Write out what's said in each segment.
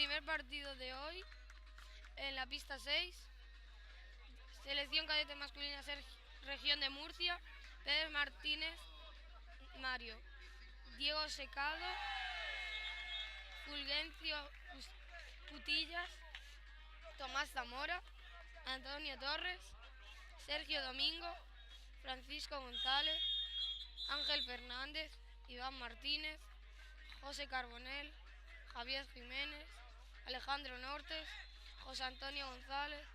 primer partido de hoy en la pista 6. Selección cadete masculina región de Murcia. Pedro Martínez, Mario. Diego Secado, Fulgencio Putillas, Tomás Zamora, Antonio Torres, Sergio Domingo, Francisco González, Ángel Fernández, Iván Martínez, José Carbonell, Javier Jiménez, Alejandro Nortes, José Antonio González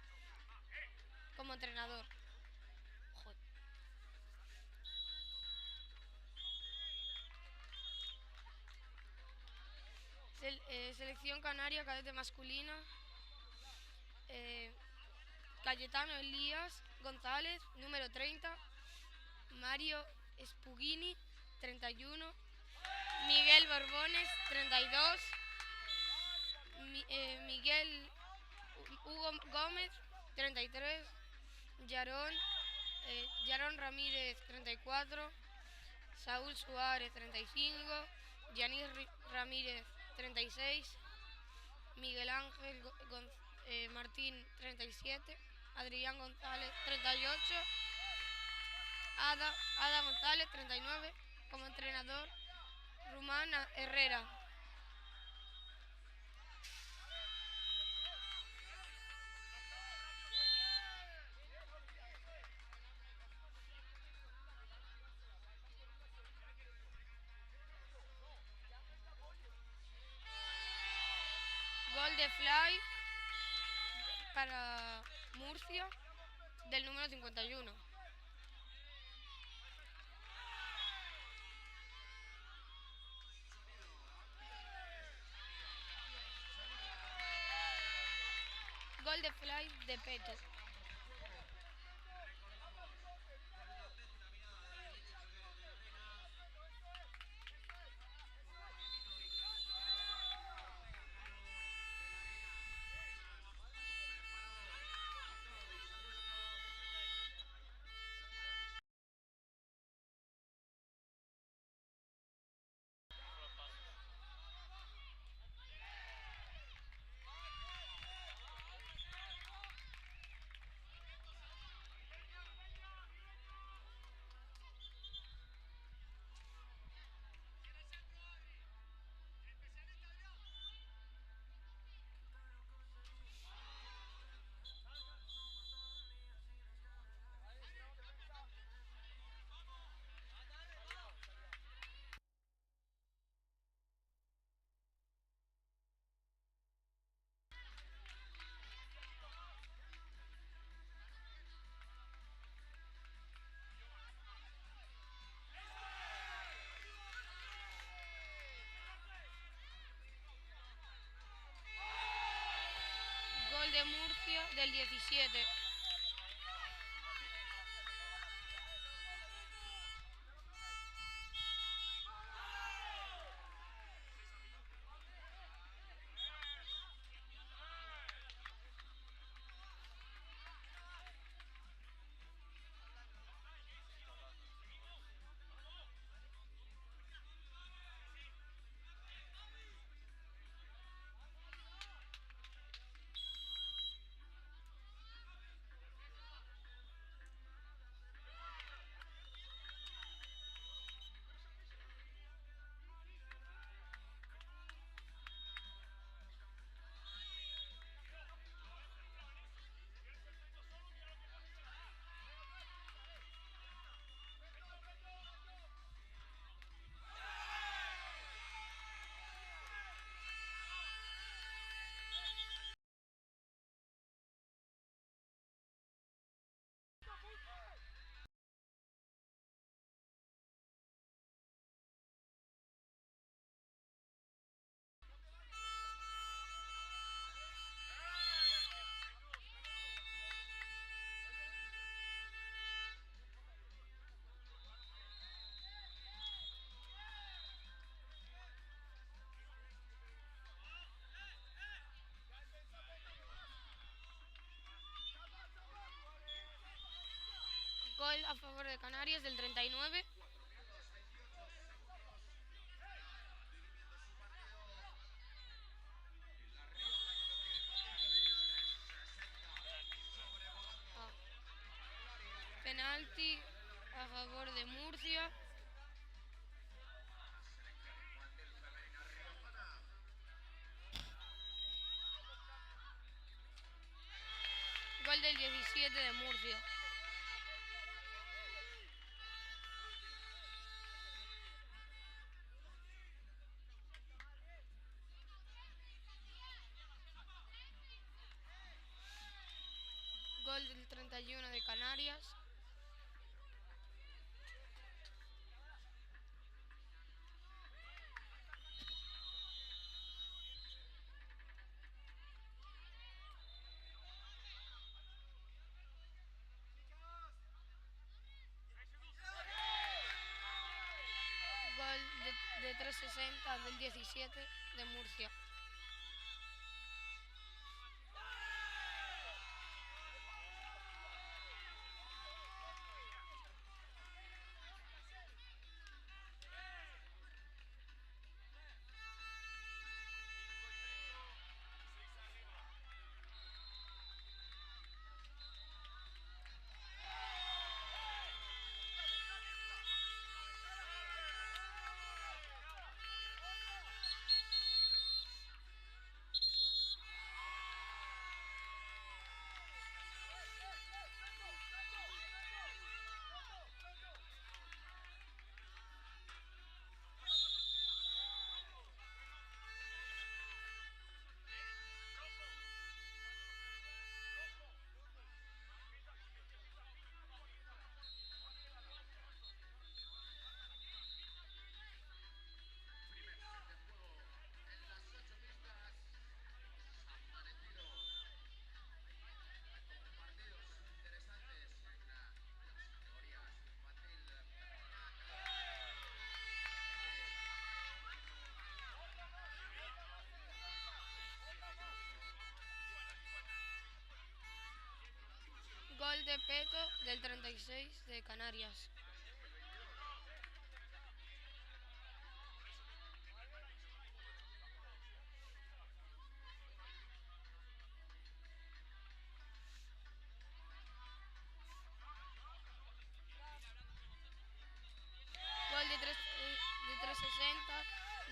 como entrenador. Selección canaria cadete masculina. Cayetano Elías González, número 30. Mario Spughini, 31. Miguel Borbones, 32. Miguel Hugo Gómez, 33. Yarón Ramírez, 34. Saúl Suárez, 35. Yanis Ramírez, 36. Miguel Ángel Martín, 37. Adrián González, 38. Ada González, 39. Como entrenador, Rumán Herrera. Gol de Fly para Murcia del número 51. Gol de Fly de Peto. Gol de Murcia del 17. Gol a favor de Canarias del 39. favor de Murcia. Gol del 17 de Murcia. Gol del 31 de Canarias. Gol de 360 del 17 de Murcia. Gol de Peto del 36 de Canarias. Gol de 360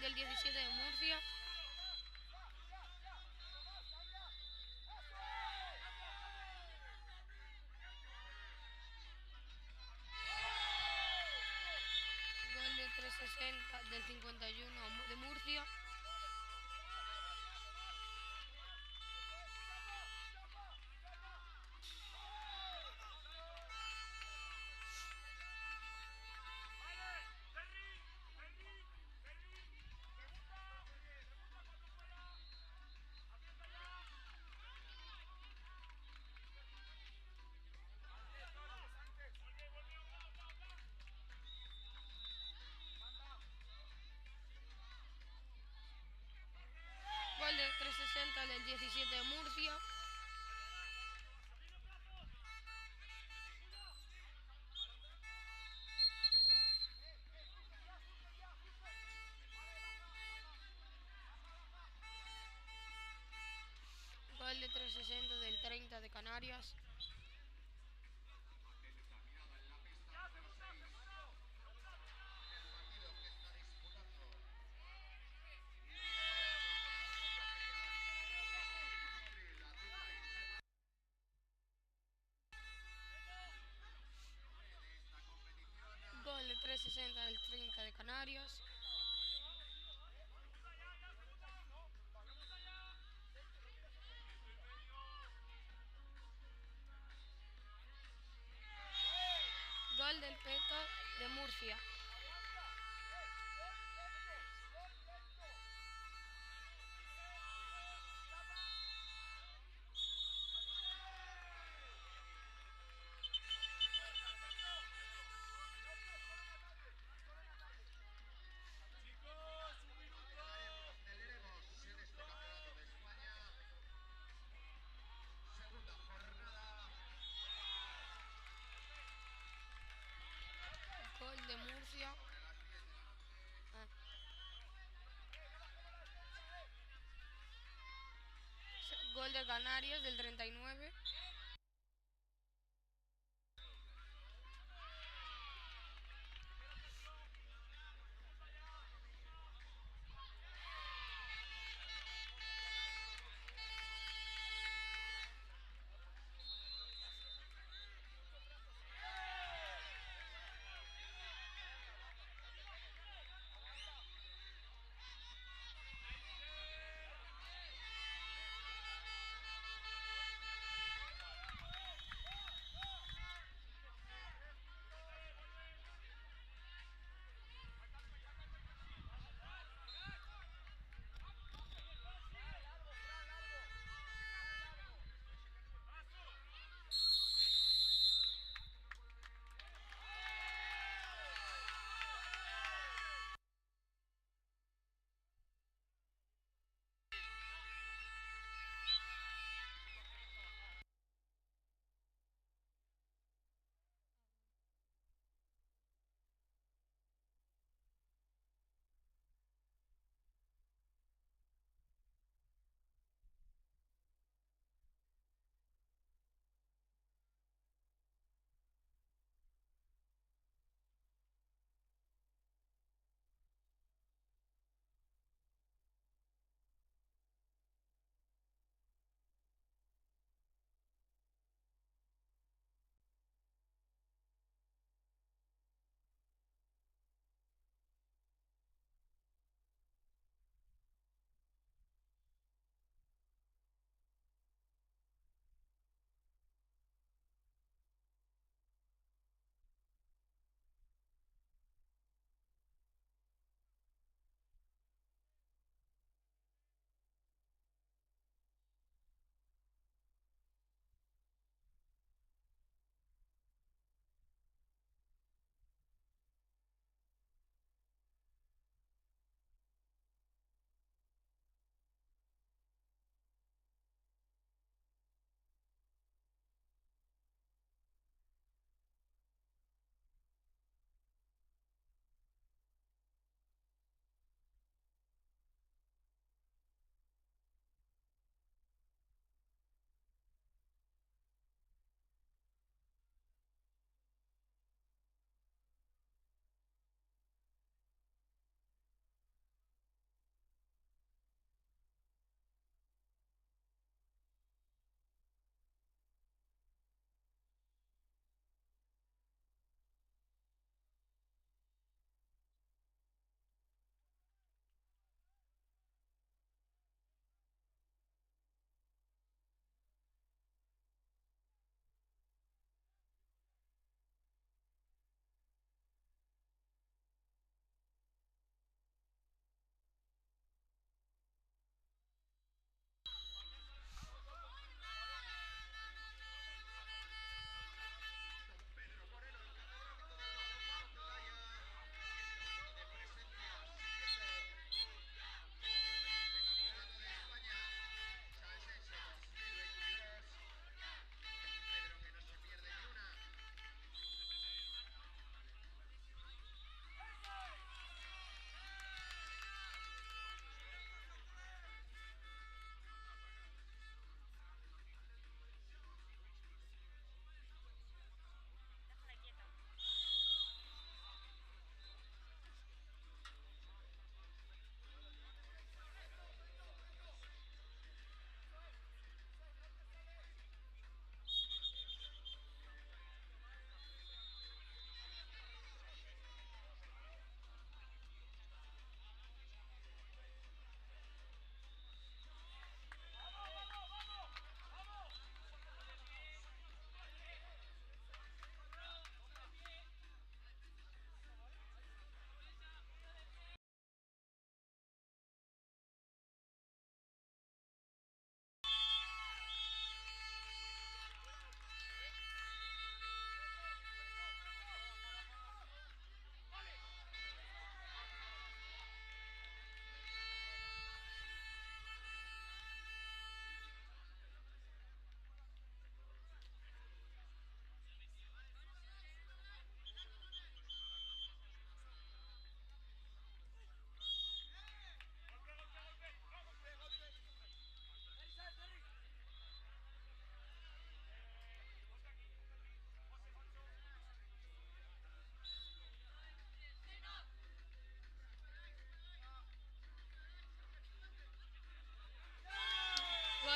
del 17 de Murcia. Gol de 360 del 51 de Murcia. Gol de 360 del 17 de Murcia. Gol de 360 del 30 de Canarias. Gol de 360 del 30 de Canarias. Gol del Peto de Murcia. Gol de Murcia. Gol de Canarias del 39.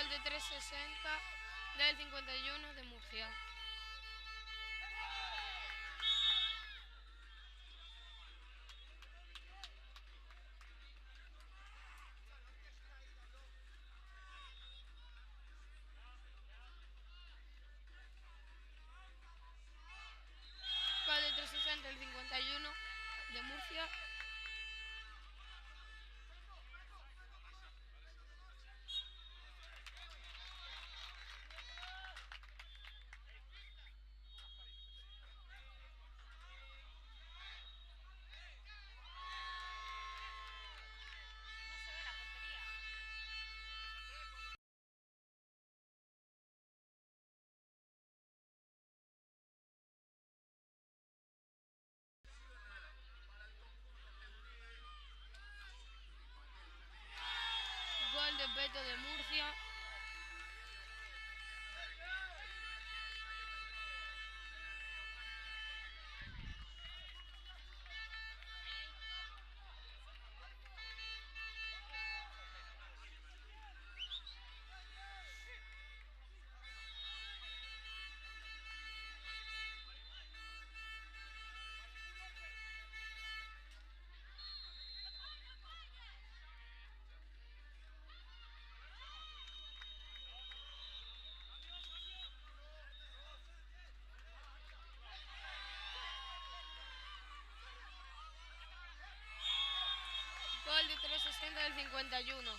Gol de 360 del 51 de Murcia. Gol de 360 del 51 de Murcia. Gol de Beto de Murcia. Gol de 360 del 51.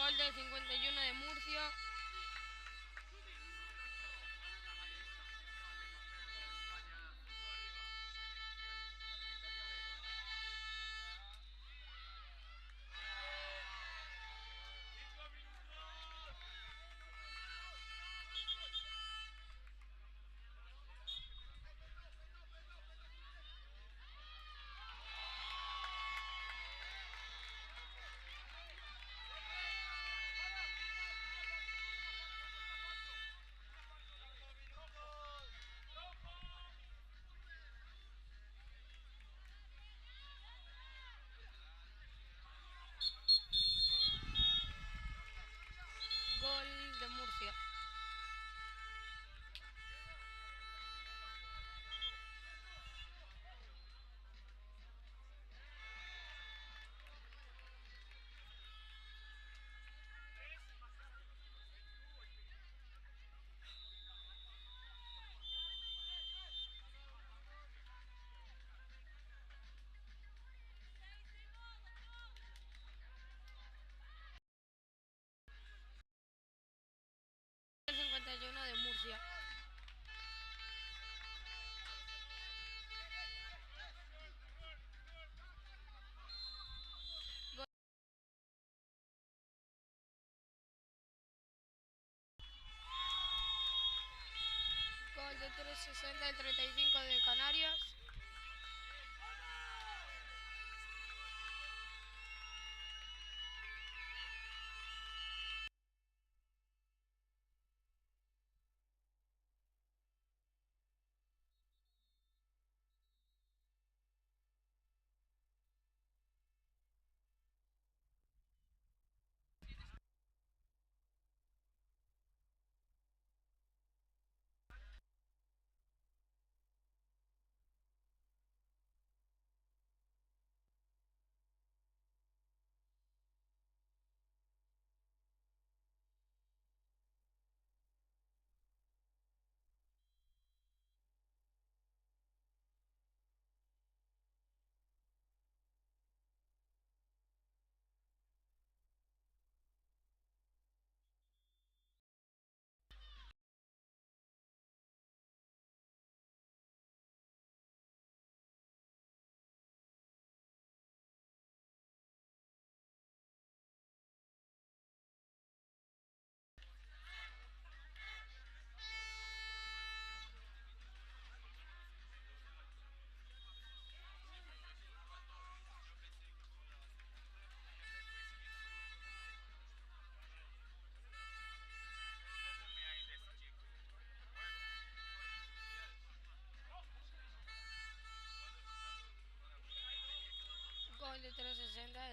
Gol del 51 de Murcia. Gol de Murcia. El 51 de Murcia. Gol, gol de 360 del 35 de Canarias.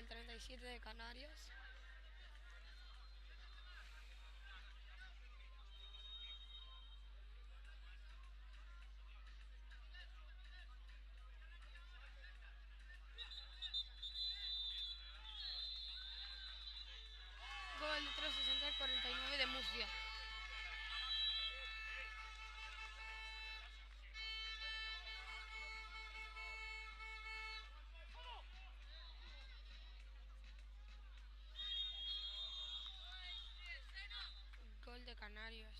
del 37 de Canarias. Gol de 360 del 49 de Murcia. Gol de Canarias.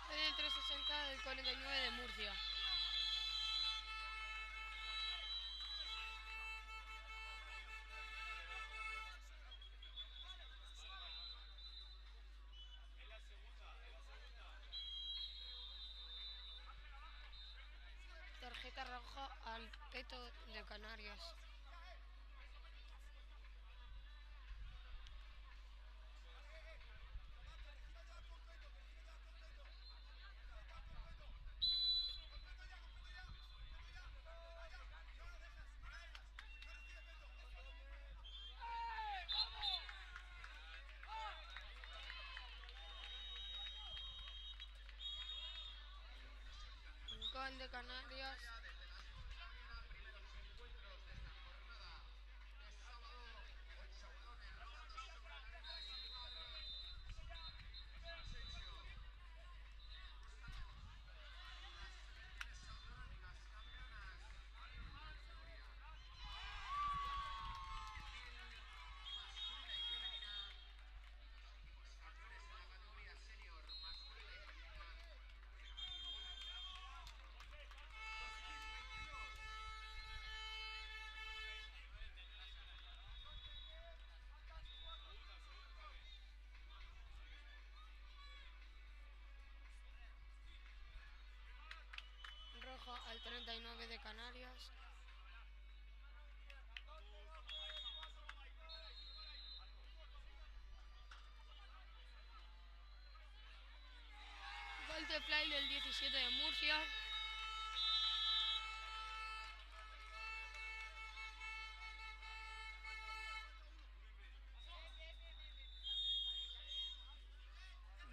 Gol del 360 del 49 de Murcia. Tarjeta roja al Peto de Canarias. Gol de Canarias. Roja al 39 de Canarias. Gol de Play del 17 de Murcia.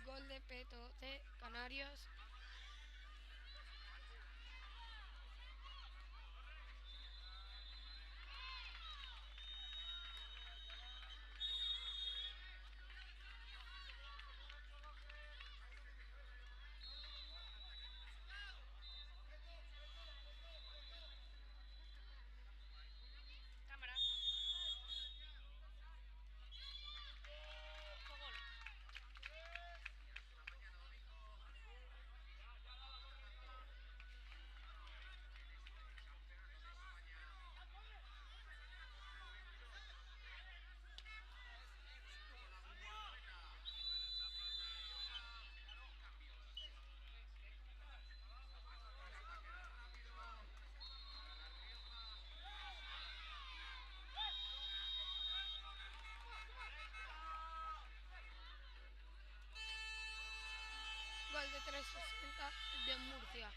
Gol de Peto de Canarias. Cámara. Gol. Gol de 360 de Murcia.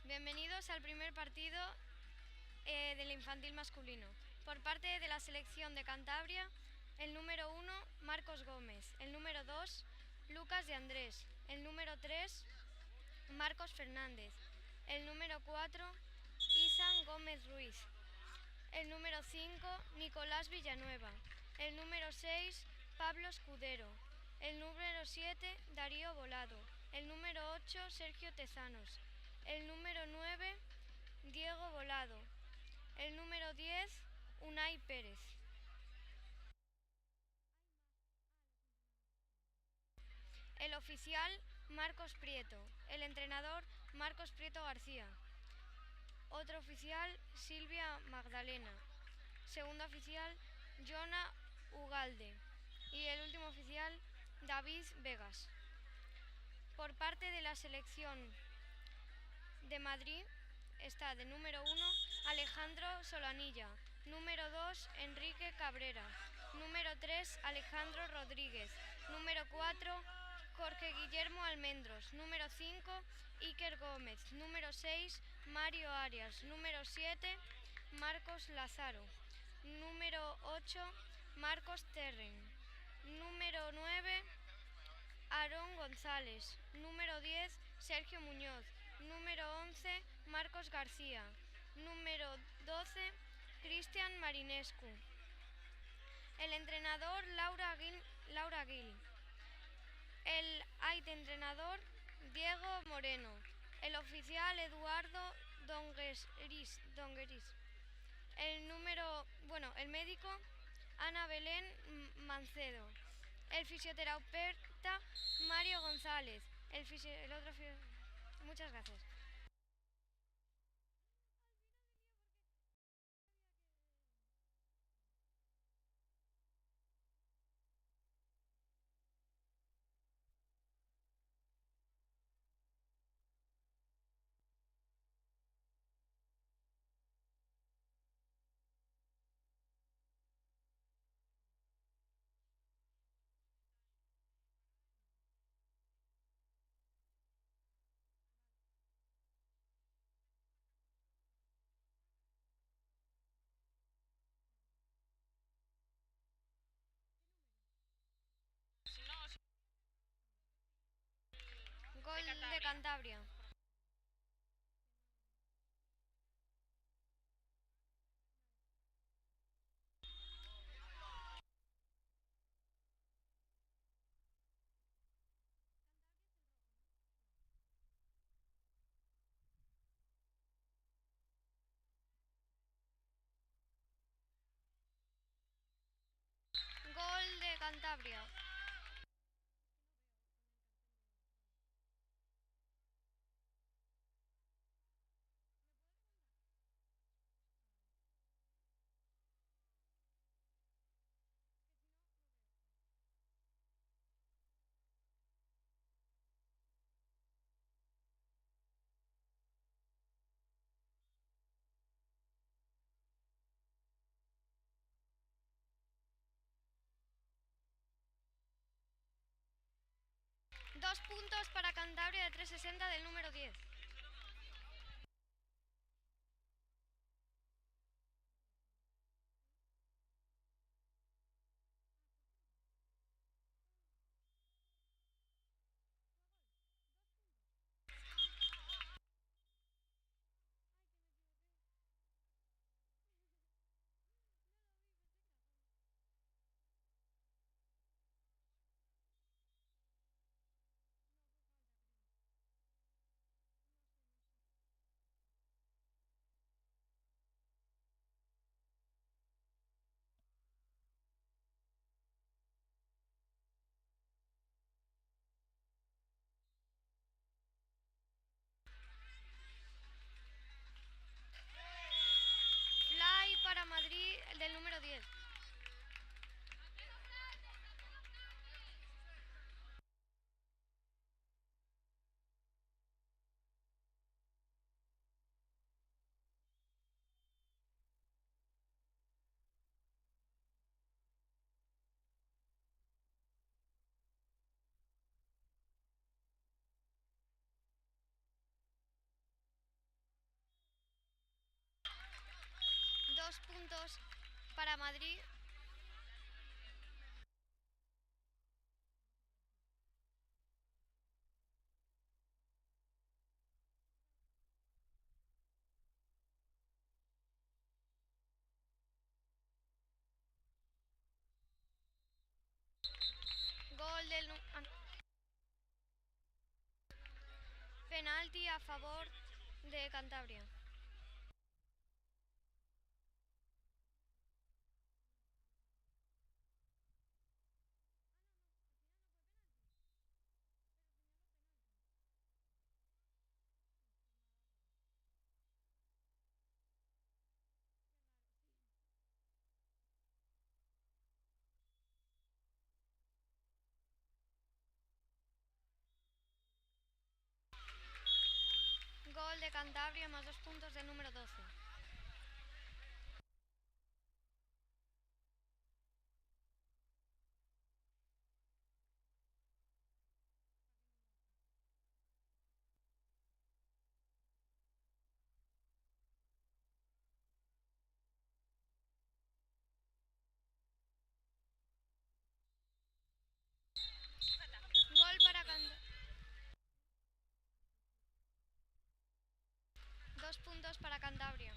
Bienvenidos al primer partido del infantil masculino. Por parte de la selección de Cantabria, el número 1, Marcos Gómez. El número 2, Lucas de Andrés. El número 3, Marcos Fernández. El número 4, Isan Gómez Ruiz. El número 5, Nicolás Villanueva. El número 6, Pablo Escudero. El número 7, Darío Volado. El número 8, Sergio Tezanos. El número 9, Diego Volado. El número 10, Unai Pérez. El oficial, Marcos Prieto. El entrenador, Marcos Prieto García. Otro oficial, Silvia Magdalena. Segundo oficial, Jona Ugalde. Y el último oficial, David Vegas. Por parte de la selección de Madrid está de número 1, Alejandro Solanilla. Número 2, Enrique Cabrera. Número 3, Alejandro Rodríguez. Número 4, Jorge Guillermo Almendros. Número 5, Iker Gómez. Número 6, Mario Arias. Número 7, Marcos Lázaro. Número 8, Marcos Terren. Número 9, Aarón González. Número 10, Sergio Muñoz. Número 11, Marcos García. Número 12, Cristian Marinescu. El entrenador, Laura Gil. El entrenador, Diego Moreno. El oficial, Eduardo Dongueris. El médico, Ana Belén Mancedo. El fisioterapeuta, Mario González. Muchas gracias. Si no, Gol de Cantabria. Gol de Cantabria. Dos puntos para Cantabria de 360 del número 10. puntos para Madrid. Gol del... Penalti a favor de Cantabria. Gol de Cantabria más 2 puntos del número 12. Gol para Cantabria. 2 puntos para Cantabria.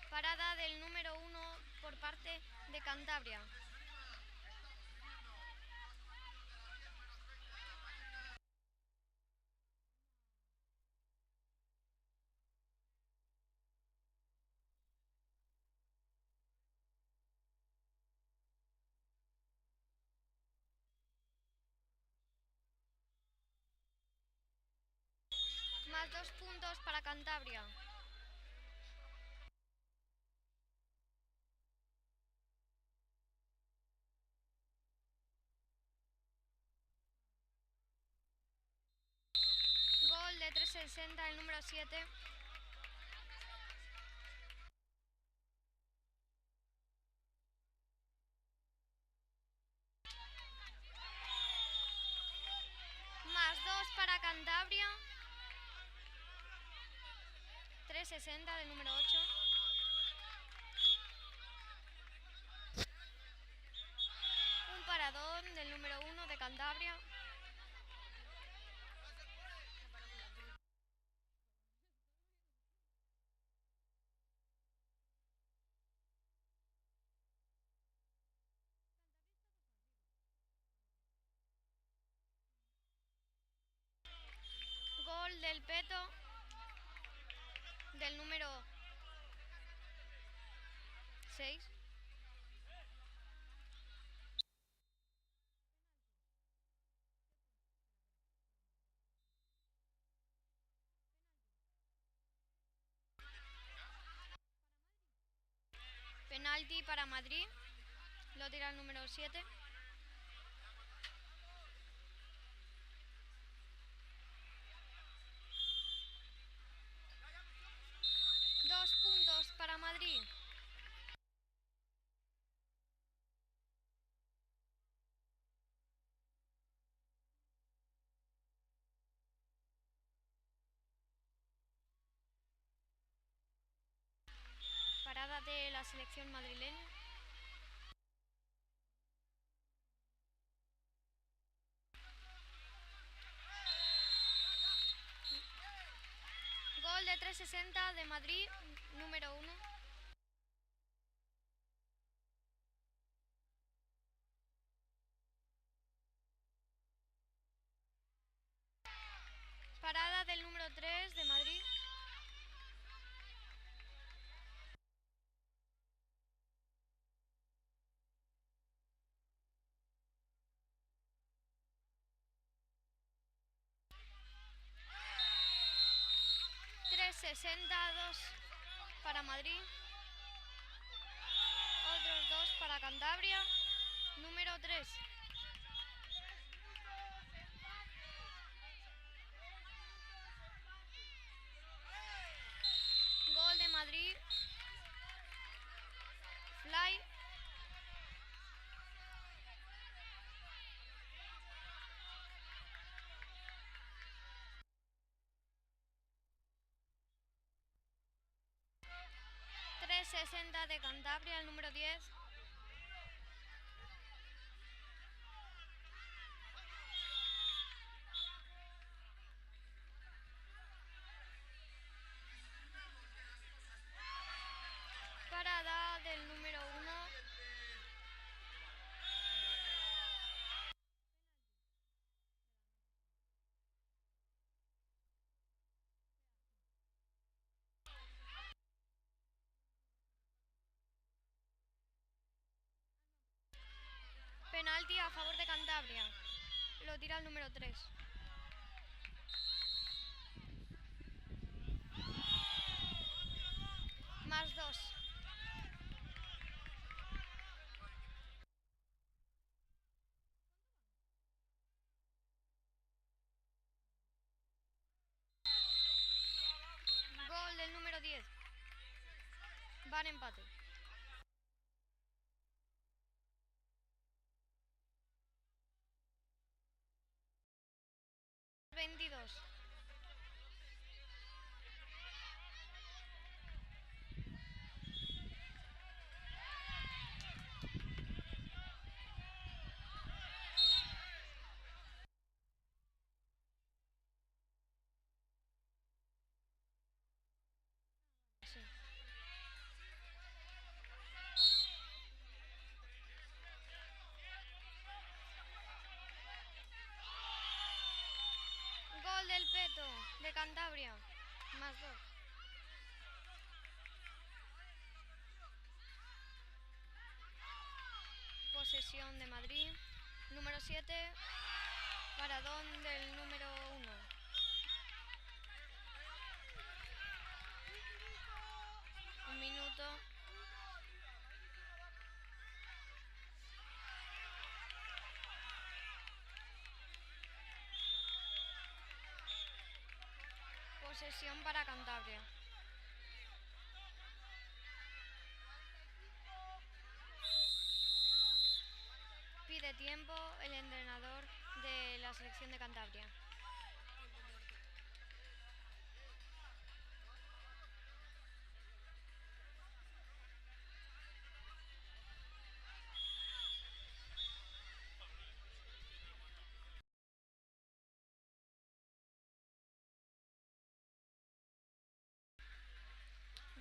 Parada del número 1 por parte de Cantabria. Más 2 puntos para Cantabria. Gol de 360 el número 7. Más 2 para Cantabria. 360 del número 8. Un paradón del número 1 de Cantabria. Gol del Peto del número 6. Penalti para Madrid. Lo tira el número 7. Dos puntos para Madrid. Parada de la selección madrileña. Gol de 360 de Madrid, número 1. Parada del número 3 de Madrid. 62 para Madrid. Otros 2 para Cantabria. Número 3. Gol de Madrid. Fly. .60 de Cantabria, el número 10. Parada del número 1. Penalti a favor de Cantabria. Lo tira el número 3. +2. Gol del número 10. Van empate. .22. Sí. Gol del Peto de Cantabria. +2. Posesión de Madrid. Número 7. Paradón del número 1. Un minuto. Posesión para Cantabria. Pide tiempo el entrenador de la selección de Cantabria.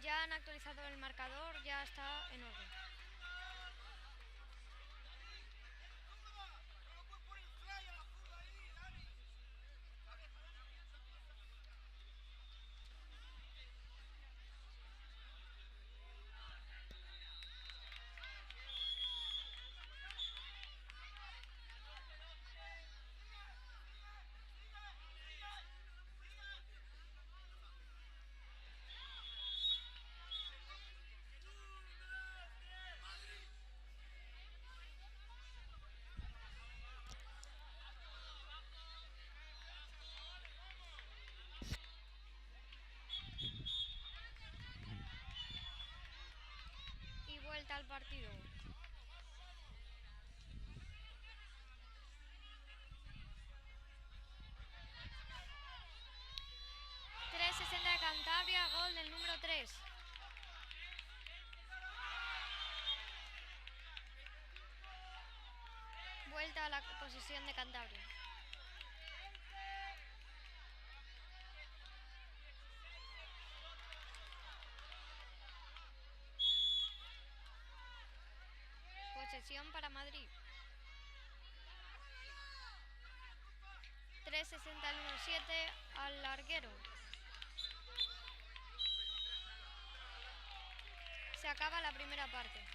Ya han actualizado el marcador, ya está en orden. Y vuelta al partido. .60 de Cantabria, gol del número 3. Vuelta a la posesión de Cantabria. Posesión para Madrid. .60 el número 7 al larguero. Se acaba la primera parte.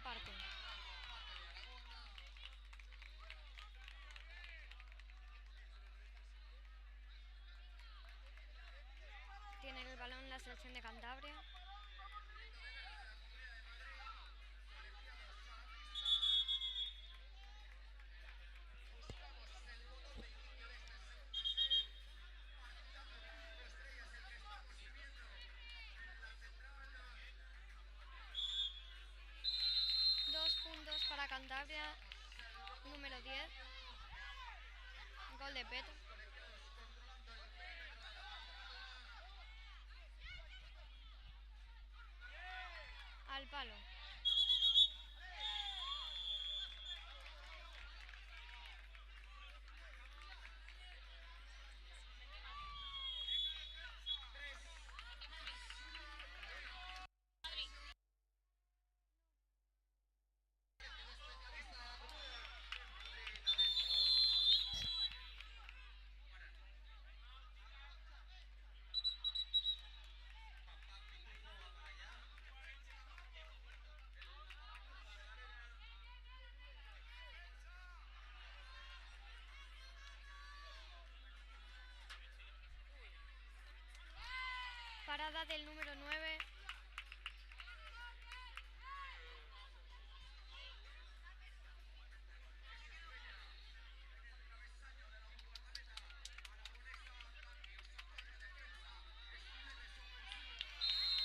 parte. Tiene el balón la selección de Cantabria. Dos puntos para Cantabria, número 10. Gol de Peto. Al palo. Parada del número 9.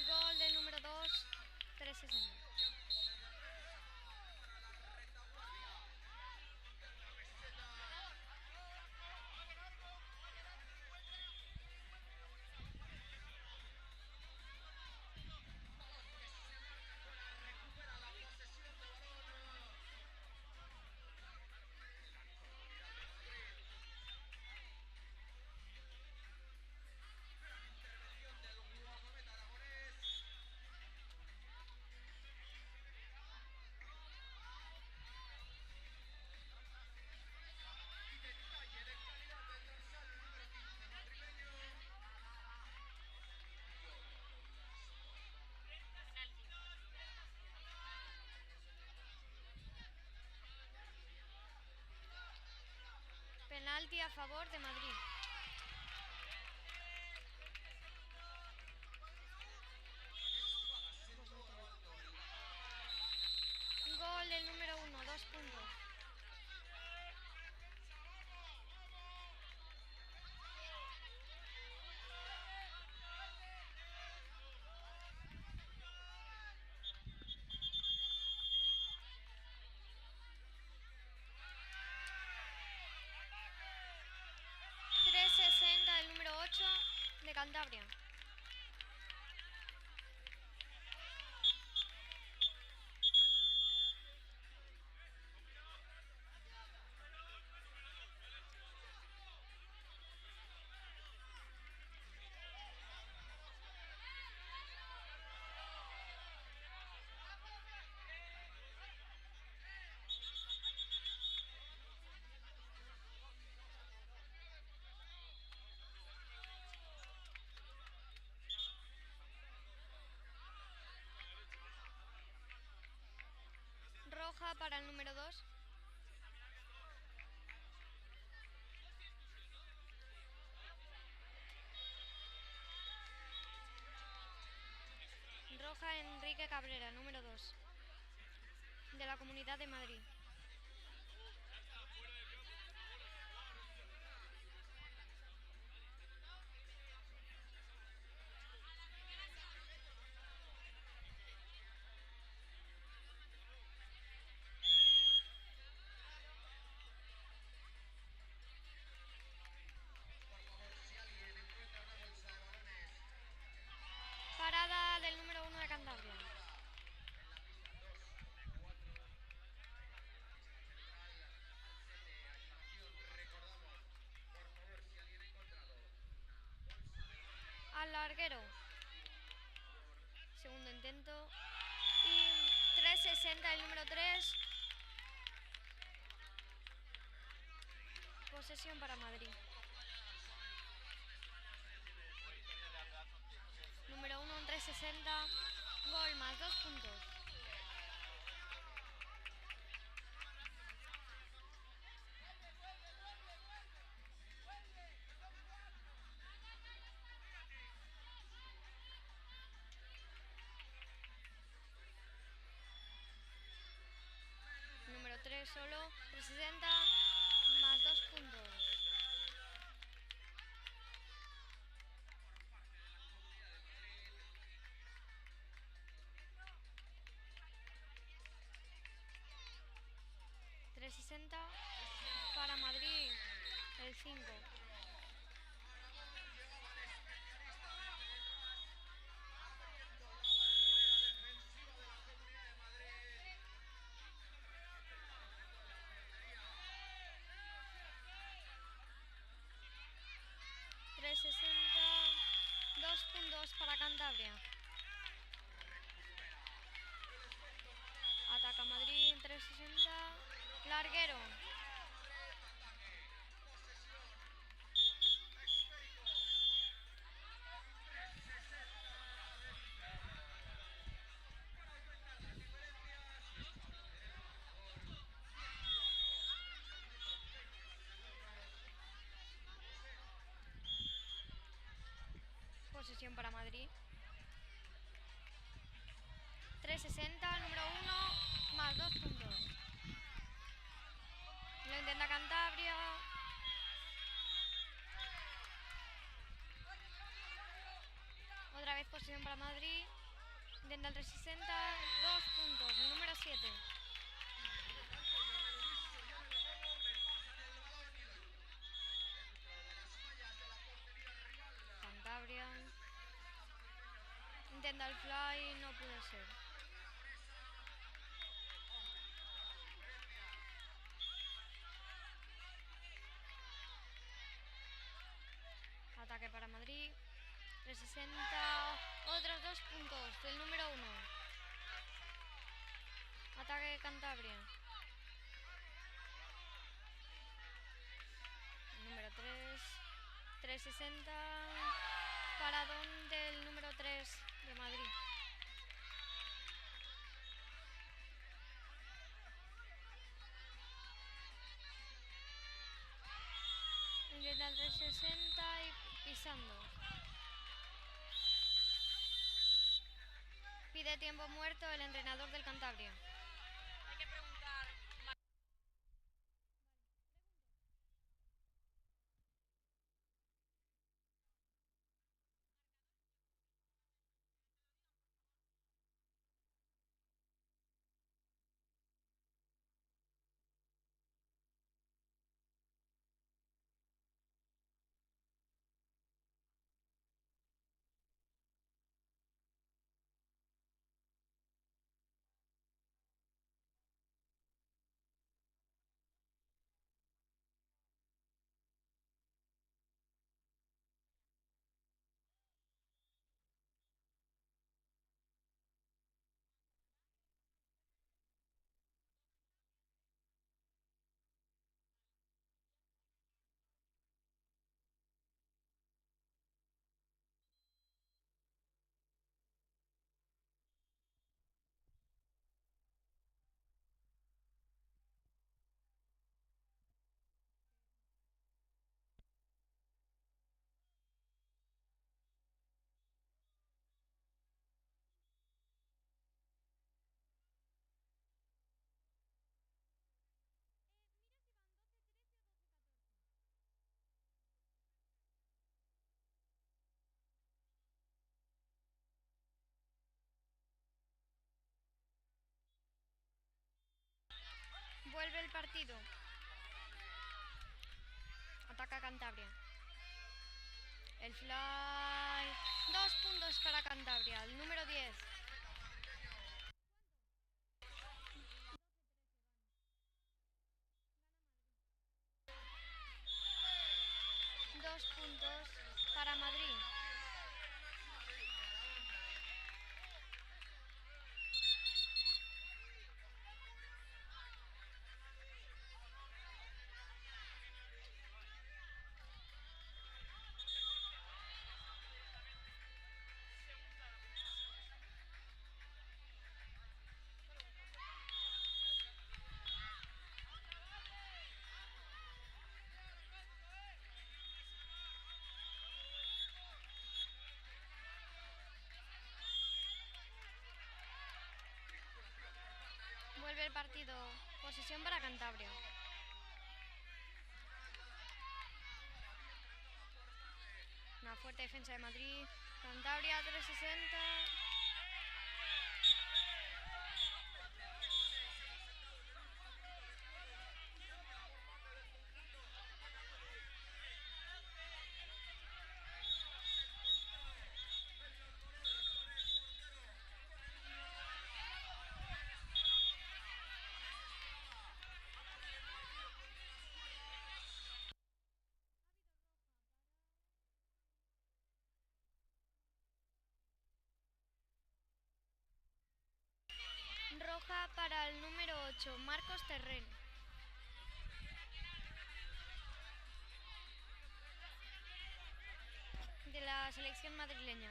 Gol del número 2, 360. Penalti a favor de Madrid. Gol del número 1, 2 puntos. El número 8 de Cantabria. Roja para el número 2. Roja Enrique Cabrera, número 2. De la Comunidad de Madrid. Parada del número 1 de Cantabria. Al larguero. Segundo intento. Y 360 el número 3. Posesión para Madrid. Número 1 en 360. Gol más 2 puntos. solo 360 más 2 puntos. $360 para Madrid, el 5. $360, 2 puntos para Cantabria. Ataca Madrid, 360. Larguero. Posesión para Madrid. 360, número 1, más 2 puntos. Lo intenta Cantabria. Otra vez posesión para Madrid. Intenta el 360, 2 puntos, el número 7. Cantabria. Intenta el fly, no puede ser. Ataque para Madrid. 360, otros 2 puntos del número 1. Ataque de Cantabria. Número 3. 360. Paradón del número 3 de Madrid. Intenta el 360 y pisando. Pide tiempo muerto el entrenador del Cantabria. Hay que preguntar. Vuelve el partido. Ataca Cantabria. El fly. 2 puntos para Cantabria. El número 10. Dos puntos para Madrid. Vuelve el partido. Posesión para Cantabria. Una fuerte defensa de Madrid. Cantabria 360. Roja para el número 8, Marcos Terrén. De la selección madrileña.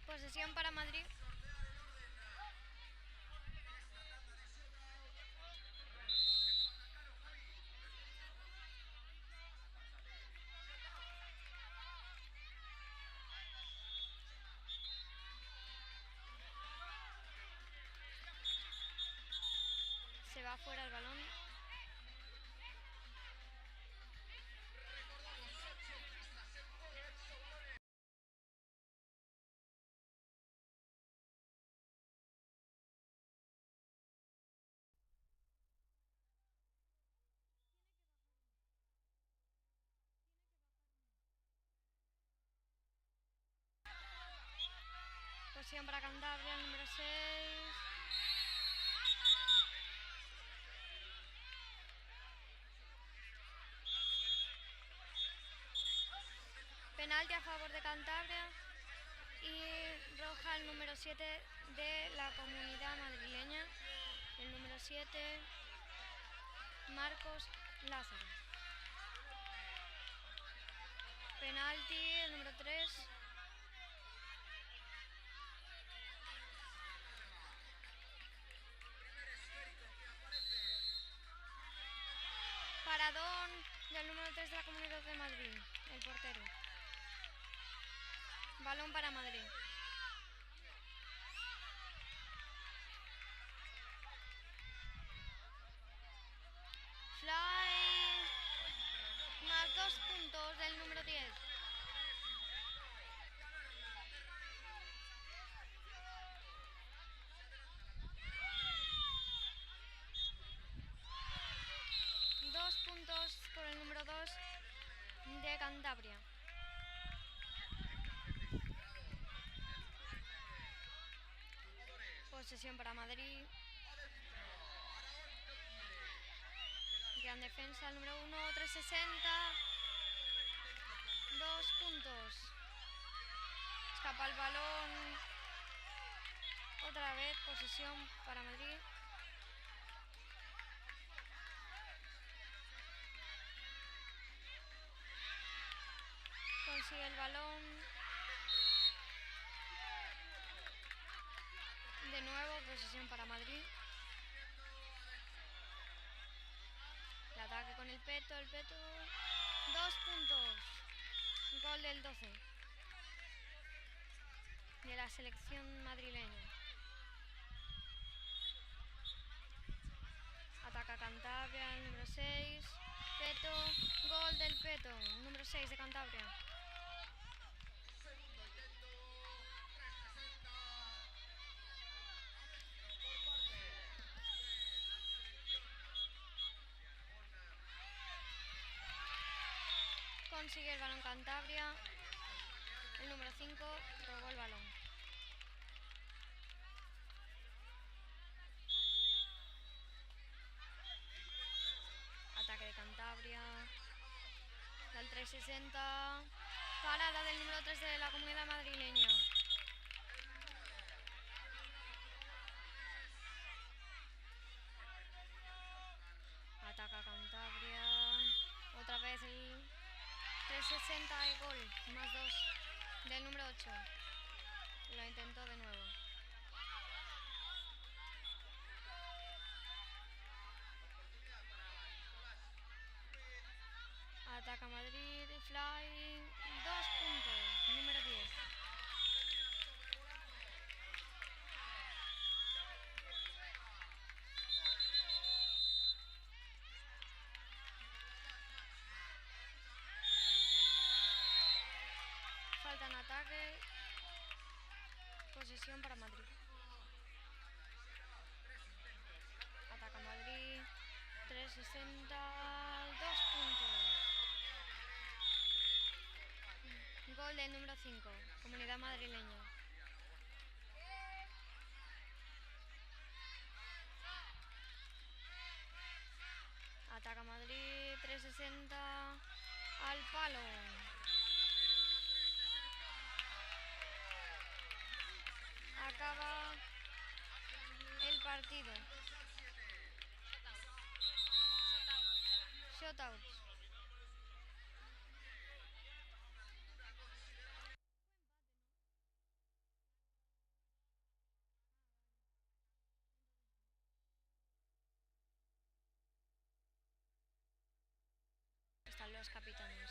Posesión para Madrid. Se va fuera el balón. Posesión para Cantabria, el número 6. Penalti a favor de Cantabria y roja el número 7 de la comunidad madrileña. El número 7, Marcos Lázaro. Penalti, el número 3. Paradón del número 3 de la Comunidad de Madrid, el portero. Balón para Madrid. Fly. Más 2 puntos del número 10. Dos puntos por el número 2 de Cantabria. Posesión para Madrid. Gran defensa, el número 1, 360. 2 puntos. Escapa el balón. Otra vez posesión para Madrid. Consigue el balón. De nuevo posesión para Madrid. El ataque con el Peto, 2 puntos. Gol del 12 de la selección madrileña. Ataca Cantabria, el número 6. Peto, gol del Peto, número 6 de Cantabria. Consigue el balón Cantabria. El número 5 robó el balón. Ataque de Cantabria. Del 360. Parada del número 3 de la comunidad madrileña. 8. Lo intentó de nuevo. Ataca Madrid, Flying, 2 puntos, número 10. Faltan ataque, posesión para Madrid. Ataca Madrid, 360, 2 puntos. Gol del número 5, Comunidad Madrileña. Ataca Madrid, 360, al palo. Acaba el partido. Shootout. Están los capitanes.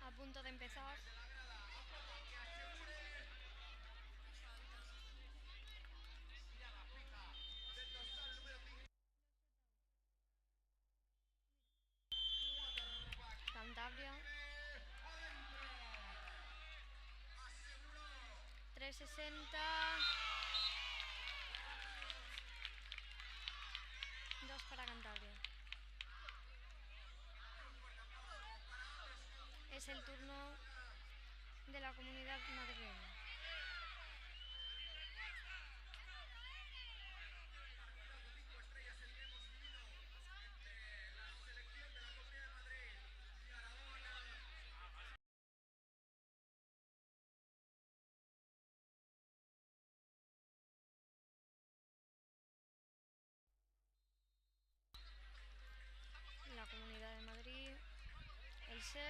A punto de empezar. Cantabria. 360. 2 para Cantabria. Es el turno de la Comunidad Madrileña. La Comunidad de Madrid, el 6,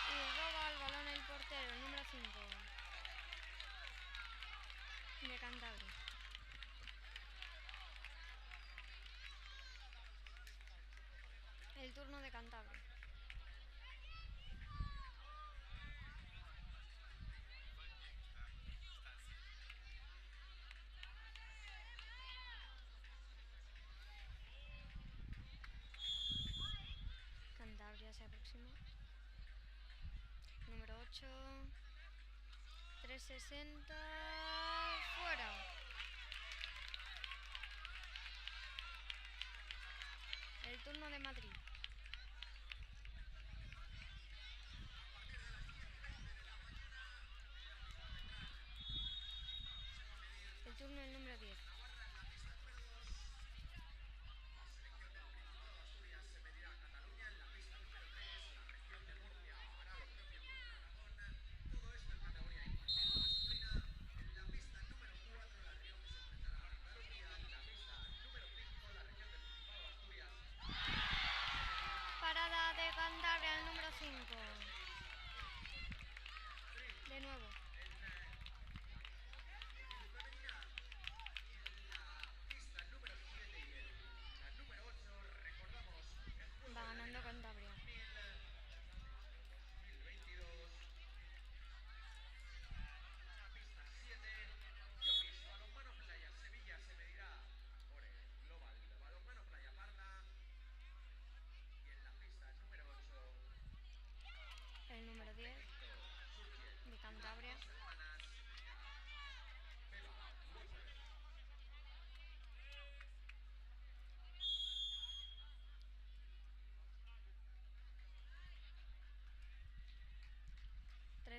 y roba el balón el portero, el número 5 de Cantabria. El turno de Cantabria. Cantabria se aproxima. Número 8. 360. Fuera. El turno de Madrid. El turno del número 10. Parada de Cantabria, el número 5. De nuevo.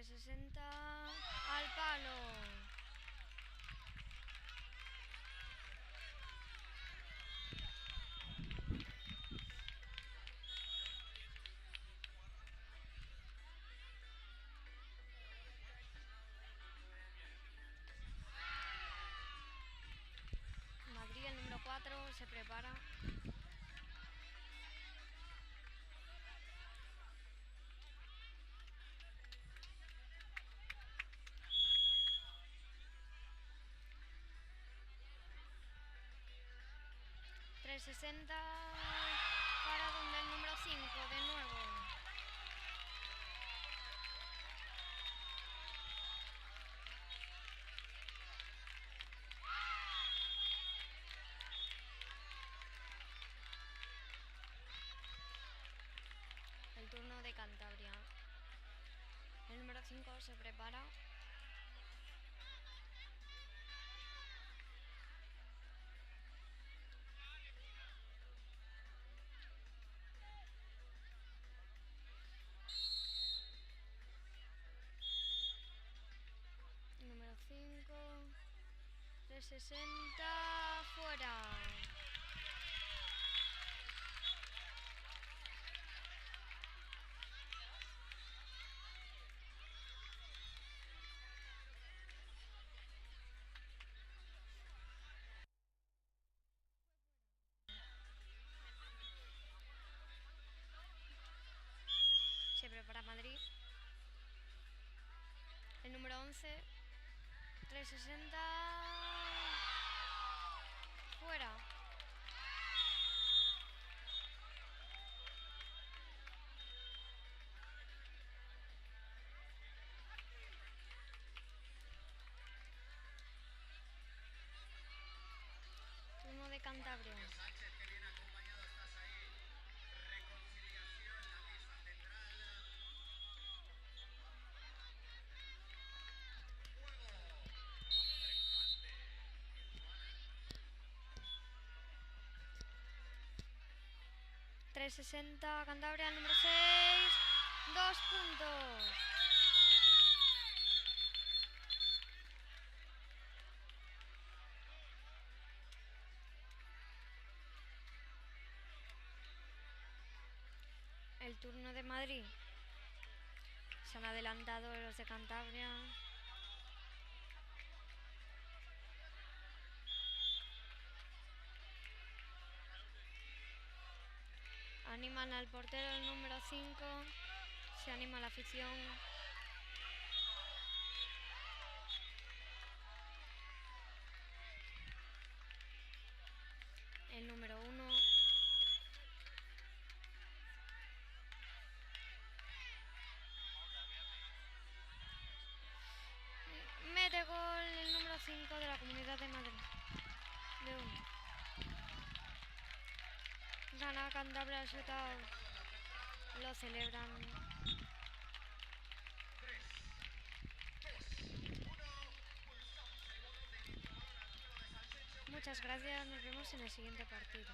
360 al palo. Madrid, el número 4, se prepara. .360 para donde el número 5 de nuevo. El turno de Cantabria. El número 5 se prepara. Número 5. 360 fuera. Se prepara Madrid. El número 11. 360 fuera. Turno de Cantabria. .360 Cantabria, el número 6. 2 puntos. El turno de Madrid. Se han adelantado los de Cantabria. Animan al portero, el número 5. Se anima la afición. El número 1. Mete gol el número 5 de la Comunidad de Madrid. De 1. Gana Cantabria el shootout. Lo celebran. Muchas gracias, nos vemos en el siguiente partido.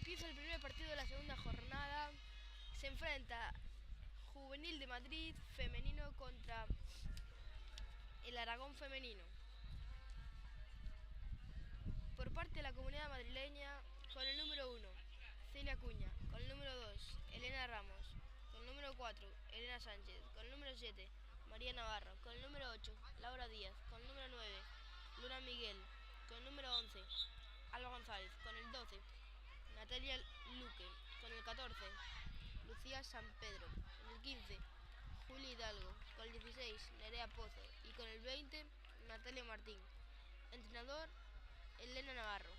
Empieza el primer partido de la segunda jornada. Se enfrenta Juvenil de Madrid femenino contra el Aragón femenino. Por parte de la comunidad madrileña, con el número 1, Celia Cuña, con el número 2, Elena Ramos, con el número 4, Elena Sánchez, con el número 7, María Navarro, con el número 8, Laura Díaz, con el número 9, Luna Miguel, con el número 11, Alba González, con el 12, Natalia Luque, con el 14, Lucía San Pedro, con el 15, Juli Hidalgo, con el 16, Nerea Pozo y con el 20, Natalia Martín. Entrenador, Elena Navarro.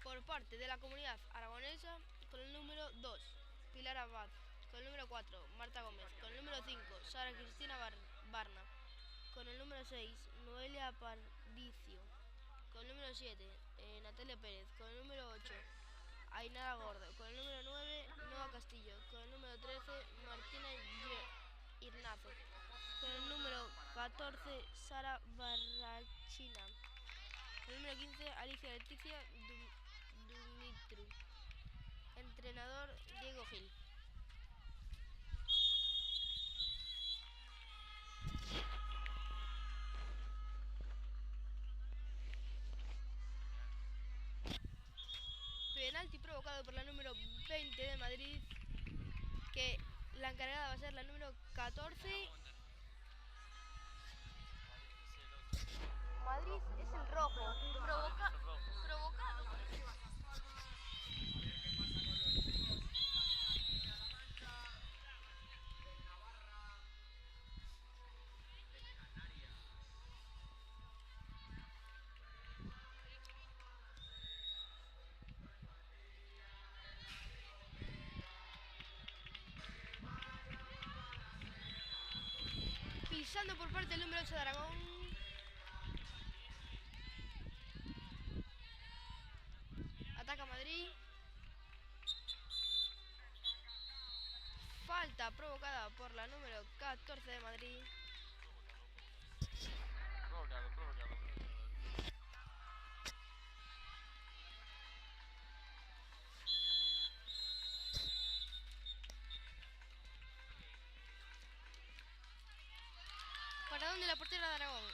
Por parte de la comunidad aragonesa, con el número 2, Pilar Abad, con el número 4, Marta Gómez, con el número 5, Sara Cristina Barna, con el número 6, Noelia Pardicio, con el número 7, Natalia Pérez, con el número 8, Ainara Gordo, con el número 9, Noa Castillo, con el número 13, Martina Irnazo, con el número 14, Sara Barrachina, con el número 15, Alicia Leticia Dumitru. Entrenador, Diego Gil. Penalti provocado por la número 20 de Madrid, que la encargada va a ser la número 14. Madrid es el rojo. Provocado. Pisando por parte del número 8 de Aragón. Ataca Madrid. Falta provocada por la número 14 de Madrid. Provocado. ¿Para dónde la portera de Aragón?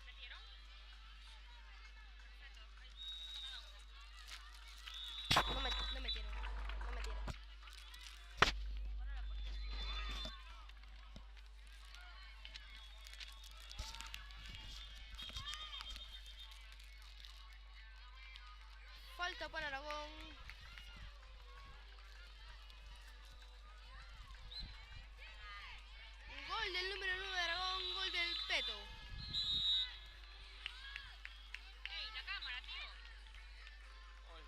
¿Metieron? No metieron. Falta para Aragón. Gol del número 9 de Aragón, gol del Peto. ¡Ey, la cámara, tío! Ay.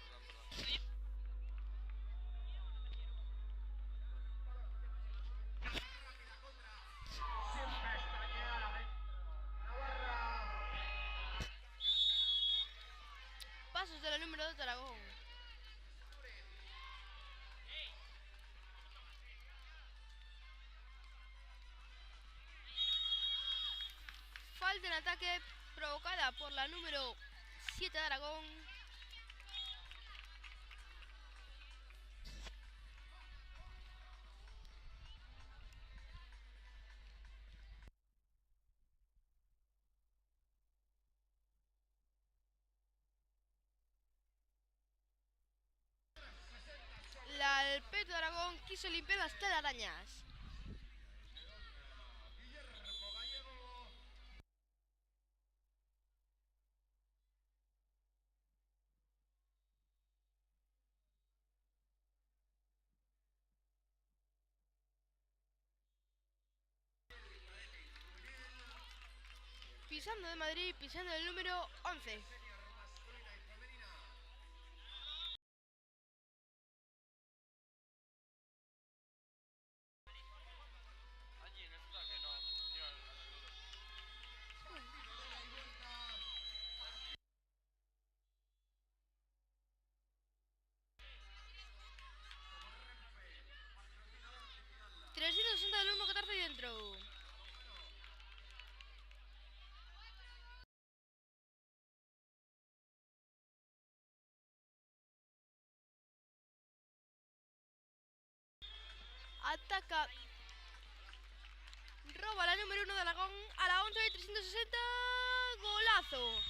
Perdón. Pasos de la número 2 de Aragón. Falta en ataque provocada por la número 7 de Aragón. El Peto de Aragón quiso limpiar las telarañas. Pisando de Madrid, pisando el número 11. Allí en el toque, no. Tira al duro. 360 del 1-14 y ataca. Roba la número 1 de Aragón a la 11 de 360. Golazo.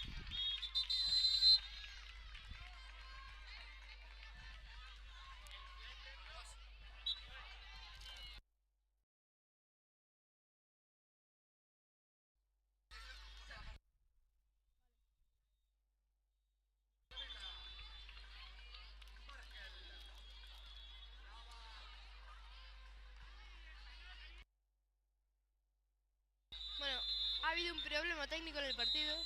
Bueno, ha habido un problema técnico en el partido.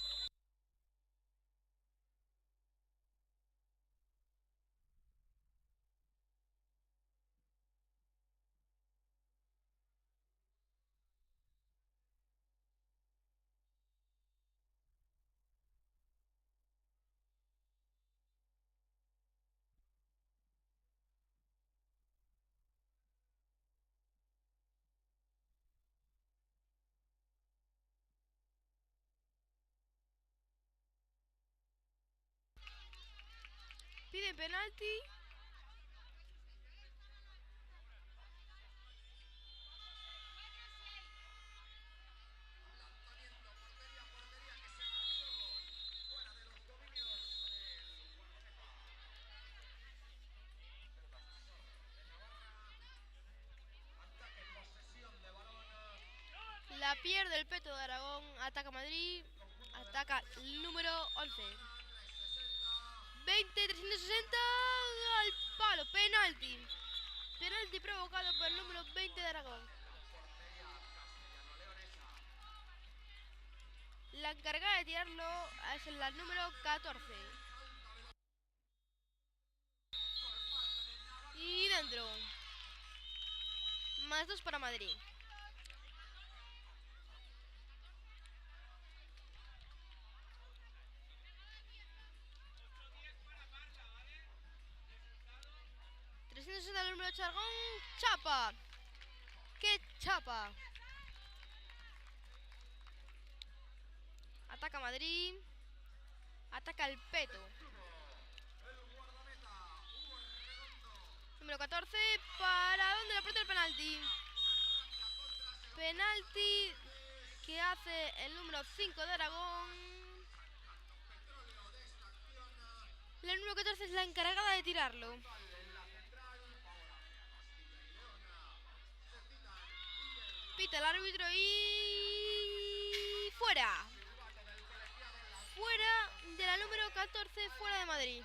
Pide penalti. La pierde el Peto de Aragón. Ataca Madrid. Ataca el número 11. 20, 360. Al palo. Penalti. Penalti provocado por el número 20 de Aragón. La encargada de tirarlo es la número 14. Y dentro. +2 para Madrid. El número Chargón. Chapa. ¡Qué chapa! Ataca Madrid. Ataca el Peto. Número 14. ¿Para dónde le aprieta el penalti? Penalti que hace el número 5 de Aragón. La número 14 es la encargada de tirarlo. Pita el árbitro y... ¡fuera! Fuera de la número 14, fuera de Madrid.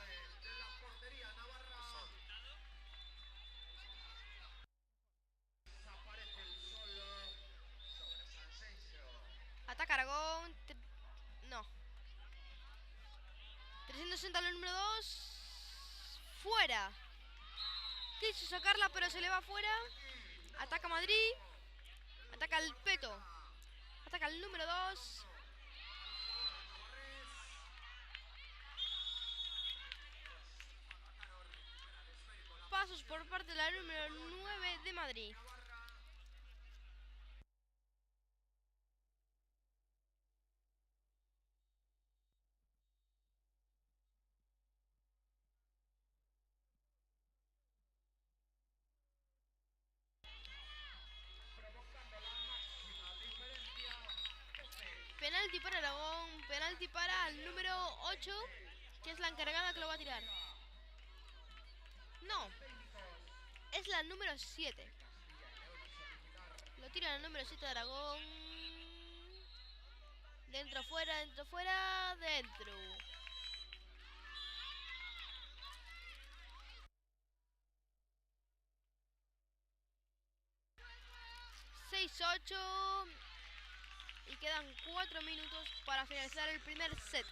Ataca Aragón. No. 360 al número 2. Fuera. Quiso sacarla, pero se le va fuera. Ataca Madrid. Ataca el Peto. Ataca el número 2. Pasos por parte de la número 9 de Madrid. Penalti para Aragón. Penalti para el número 8, que es la encargada que lo va a tirar. No. Es la número 7. Lo tira el número 7 de Aragón. Dentro, fuera, dentro, fuera, dentro. (6-8) y quedan 4 minutos para finalizar el primer set.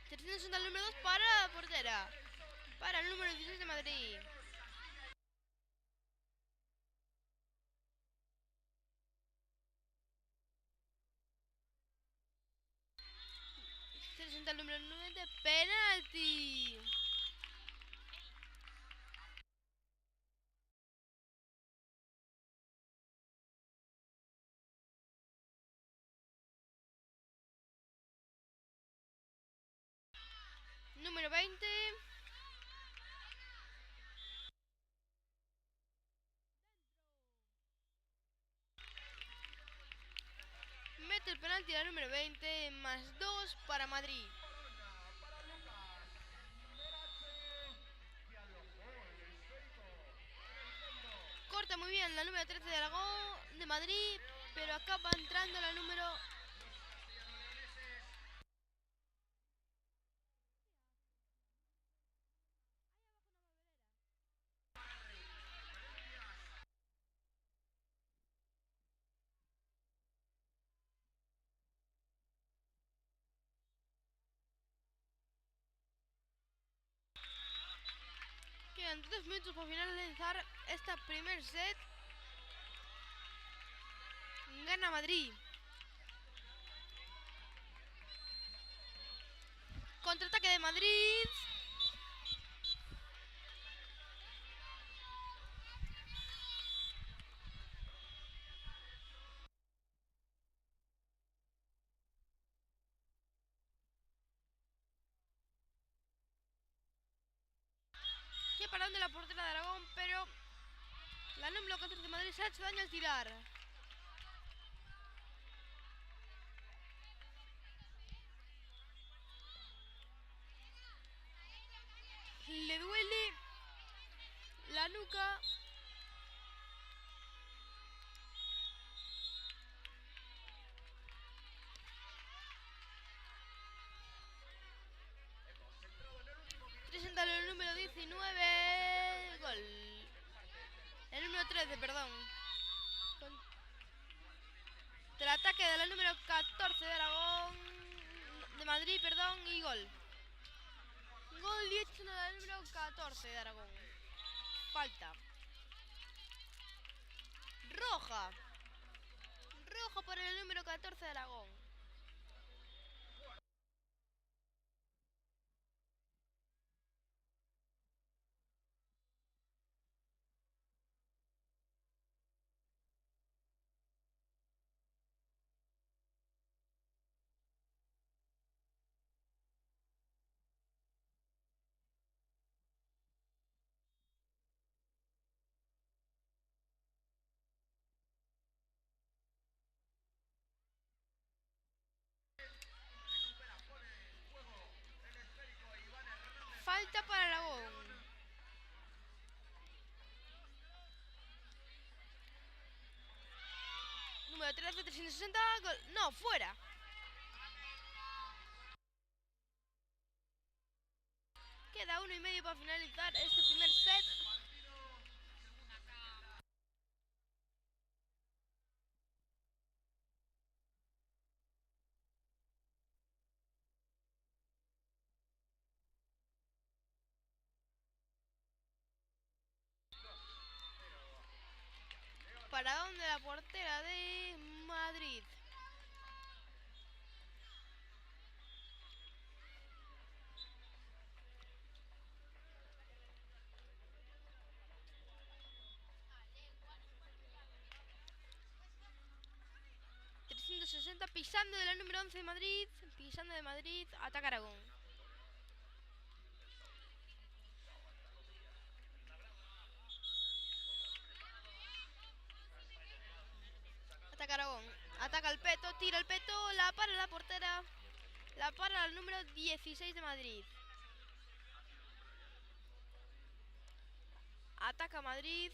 El número 2 para la portera. Para el número 16 de Madrid. El número 9 de penalti. número 20. Mete el penalti la número 20, más 2 para Madrid. Corta muy bien la número 13 de Aragón, de Madrid, pero acaba entrando la número... Quedan 3 minutos para finalizar esta primer set. Gana Madrid. Contraataque de Madrid. Qué parón de la portera de Aragón, pero la número 14 de Madrid se ha hecho daño al tirar. Le duele la nuca. Presenta el número 19. Gol. El número 13, perdón. Contraataque de la número 14 de Aragón. De Madrid, perdón, y gol. Gol y hecho de la número 14 de Aragón. Falta. Roja. Roja por el número 14 de Aragón. Falta para Aragón. Número 13, 360. Gol. No, fuera. Queda 1,5 para finalizar este primer set. ¿Para dónde la portera de Madrid? Pisando de la número 11 de Madrid. Pisando de Madrid. Ataca Aragón. Ataca Aragón. Ataca el peto. Tira el peto. La para la portera. La para el número 16 de Madrid. Ataca Madrid.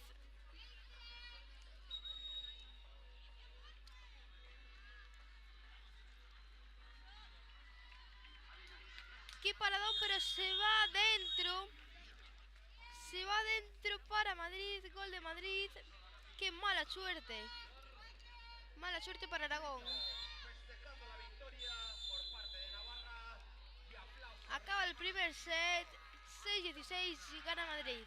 Qué paradón, pero se va dentro. Se va dentro para Madrid. Gol de Madrid. Qué mala suerte. Mala suerte para Aragón. Acaba el primer set. 6-16 y gana Madrid.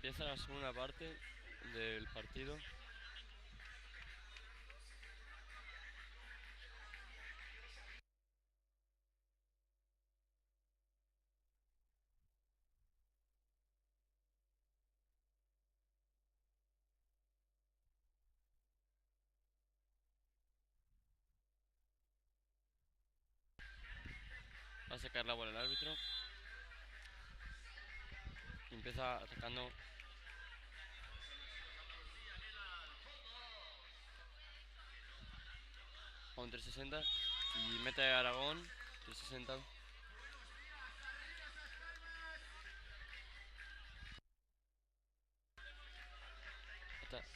Empieza la segunda parte del partido. Va a sacar la bola el árbitro. Y empieza atacando. A un 360. Y mete a Aragón. 360.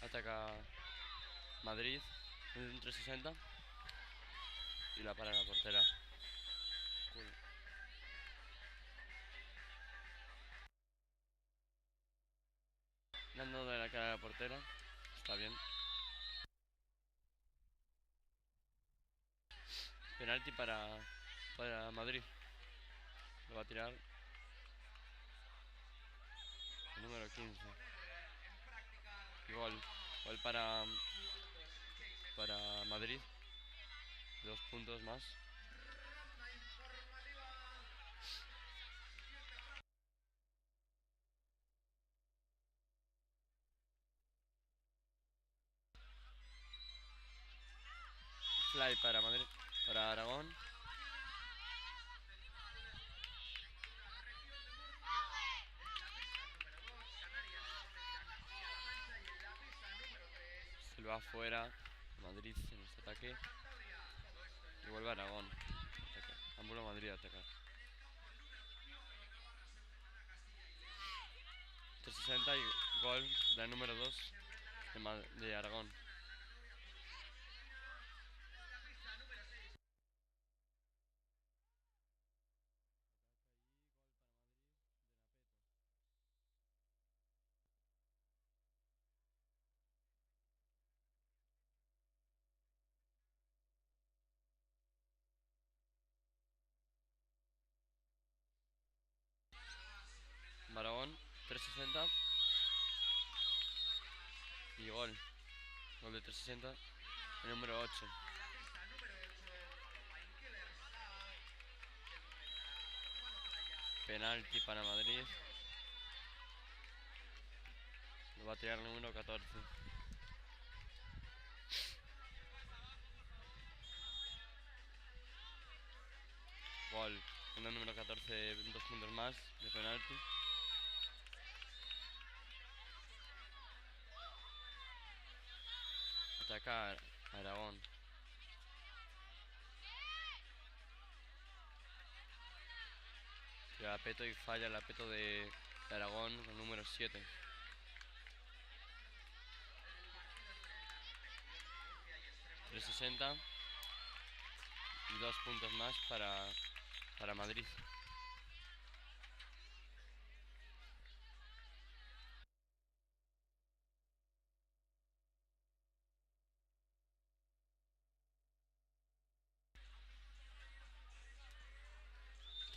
Ataca Madrid. Un 360. Y la para la portera. Cool. Dando de la cara a la portera. Está bien. Penalti para Madrid. Lo va a tirar el número 15. Gol. Gol para Madrid. 2 puntos más. Fly para Madrid. Para Aragón. Se lo va afuera. Madrid en este ataque. Y vuelve Aragón. Vuelve Madrid a atacar. 360 y gol del número 2 de Aragón. Aragón, 360. Y gol. Gol de 360. El número 8. Penalti para Madrid. Lo va a tirar el número 14. Gol. En el número 14, 2 puntos más de penalti. Ataca Aragón. Tira la peto y falla la peto de Aragón con el número 7. .360 y 2 puntos más para Madrid.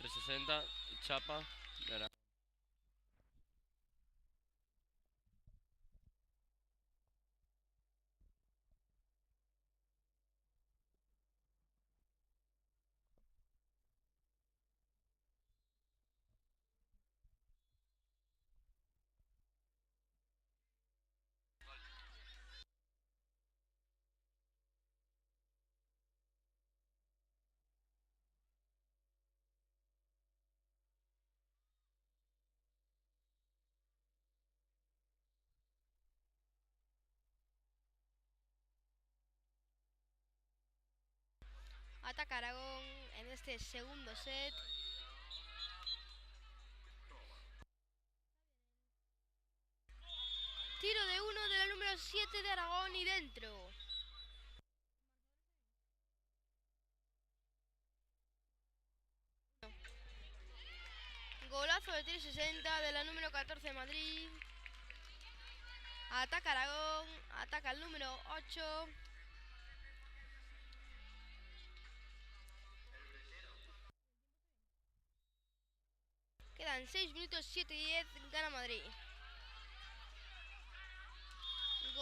.360 y chapa de Aragón. Ataca Aragón en este segundo set. Tiro de 1 de la número 7 de Aragón y dentro. Golazo de 360 de la número 14 de Madrid. Ataca Aragón, ataca el número 8. Quedan 6 minutos 7 y 10, gana Madrid.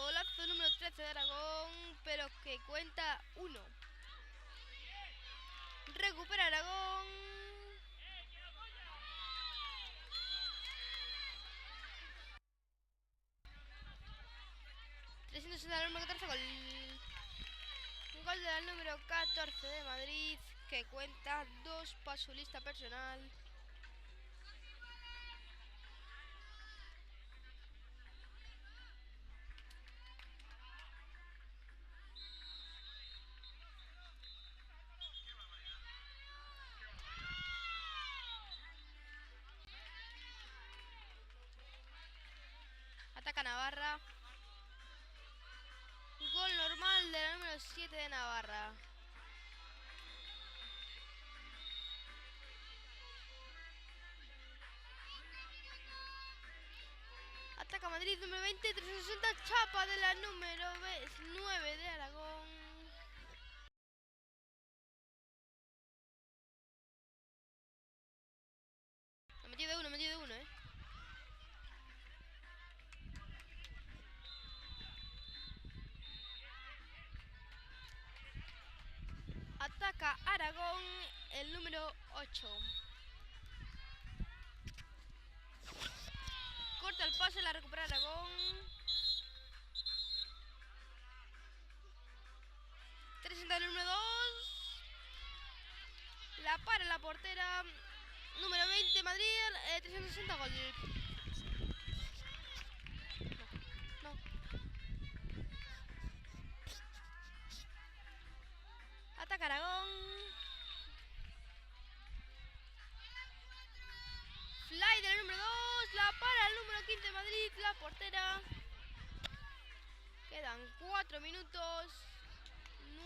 Golazo número 13 de Aragón, pero que cuenta 1. Recupera Aragón. Al número 14, gol del número 14 de Madrid, que cuenta 2 para su lista personal. Ataca Navarra. Gol normal de la número 7 de Navarra. Ataca Madrid, número 20, 360, chapa de la número 9 de Aragón. Me metí de uno, Ataca Aragón, el número 8. Corta el pase, la recupera Aragón. 360 el número 2. La para la portera. Número 20 Madrid, 360 gol. No. Ataca Aragón. Fly del número 2. La para el número 15 Madrid, la portera. Quedan 4 minutos.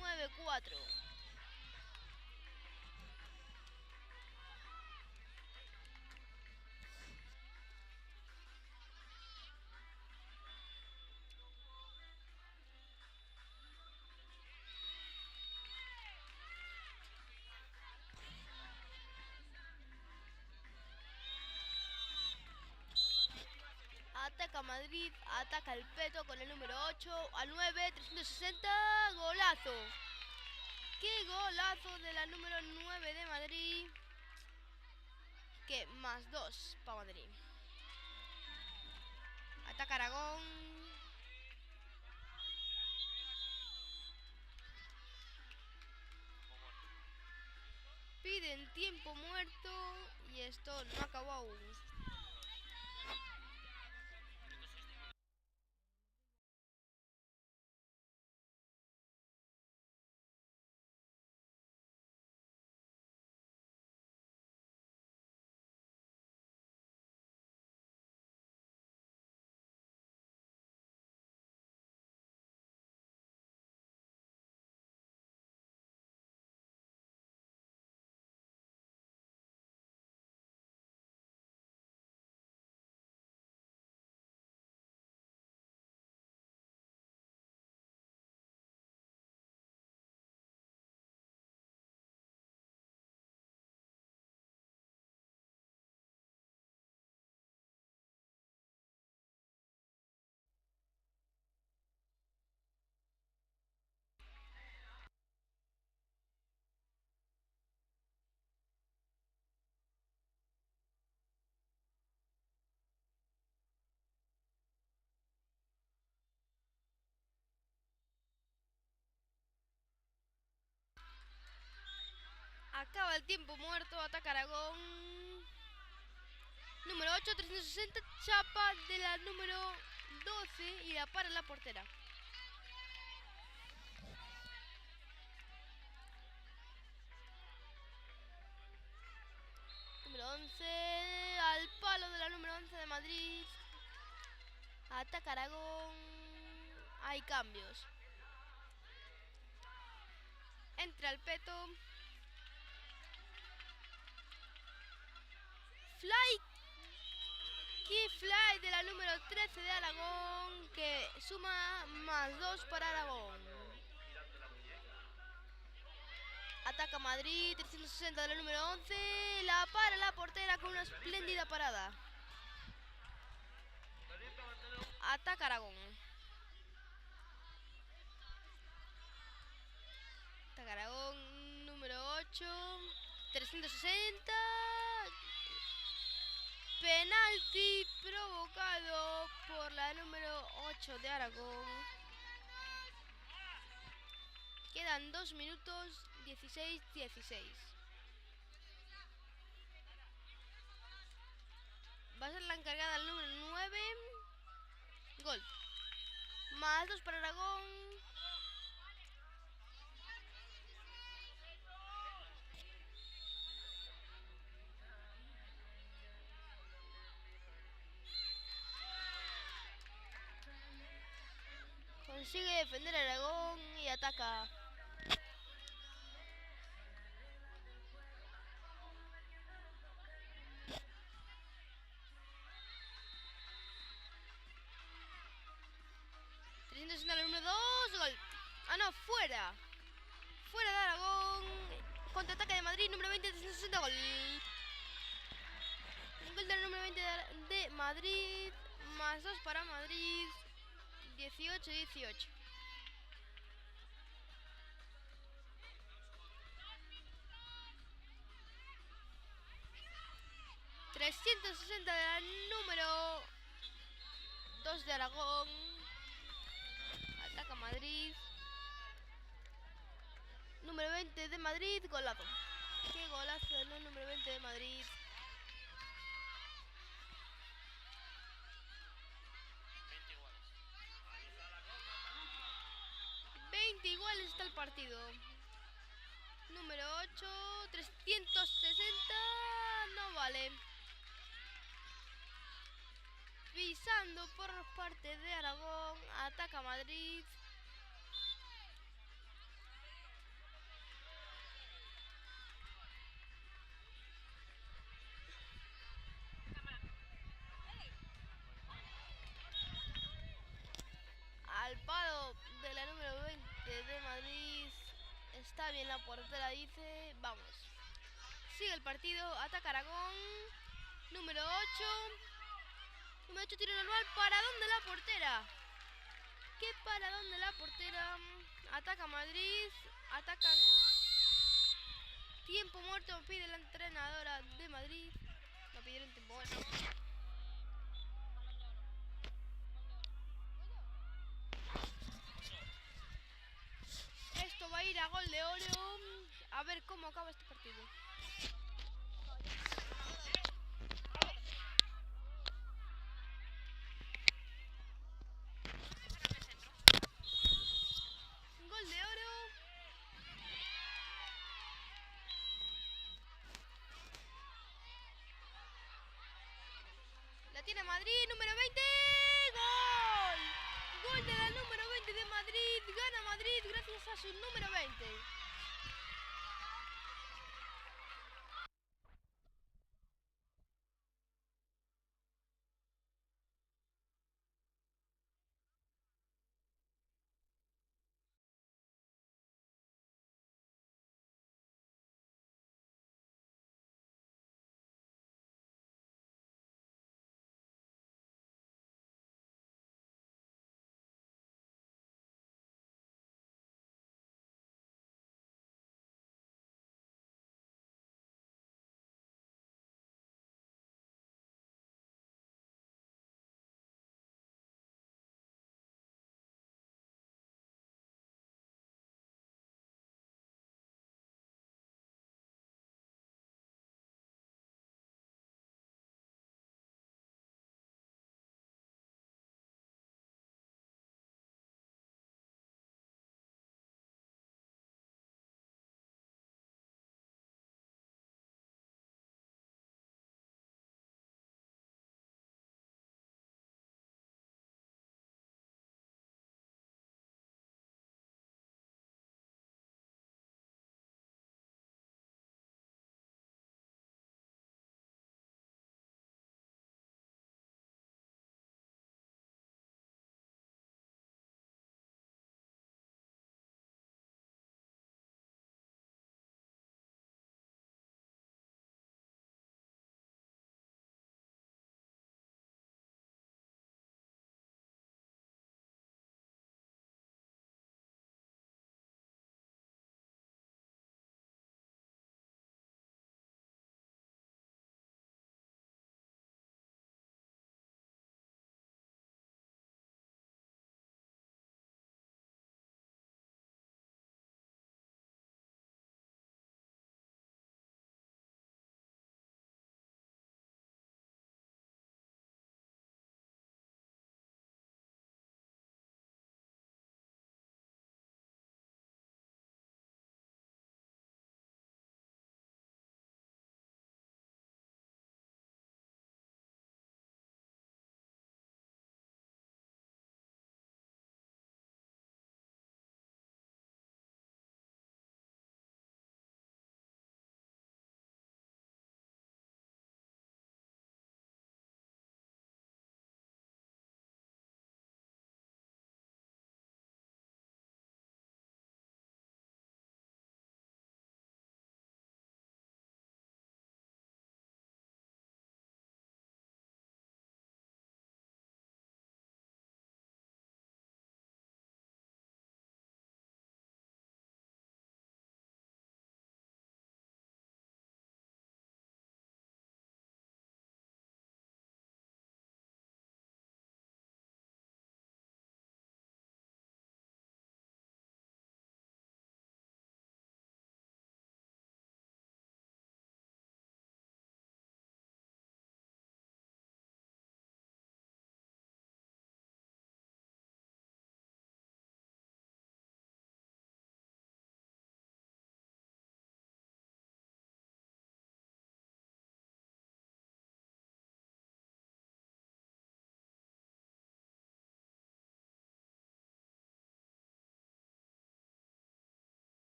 9-4. Ataca Madrid, ataca el Peto con el número 8 al 9, 360, golazo. ¡Qué golazo de la número 9 de Madrid! Que más 2 para Madrid. Ataca Aragón. Piden tiempo muerto y esto no acabó aún. Acaba el tiempo muerto, ataca Aragón. Número 8, 360, chapa de la número 12 y la para la portera. Número 11, al palo de la número 11 de Madrid. Ataca Aragón. Hay cambios. Entra el Peto. Fly. Key fly de la número 13 de Aragón, que suma más 2 para Aragón. Ataca Madrid, 360 de la número 11. La para la portera con una espléndida parada. Ataca Aragón. Aragón. Número 8. 360. Penalti provocado por la número 8 de Aragón. Quedan 2 minutos 16-16. Va a ser la encargada el número 9. Gol. Más 2 para Aragón. Consigue defender a Aragón y ataca. El número 2, gol. Ah, no, fuera. Fuera de Aragón. Contraataque de Madrid, número 20, 360, gol. Gol del número 20 de Madrid. Más 2 para Madrid. 18-18. ...360 de la número 2 de Aragón. Ataca Madrid. Número 20 de Madrid, golazo. Qué golazo el número 20 de Madrid. 20 iguales está el partido. Número 8, 360, no vale. Pisando por parte de Aragón, ataca Madrid. Al palo de la número 20 de Madrid. Está bien la portera, dice. Vamos. Sigue el partido. Ataca Aragón. Número 8. Número 8 tiro normal. ¿Para dónde la portera? ¿Qué para dónde la portera? Ataca Madrid. Atacan. Tiempo muerto pide la entrenadora de Madrid. No pidieron tiempo muerto. Esto va a ir a gol de oro. A ver cómo acaba este partido. Gol de oro. La tiene Madrid, número 20. ¡Gol! Gol de la número 20 de Madrid. Gana Madrid gracias a su número 20.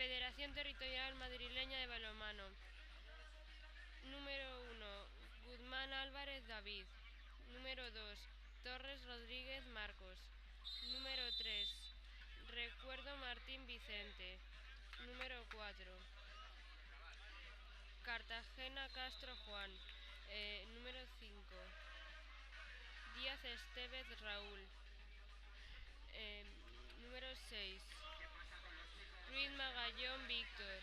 Federación Territorial Madrileña de Balonmano. Número 1, Guzmán Álvarez David. Número 2, Torres Rodríguez Marcos. Número 3, Recuerdo Martín Vicente. Número 4, Cartagena Castro Juan. Número 5, Díaz Estevez Raúl. Número 6, Ruiz Magallón Víctor.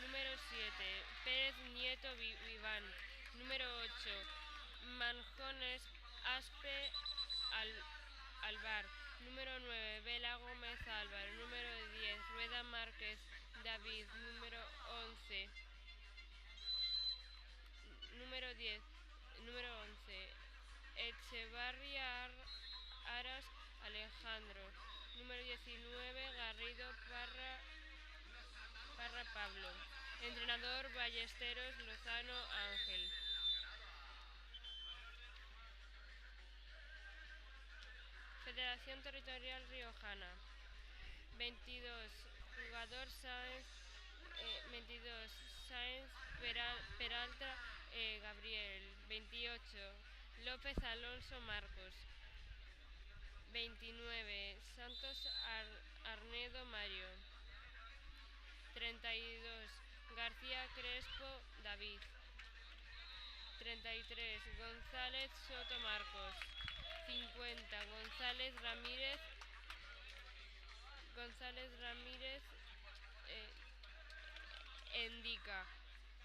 Número 7, Pérez Nieto Iván. Número 8, Manjones Aspe Alvar. Número 9, Vela Gómez Álvaro. Número 10, Rueda Márquez David. Número 11, Echevarria Aras Alejandro. Número 19, Garrido Parra Pablo. Entrenador Ballesteros Lozano Ángel. Federación Territorial Riojana. 22, jugador Sáenz. 22, Sáenz Peralta Gabriel. 28, López Alonso Marcos. 29, Santos Arnedo Mario. 32, García Crespo David. 33, González Soto Marcos. 50, González Ramírez Endica.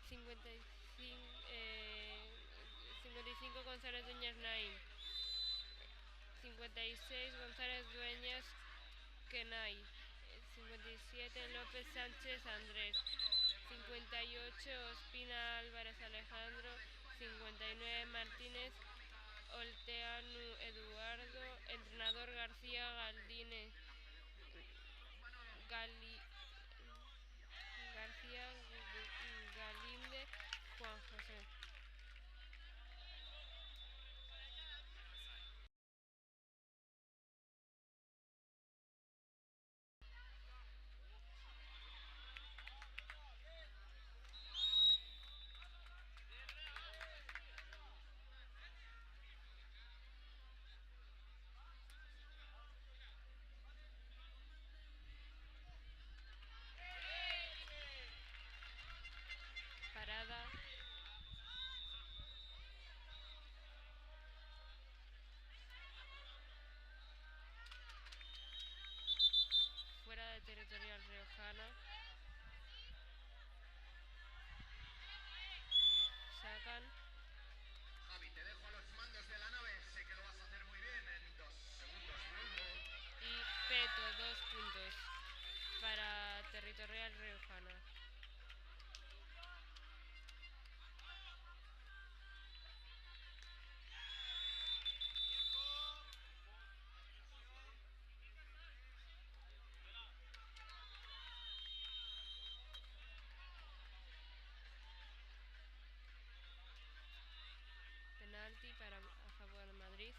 55, González Dueñas Naim. 56, González Dueñas Kenay. 57, López Sánchez Andrés. 58, Ospina Álvarez Alejandro. 59, Martínez Olteanu Eduardo. Entrenador García Galdine García Galinde Juan José. Parada. Fuera de territorial riojana. Sacan. Javi, te dejo a los mandos de la nave. Sé que lo vas a hacer muy bien. En 2 segundos vuelvo. Y Peto, 2 puntos para territorial riojana. Penalti a favor de Madrid.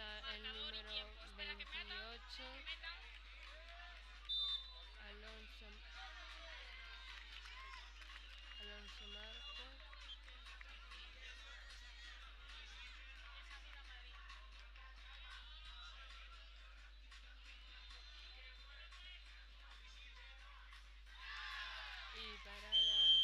Pasa el Marcador y número tiempo. Espera que metan. 28, Que metan. Alonso, Alonso Marcos. Y paradas.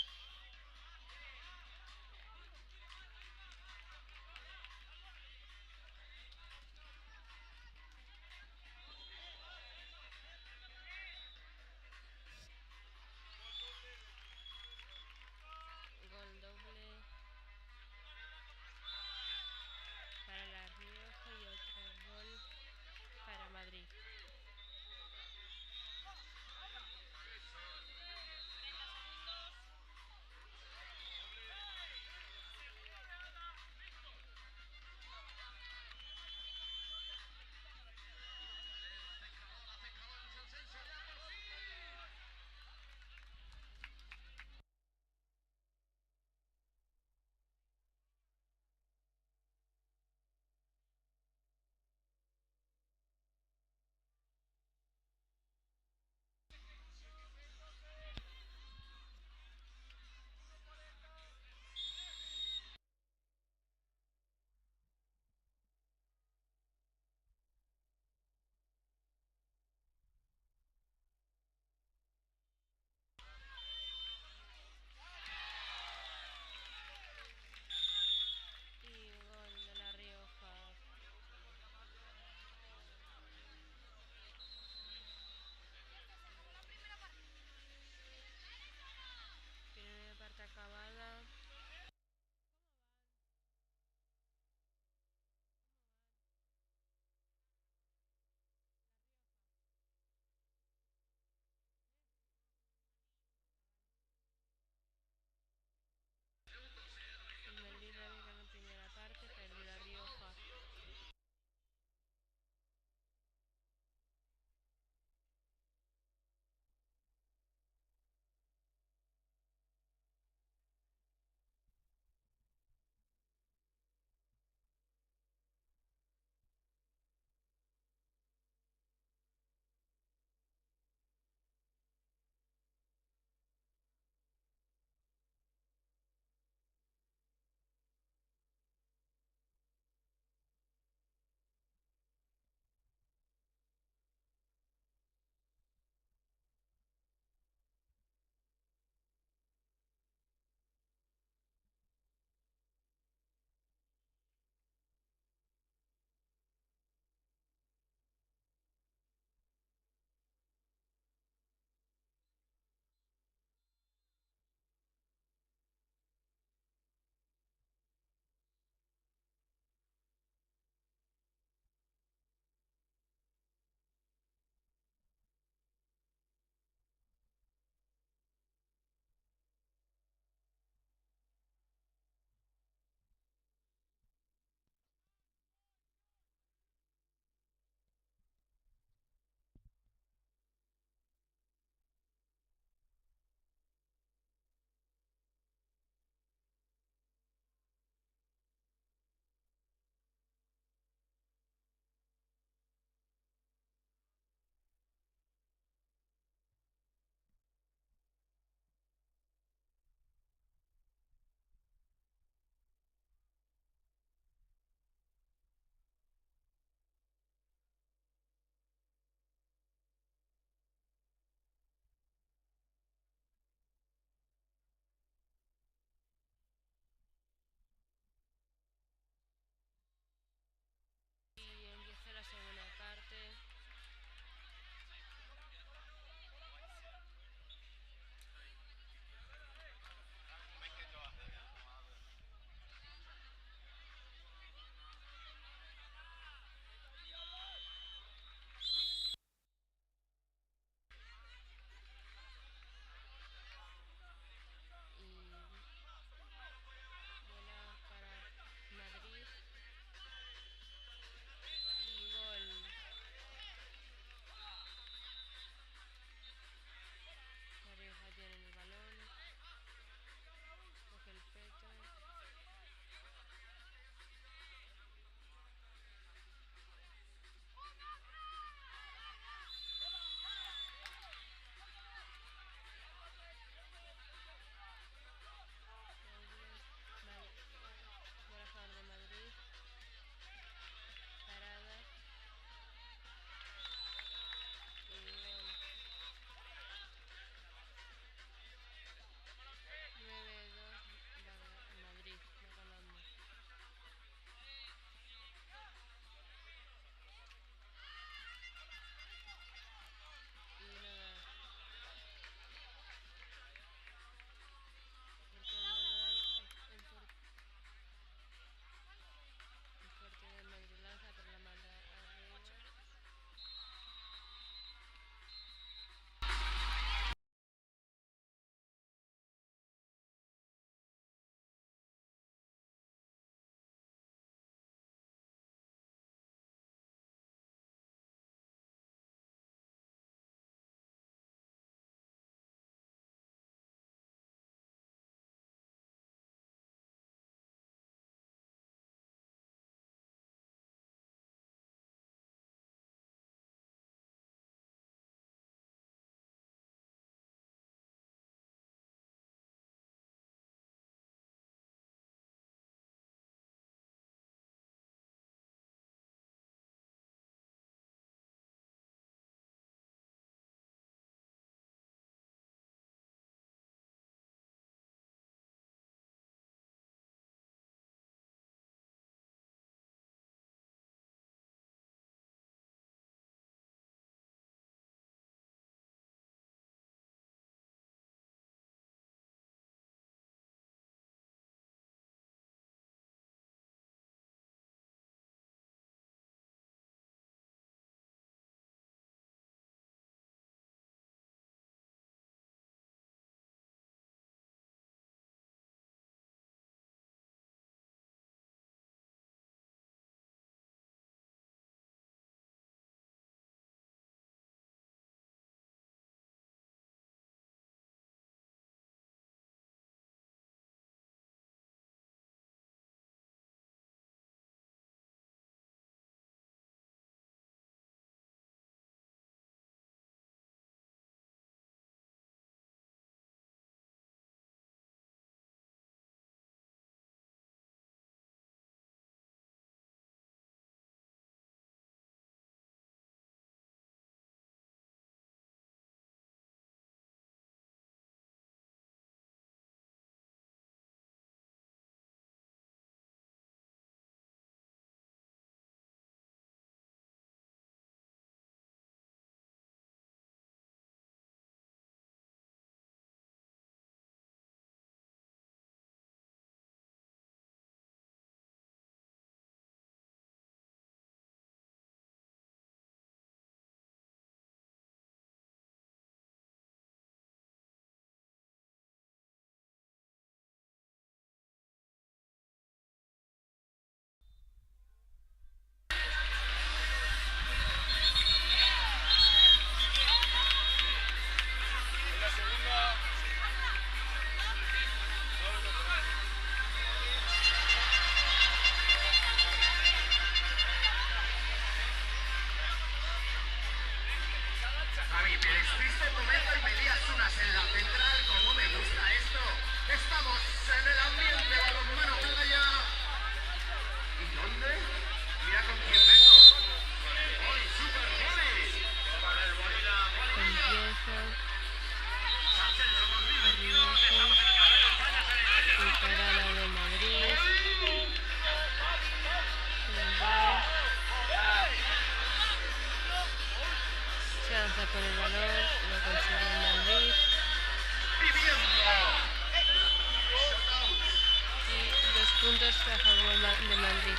a favor de Madrid.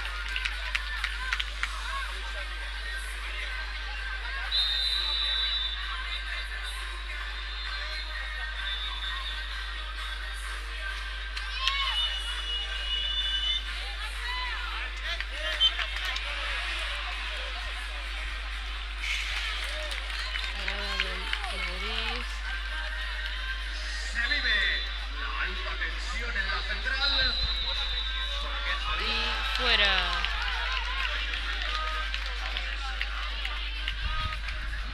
Parada de Madrid. Se vive la alta tensión en la central. Porque Javi Y fuera.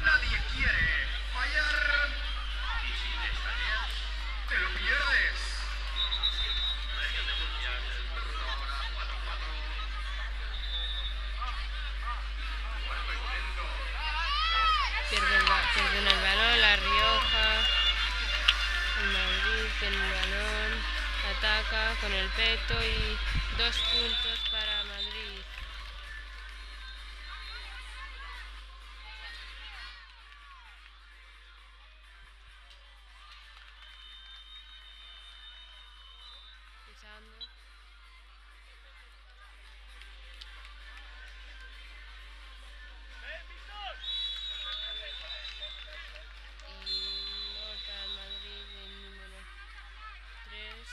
nadie quiere fallar. Y si te estallas, te lo pierdes. Región de Murcia, el turno ahora 4-4. Cuarto intento. Pierden el balón, La Rioja. El Madrid tiene el balón. Ataca con el peto y 2 puntos para Madrid. Pisando. Y gol para el Madrid el número 3.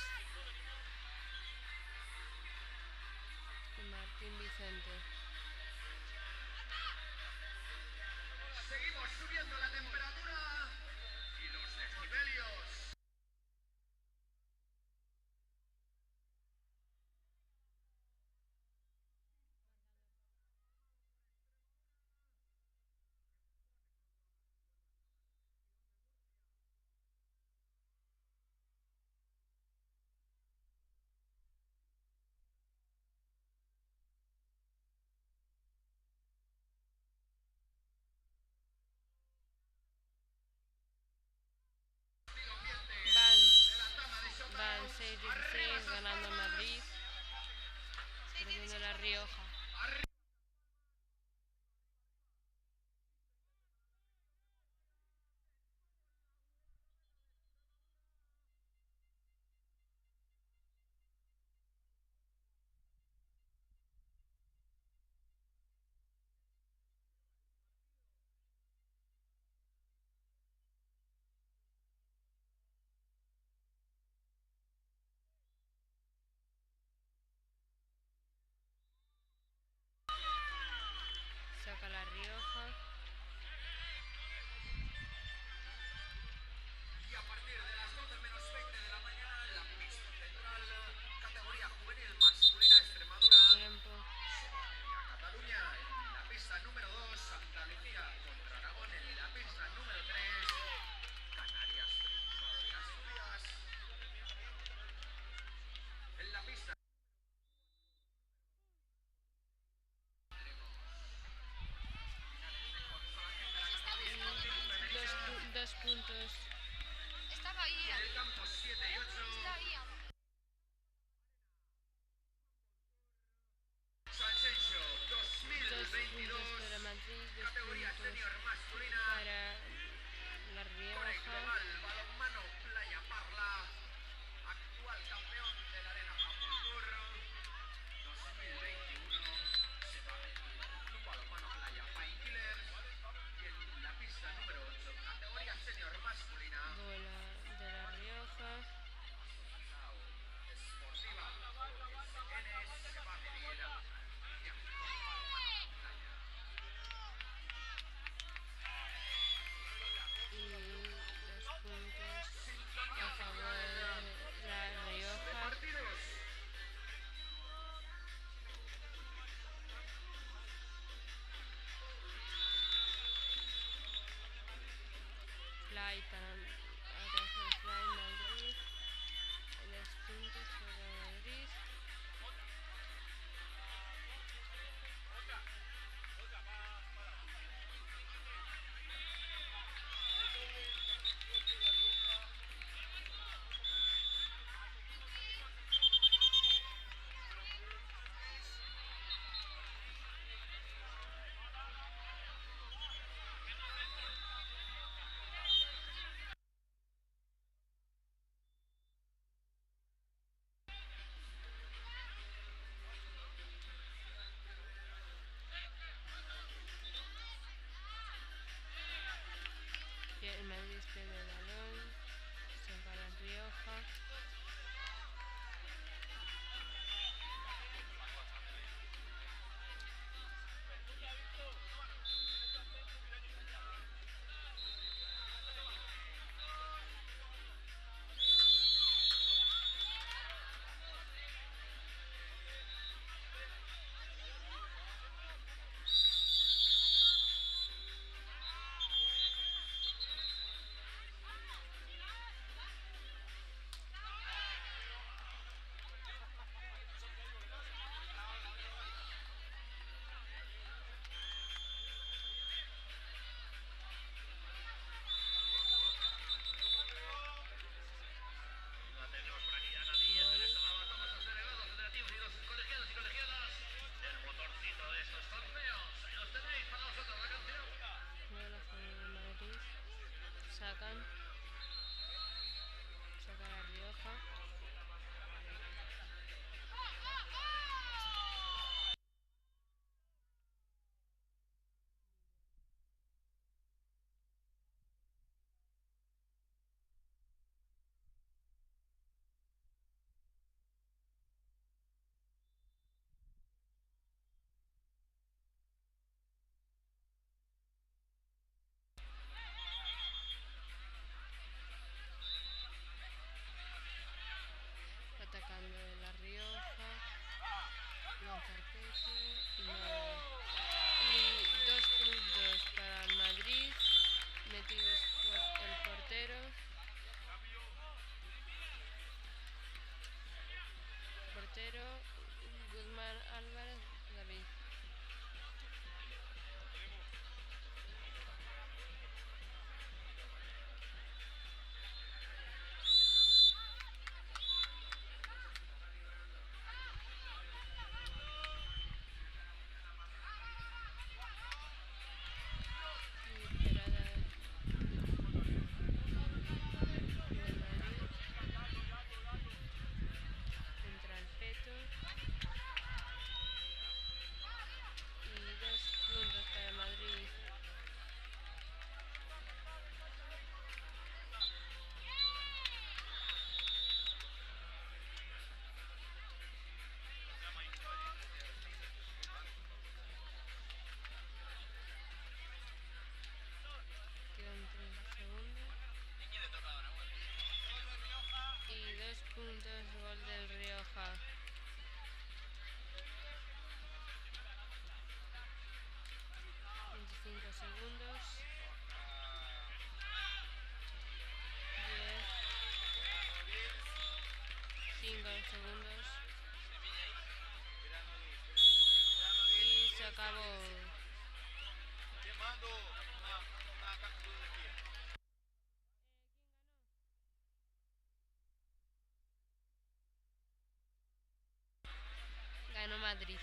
Madrid.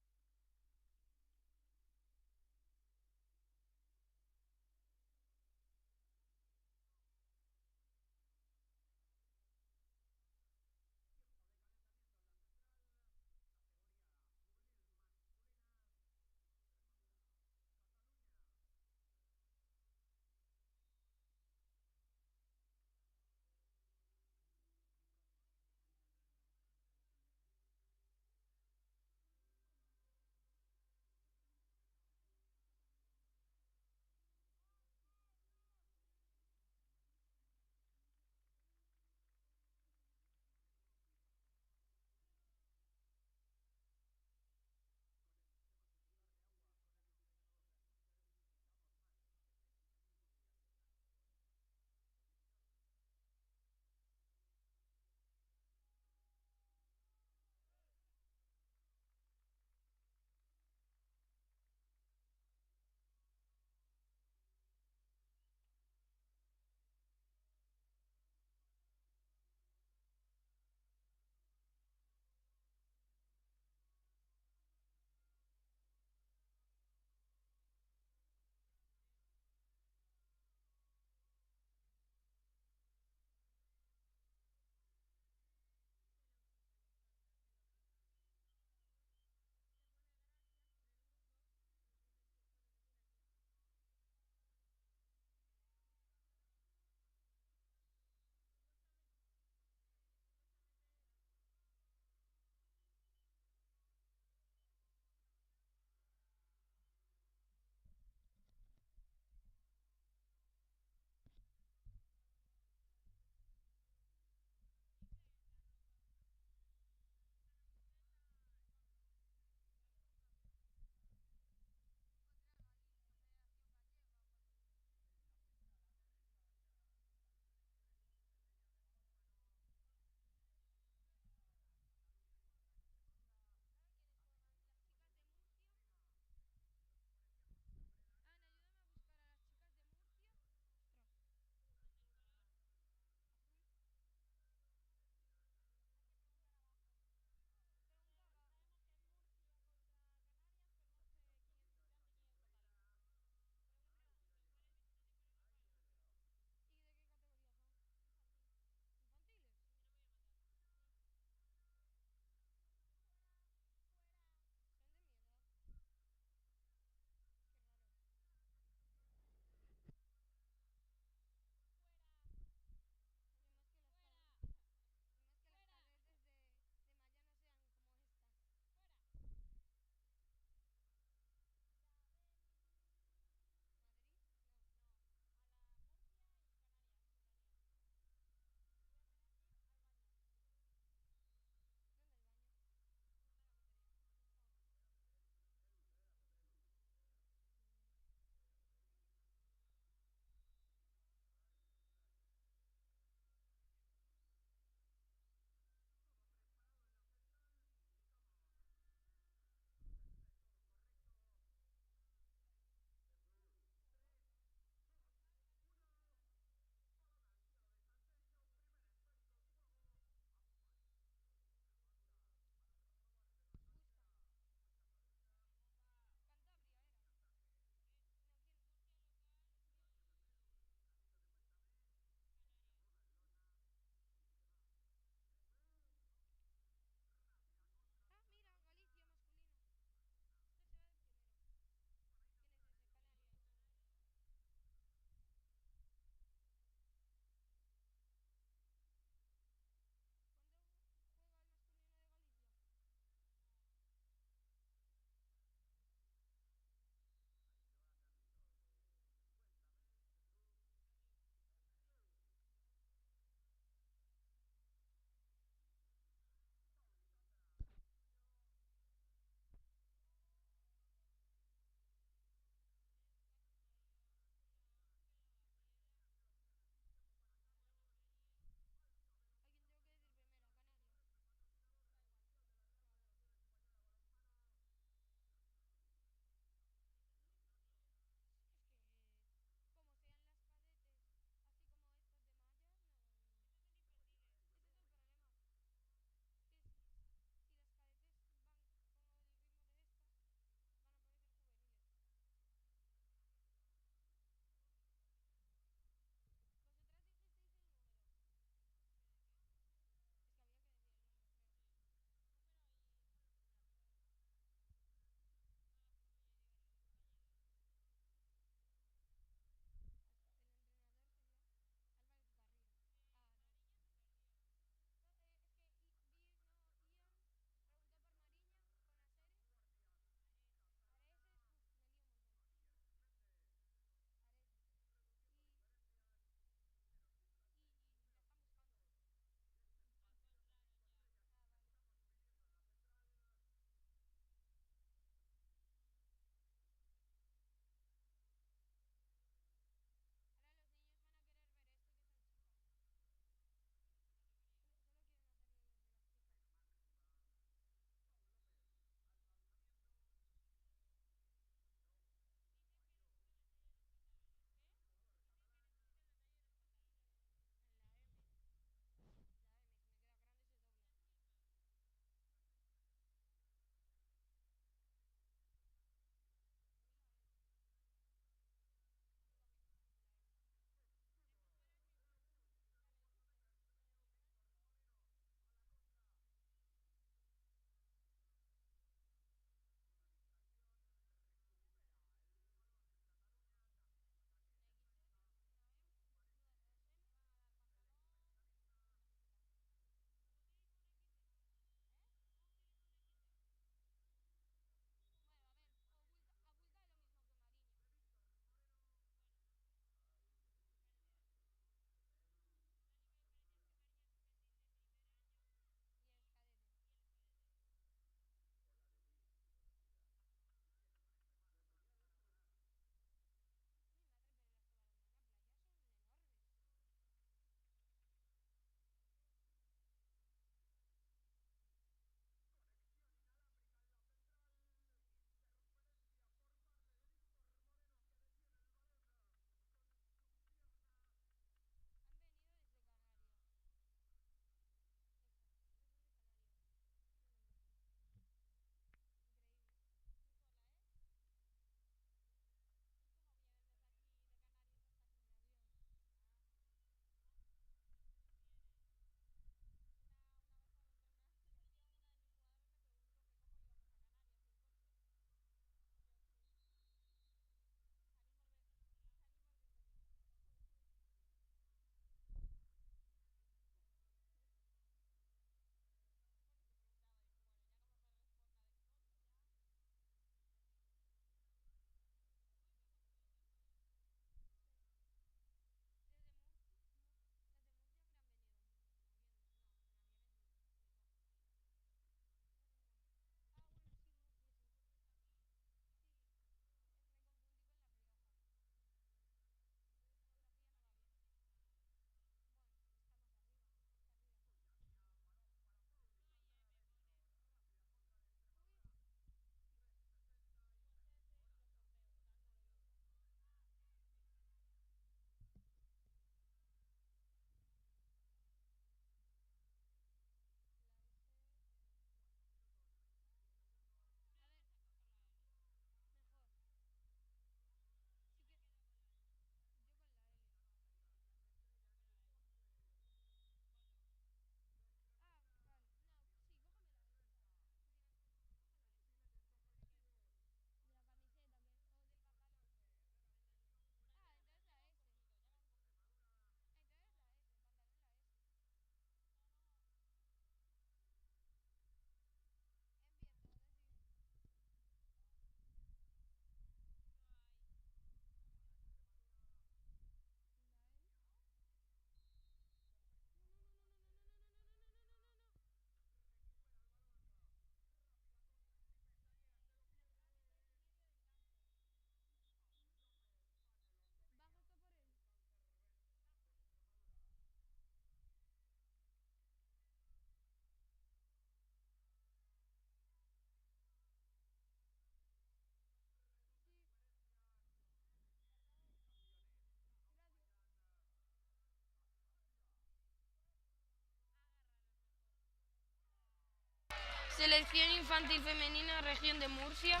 Selección infantil femenina, región de Murcia.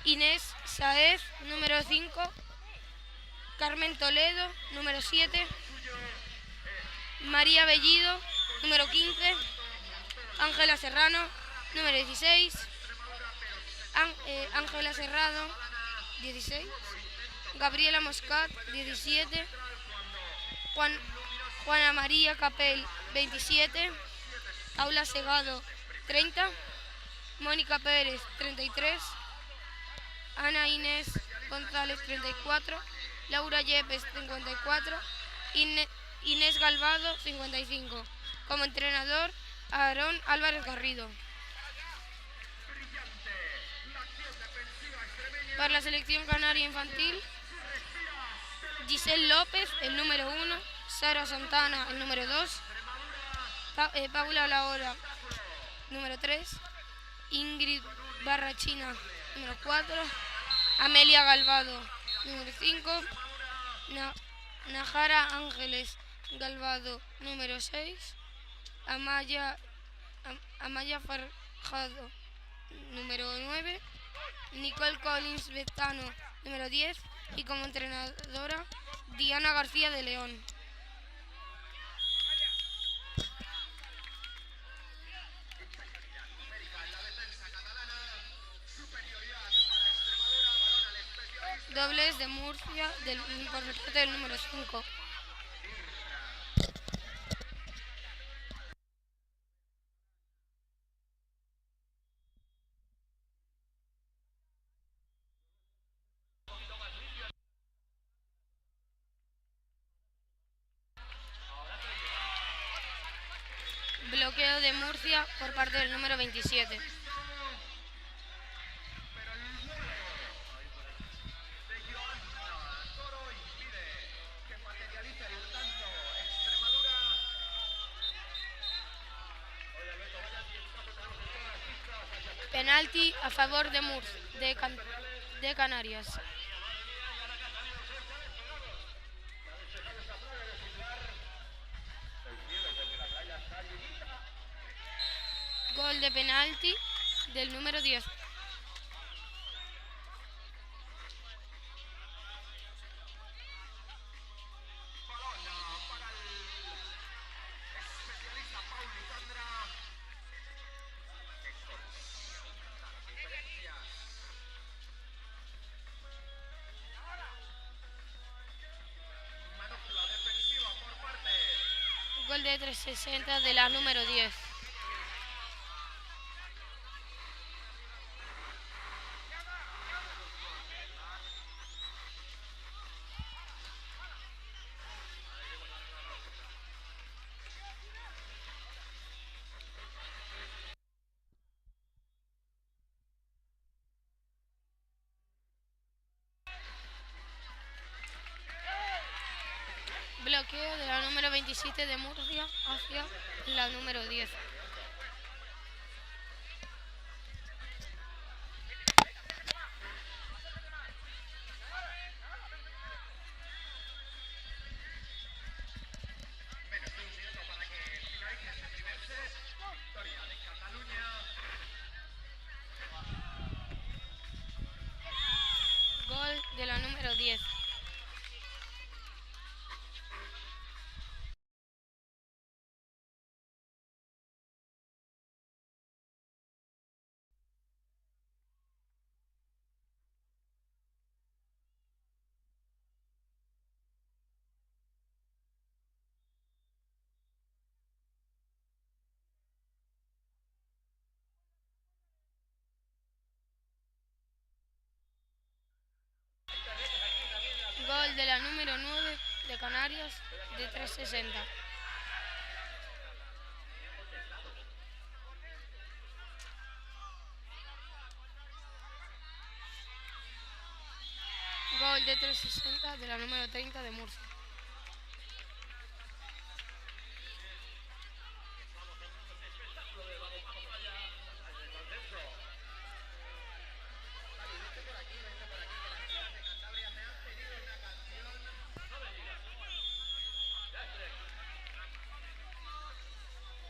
Inés Saez, número 5. Carmen Toledo, número 7. María Bellido, número 15. Ángela Serrano, número 16. Ángela Serrano, 16. Gabriela Moscat, 17. Juana María Capel, 27. Paula Segado, 30. Mónica Pérez, 33. Ana Inés González, 34. Laura Yepes, 54. Inés Galvado, 55. Como entrenador, Aarón Álvarez Garrido. Para la selección canaria infantil, Giselle López, el número 1. Sara Santana, el número 2. Paula Lahora, número 3. Ingrid Barrachina, número 4. Amelia Galvado, número 5. Najara Ángeles Galvado, número 6. Amaya Farjado, número 9. Nicole Collins Betano, número 10. Y como entrenadora, Diana García de León. Dobles de Murcia por parte del número 5. Bloqueo de Murcia por parte del número 27. Penalti a favor de de Canarias. Gol de penalti del número 10. Gol de 360 de la número 10. Bloqueo de la número 27 de Murcia hacia la número 10. Gol de la número 10. Gol de la número 9 de Canarias de 360. Gol de 360 de la número 30 de Murcia.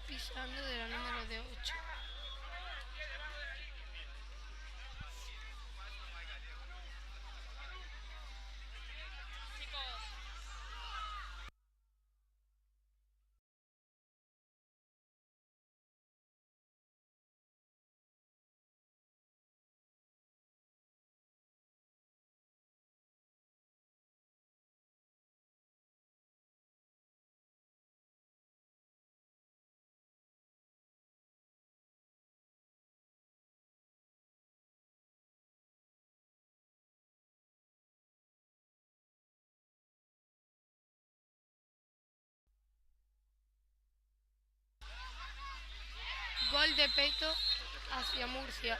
Pisando de la número de de Peto hacia Murcia.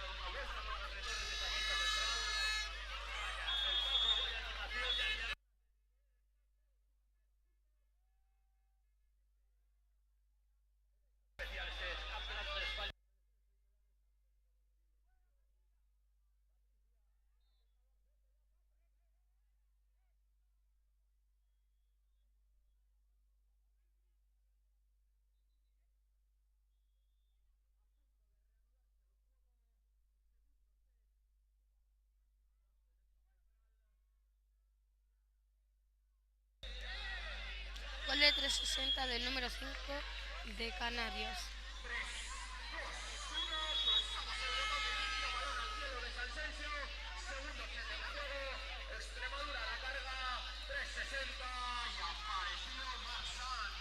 Gol de 360 del número 5 de Canarias. Extremadura a la carga, 360 y apareció Marsán.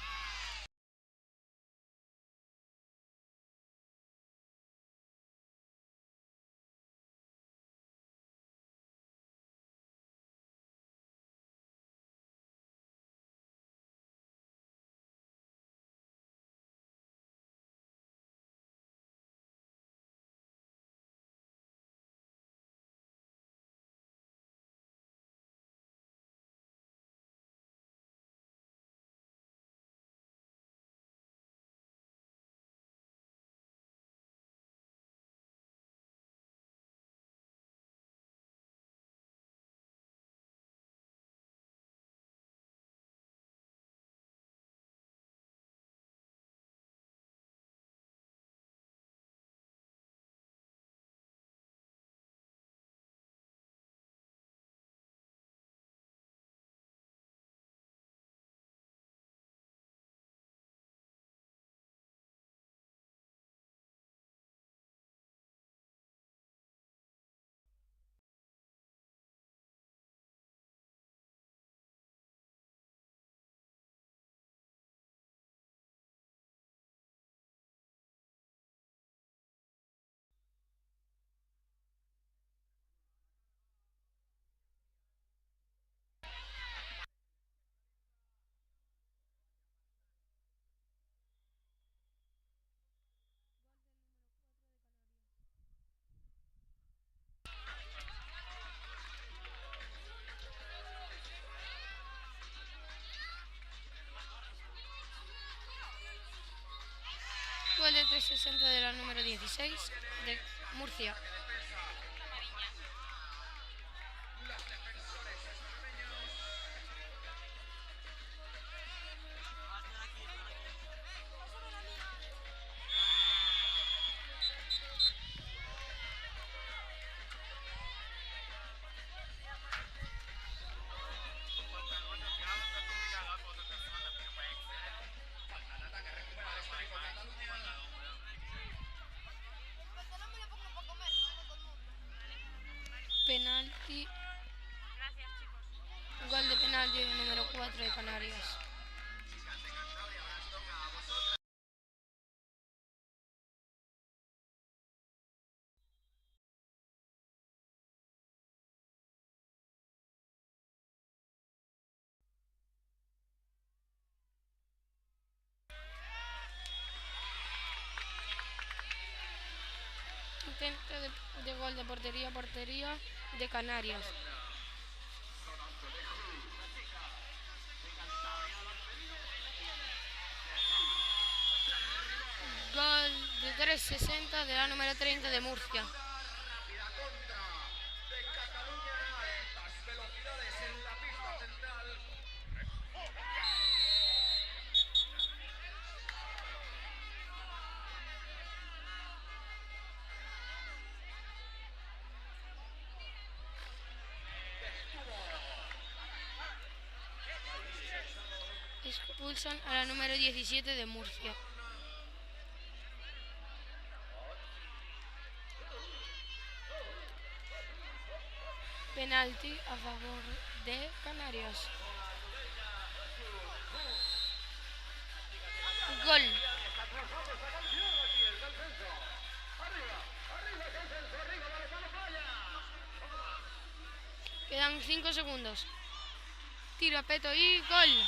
Gol de 360 de la número 16 de Murcia. Penalti. Gracias, chicos. Gol de penalti del número 4 de Canarias. Intento de gol de portería a portería de Canarias. Gol de 360 de la número 30 de Murcia. Rápida contra de Cataluña, altas velocidades en la pista central. Expulsan a la número 17 de Murcia. Penalti a favor de Canarias. Gol. Quedan 5 segundos. Tiro a Peto y gol.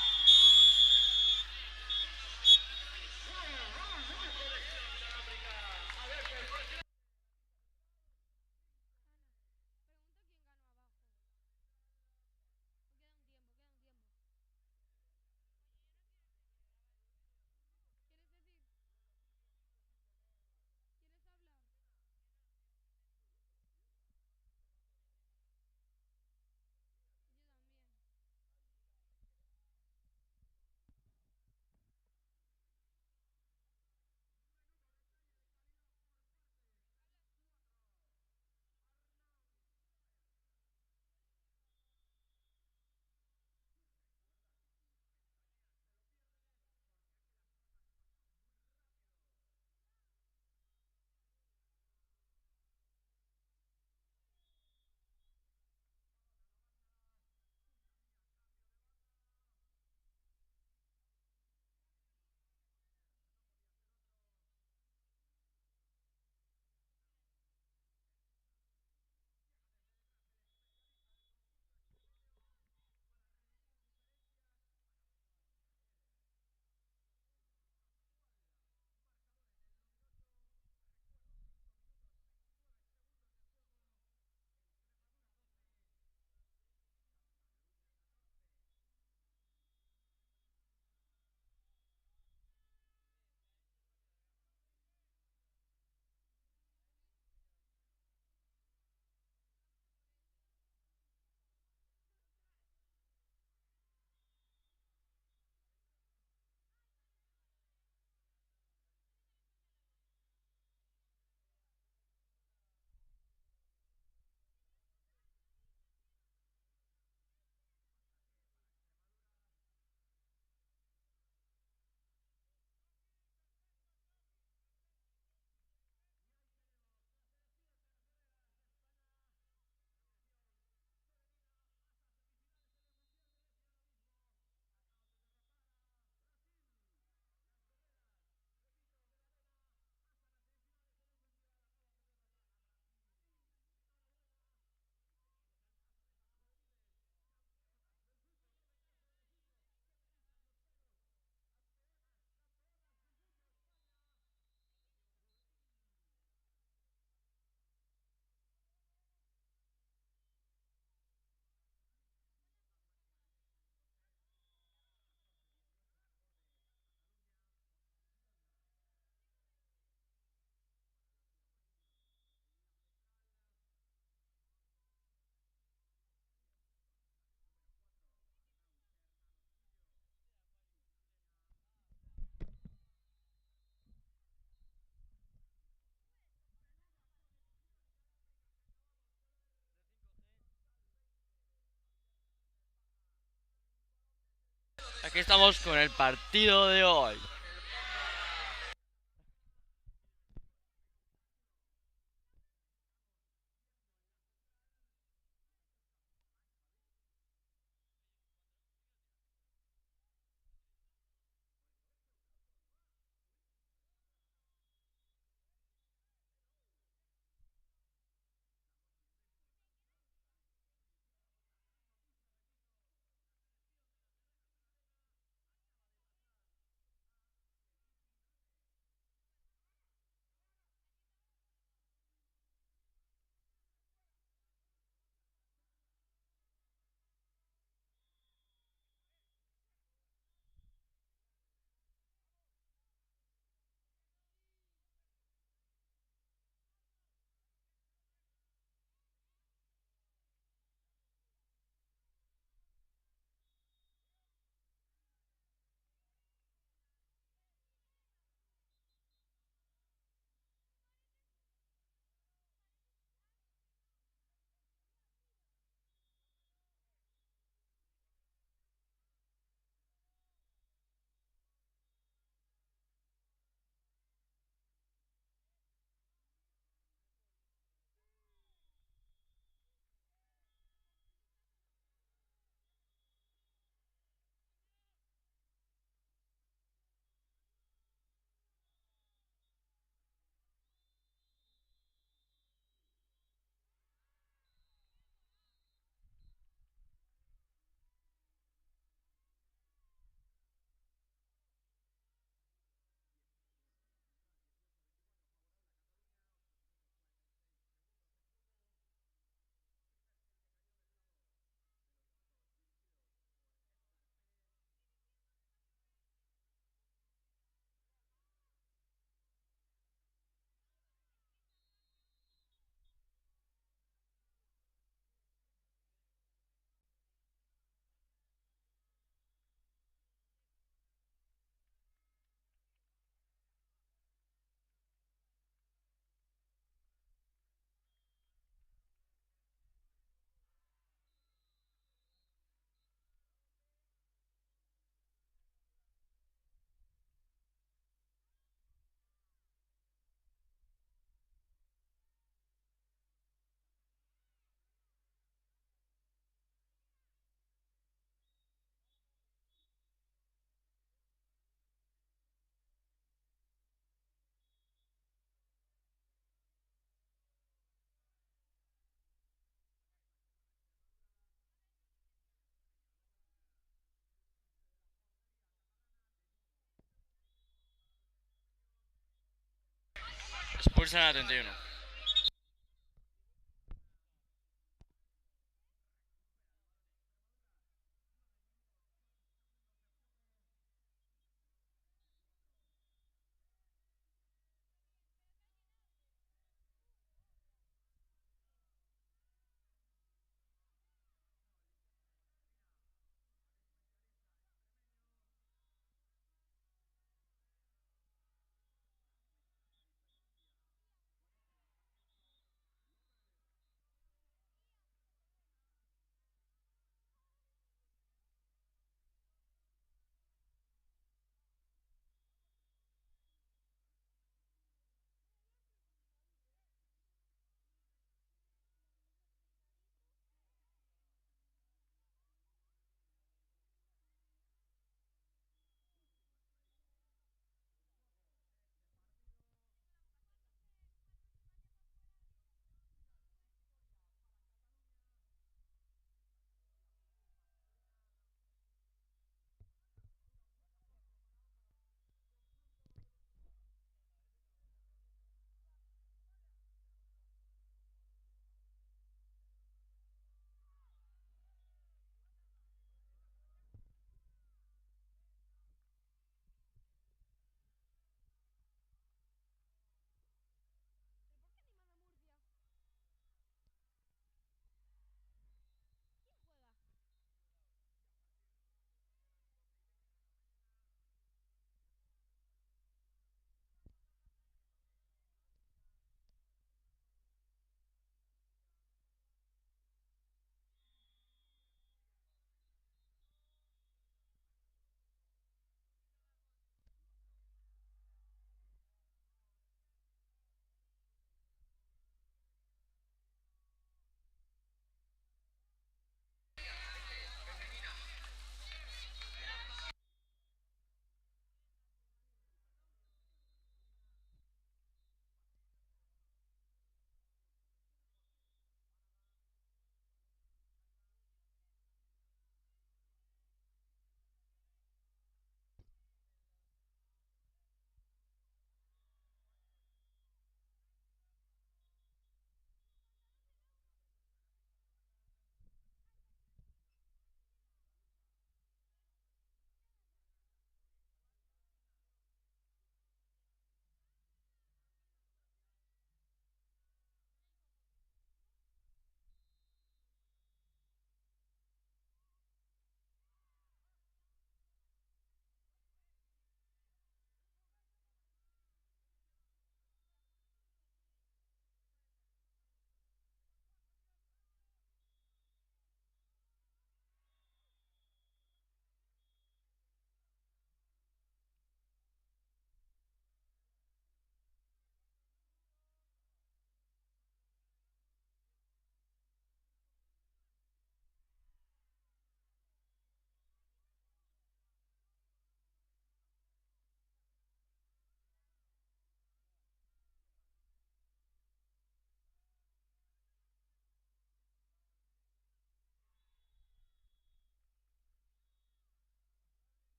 aquí estamos con el partido de hoy. Expulsan a 31.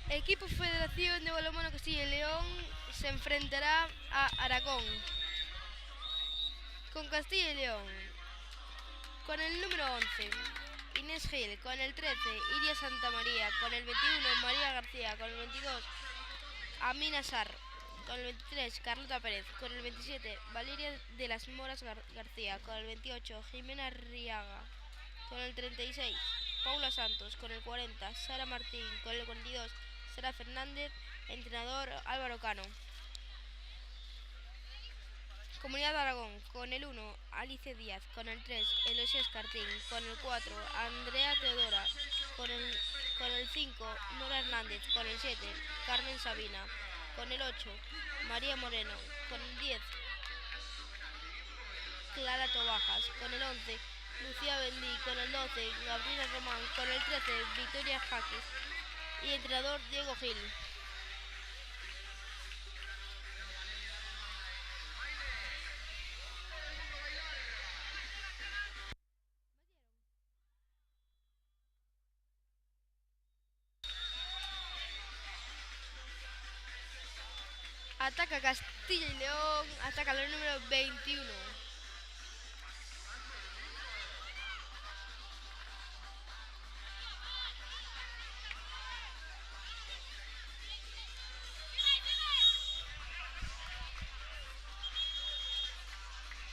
Equipo Federación de Balonmano Castilla y León se enfrentará a Aragón. Con Castilla y León, con el número 11, Inés Gil, con el 13, Iria Santamaría, con el 21, María García, con el 22, Amina Sar, con el 23, Carlota Pérez, con el 27, Valeria de las Moras García, con el 28, Jimena Riaga, con el 36, Paula Santos, con el 40, Sara Martín, con el 42, Sara Fernández, entrenador Álvaro Cano. Comunidad de Aragón, con el 1, Alice Díaz, con el 3, Eloísa Escartín, con el 4, Andrea Teodora, con el 5, Nora Hernández, con el 7, Carmen Sabina, con el 8, María Moreno, con el 10, Clara Tobajas, con el 11, Lucía Bendí, con el 12, Gabriela Román, con el 13, Victoria Jaques y entrenador Diego Gil. Ataca Castilla y León, ataca el número 21.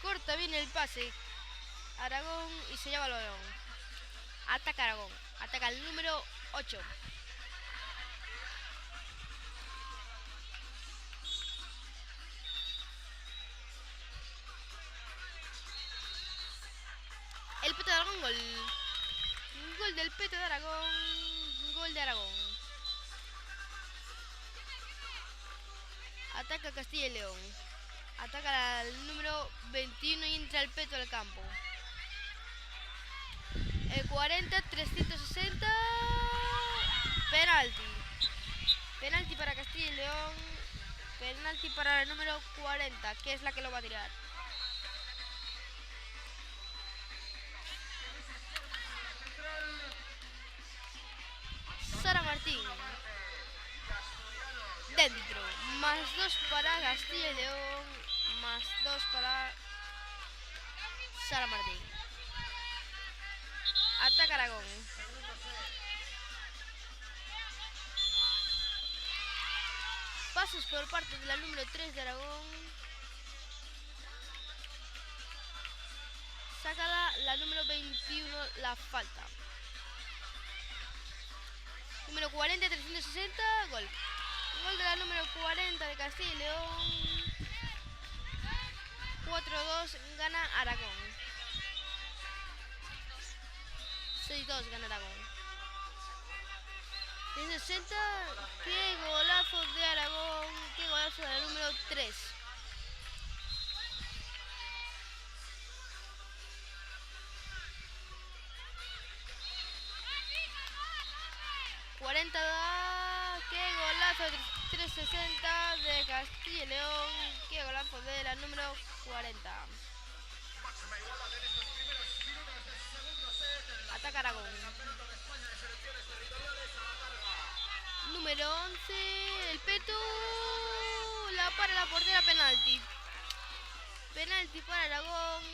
Corta bien el pase Aragón y se lleva el balón. Ataca Aragón, ataca el número 8. El Peto de Aragón, gol. Gol del Peto de Aragón. Gol de Aragón. Ataca Castilla y León. Ataca al número 21 y entra el Peto al campo. El 40, 360. Penalti. Penalti para Castilla y León. Penalti para el número 40, que es la que lo va a tirar. Sara Martín. Dentro. +2 para Castilla y León. +2 para Sara Martín. Ataca Aragón. Pasos por parte de la número 3 de Aragón. Saca la número 21 la falta. Número 40, 360, gol. Gol de la número 40 de Castilla y León. 4-2 gana Aragón. 6-2 gana Aragón. 360, qué golazo de Aragón. Qué golazo de la número 3. Qué golazo de 360 de Castilla y León. Qué golazo de la número 40. Ataca Aragón. Número 11, el Peto. La para la portera, penalti. Penalti para Aragón.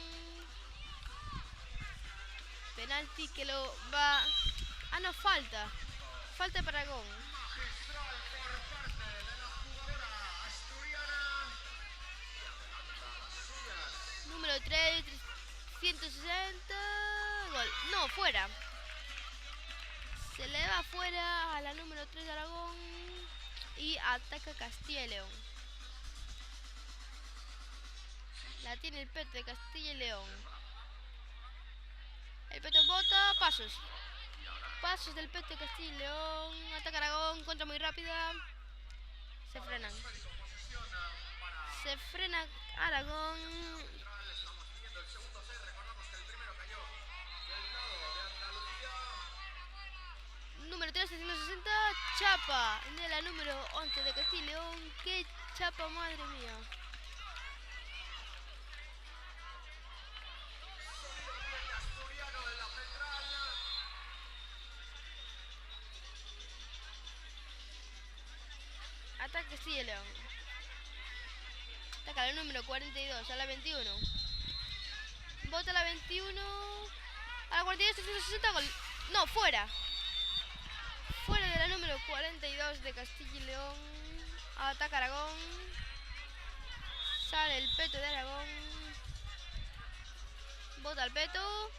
Penalti que lo va... Ah, no, falta. Falta para Aragón. Número 3, 160. Gol. No, fuera. Se le va fuera a la número 3 de Aragón. Y ataca Castilla y León. La tiene el Peto de Castilla y León. El Peto bota. Pasos. Pasos del Peto de Castilla y León. Ataca Aragón. Contra muy rápida. Se frenan. Se frena Aragón. Número 3, 160. Chapa de la número 11 de Castilla y León. ¡Qué chapa, madre mía! la número 42 a la 21. Vota a la 21. A la 42, 360, gol. No, fuera. Fuera de la número 42 de Castilla y León. Ataca Aragón. Sale el peto de Aragón. Bota el peto.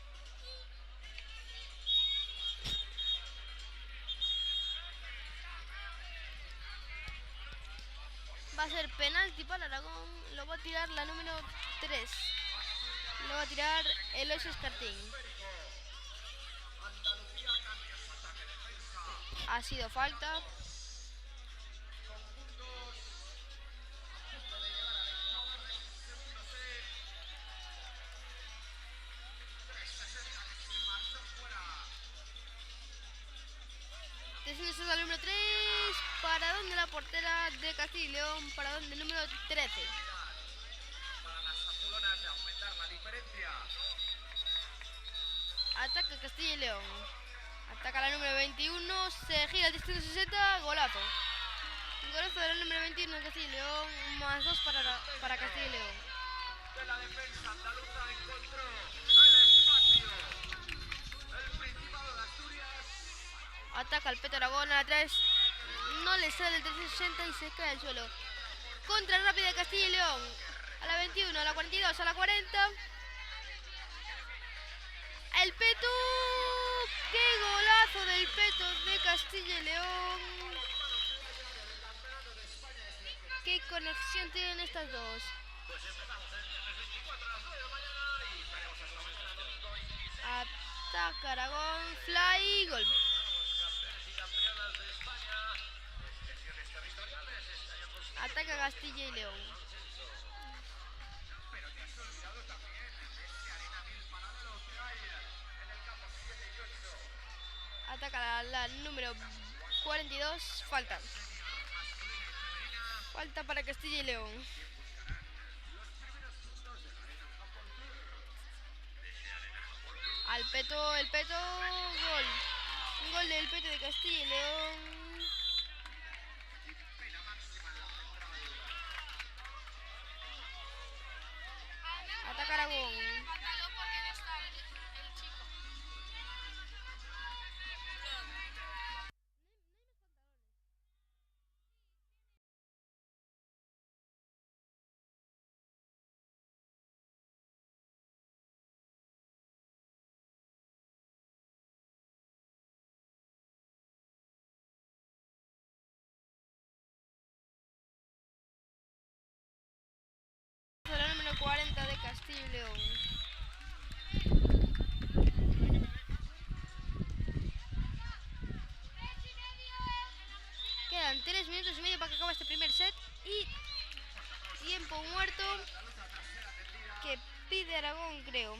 Va a ser penalti para Aragón. Lo va a tirar la número 3. Lo va a tirar Eloy Escartín. Ha sido falta. Decides al número 3. ¿Para dónde la portera de Castilla y León? ¿Para dónde el número 13? Para las azulonas de aumentar la diferencia. Ataca Castilla y León. Ataca la número 21. Se gira el 360. Golazo. Golazo de la número 21 de Castilla y León. +2 para Castilla y León. De la defensa andaluza encontró el espacio. El Principado de Asturias. Ataca el Peto Aragón a la 3. No le sale el 360 y se cae al suelo. Contra rápida de Castilla y León. A la 21, a la 42, a la 40. El Peto. ¡Qué golazo del Peto de Castilla y León! ¿Qué conexión tienen estas dos? Pues empezamos el viernes 24 a las 9 de la mañana y estaremos hasta mañana domingo y Ataca Aragón, fly, gol. campeones y campeonas de España. Sesiones territoriales este año con Ataca Castilla y León. Pero te has olvidado también ese arenamil paralelo que hay en el campo 7 y 8. Ataca la número 42, falta. Falta para Castilla y León. Al Peto, el Peto, gol. Un gol del Peto de Castilla y León. Ataca Aragón. La número 40 de Castilla y León. Quedan 3 minutos y medio para que acabe este primer set y tiempo muerto que pide Aragón, creo.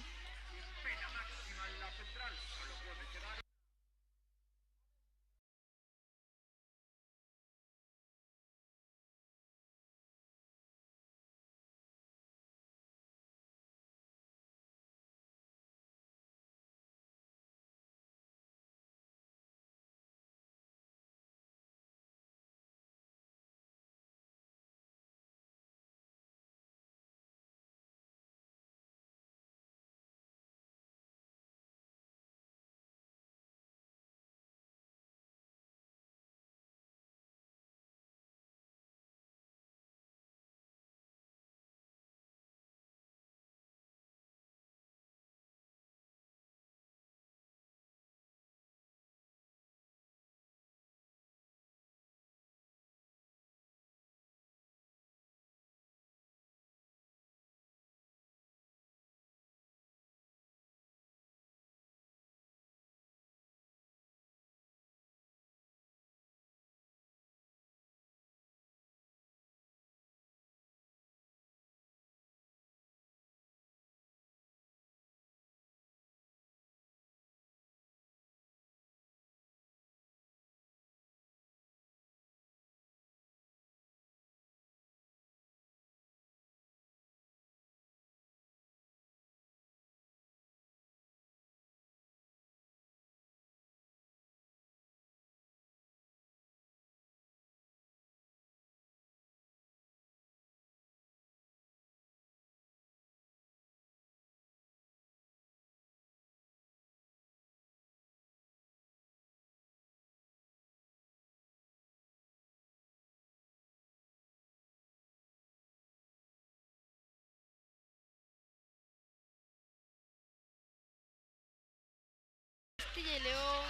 Castilla y León.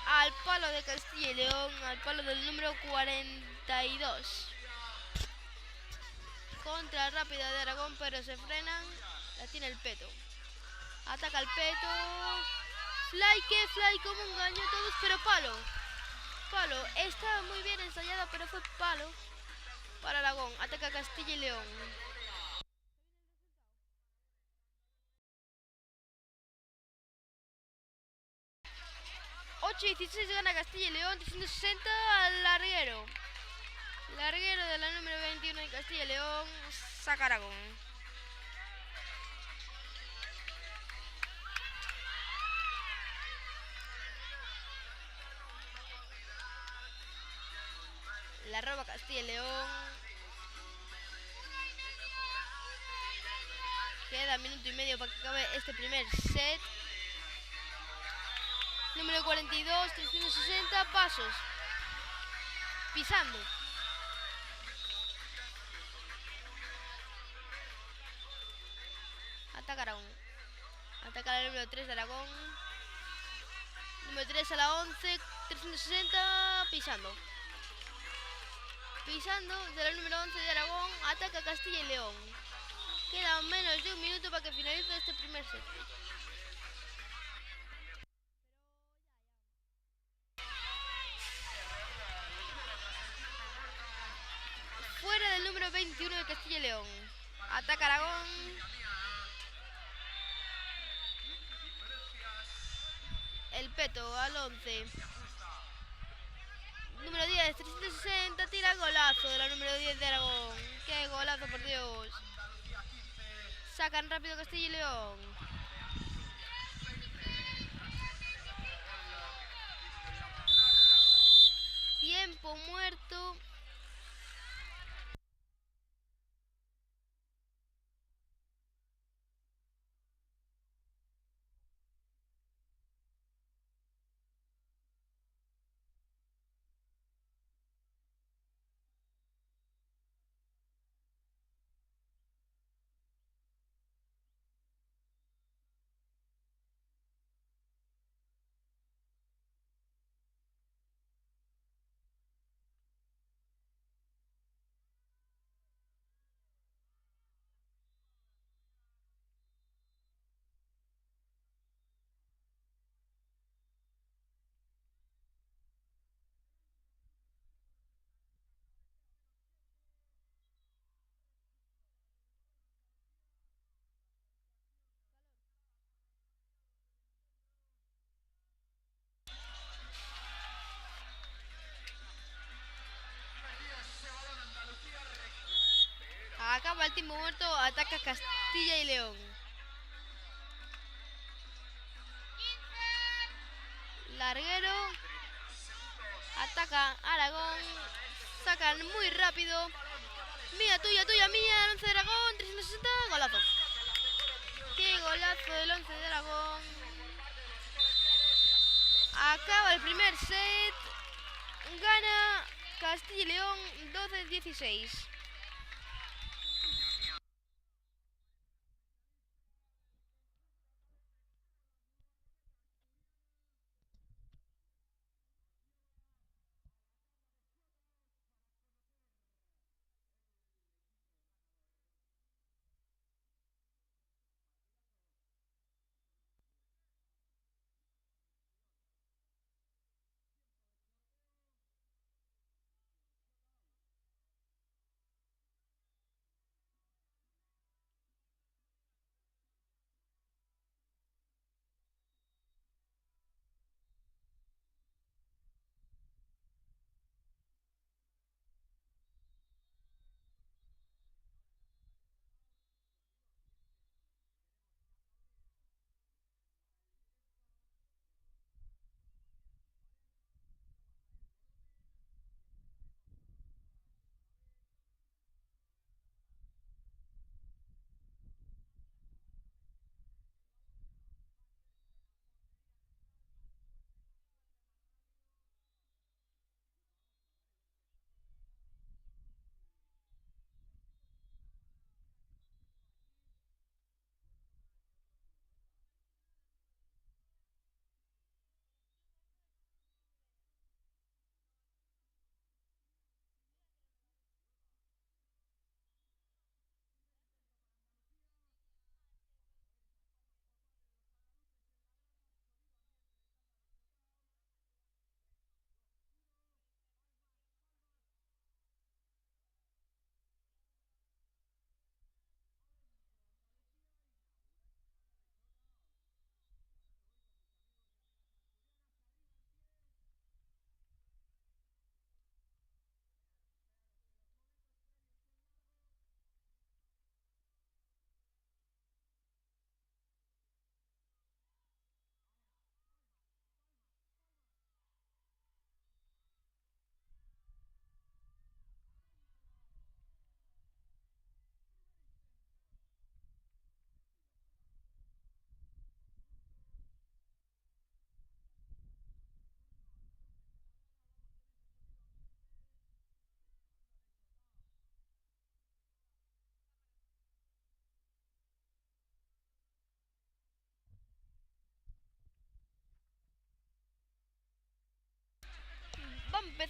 Al palo de Castilla y León, al palo del número 42. Contra rápida de Aragón, pero se frenan. La tiene el Peto. Ataca el Peto. Fly, como engañó a todos, pero palo. Palo. Estaba muy bien ensayada, pero fue palo para Aragón. Ataca Castilla y León. 8-16 gana Castilla y León, 360 al larguero. Larguero de la número 21 de Castilla y León, saca Aragón. La roba Castilla y León. Queda minuto y medio para que acabe este primer set. Número 42, 360 pasos. Pisando. Ataca Aragón. Ataca el número 3 de Aragón. Número 3 a la 11, 360, pisando. Pisando de la número 11 de Aragón, ataca Castilla y León. Queda menos de un minuto para que finalice este primer set. Fuera del número 21 de Castilla y León. Ataca Aragón. El Peto al 11. Número 10, 360, tira golazo de la número 10 de Aragón. ¡Qué golazo, por Dios! Sacan rápido Castilla y León. Tiempo muerto. Acaba el tiempo muerto, ataca Castilla y León. Larguero. Ataca Aragón. Sacan muy rápido. Mía, tuya, mía. El 11 de Aragón, 360, golazo. Qué golazo del 11 de Aragón. Acaba el primer set. Gana Castilla y León 12-16.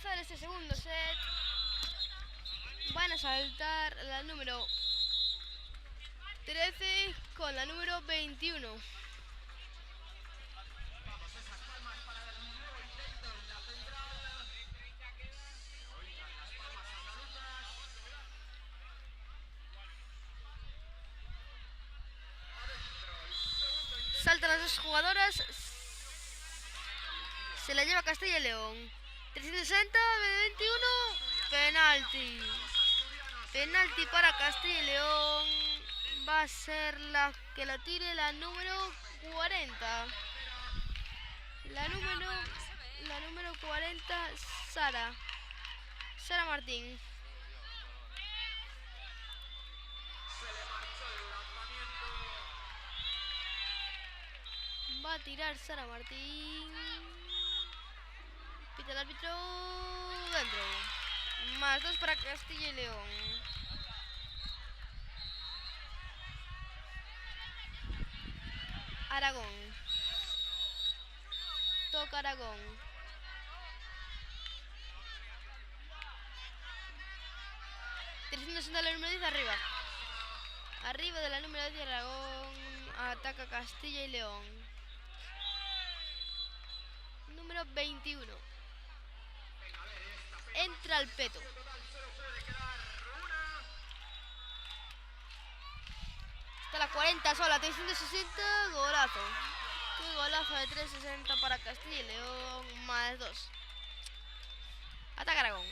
finalizar este segundo set van a saltar la número 13 con la número 21. Saltan las dos jugadoras. Se la lleva Castilla y León. 360, 21, penalti. Penalti para Castilla y León. Va a ser la que lo tire la número 40. La número 40, Sara Martín. Va a tirar Sara Martín. Pita el árbitro. Dentro. +2 para Castilla y León. Aragón. Toca Aragón. .360 la número 10 arriba. Arriba de la número 10 Aragón. Ataca Castilla y León. Número 21. Entra al peto. Está la 40 sola, 360, golazo. Qué golazo de 360 para Castilla y León, +2. Ataca Aragón.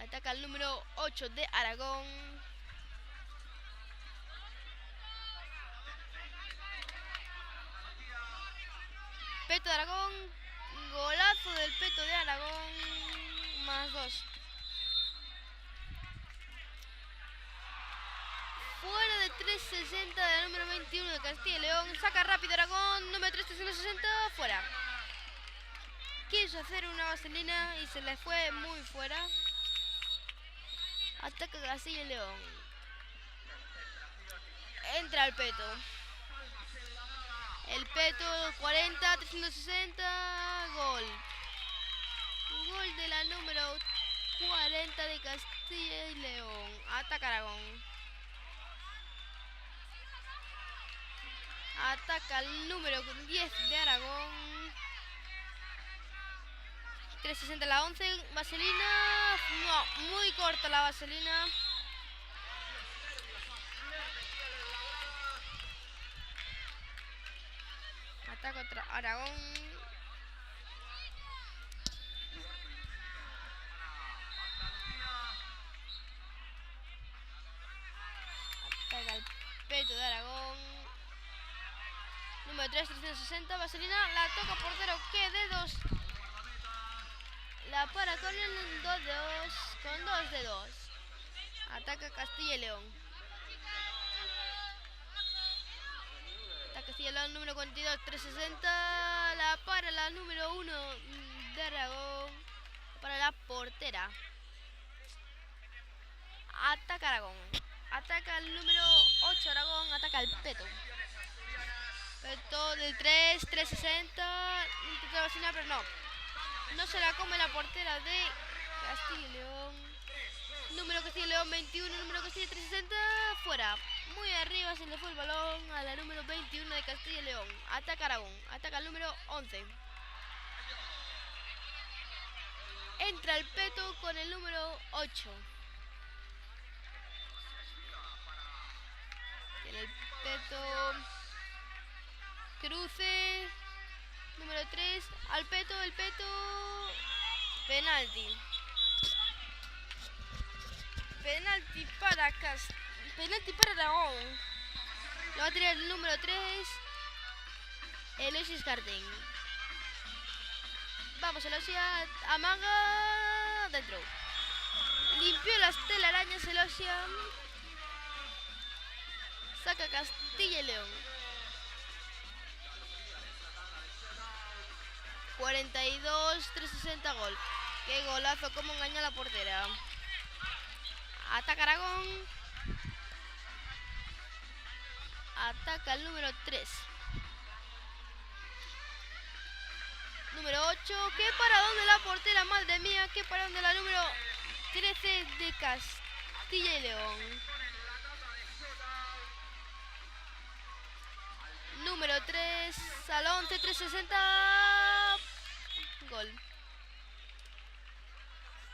Ataca el número 8 de Aragón. Peto de Aragón. Golazo del peto de Aragón. +2. Fuera de 360 del número 21 de Castilla y León. Saca rápido Aragón. Número 3, 360. Fuera. Quiso hacer una vaselina y se le fue muy fuera. Ataca Castilla y León. Entra al peto. El peto 40, 360. Gol. Gol de la número 40 de Castilla y León. Ataca Aragón. Ataca el número 10 de Aragón. 360 la 11. Vaselina. No, muy corta la vaselina. Ataca contra Aragón. Ataca el peto de Aragón. Número 3, 360, vaselina, la toca portero, que dedos. La para con el 2 de 2, con 2 de 2. Ataca Castilla y León. Ataca Castilla y León, número 42, 360. La para la número 1 de Aragón. Para la portera. Ataca Aragón. Ataca el número 8 Aragón, ataca el peto. Peto del 3, 360. Intenta vacilar, pero no. No se la come la portera de Castilla y León. Número Castilla y León 21, número Castilla 360. Fuera. Muy arriba se le fue el balón a la número 21 de Castilla y León. Ataca Aragón. Ataca el número 11. Entra el peto con el número 8. Tiene el peto. Cruce. Número 3. Al peto, el peto. Penalti. Penalti para Aragón. Lo va a tirar el número 3. Elosia Skarting. Vamos, Elosia. Amaga. Dentro. Limpió las telarañas Elosia. Saca Castilla y León. 42, 360 gol. Qué golazo, cómo engaña a la portera. Ataca Aragón. Ataca el número 3. Número 8. ¿Qué paradón de la portera? Madre mía, qué paradón de la número 13 de Castilla y León. Número 3 al 11, 360. Gol.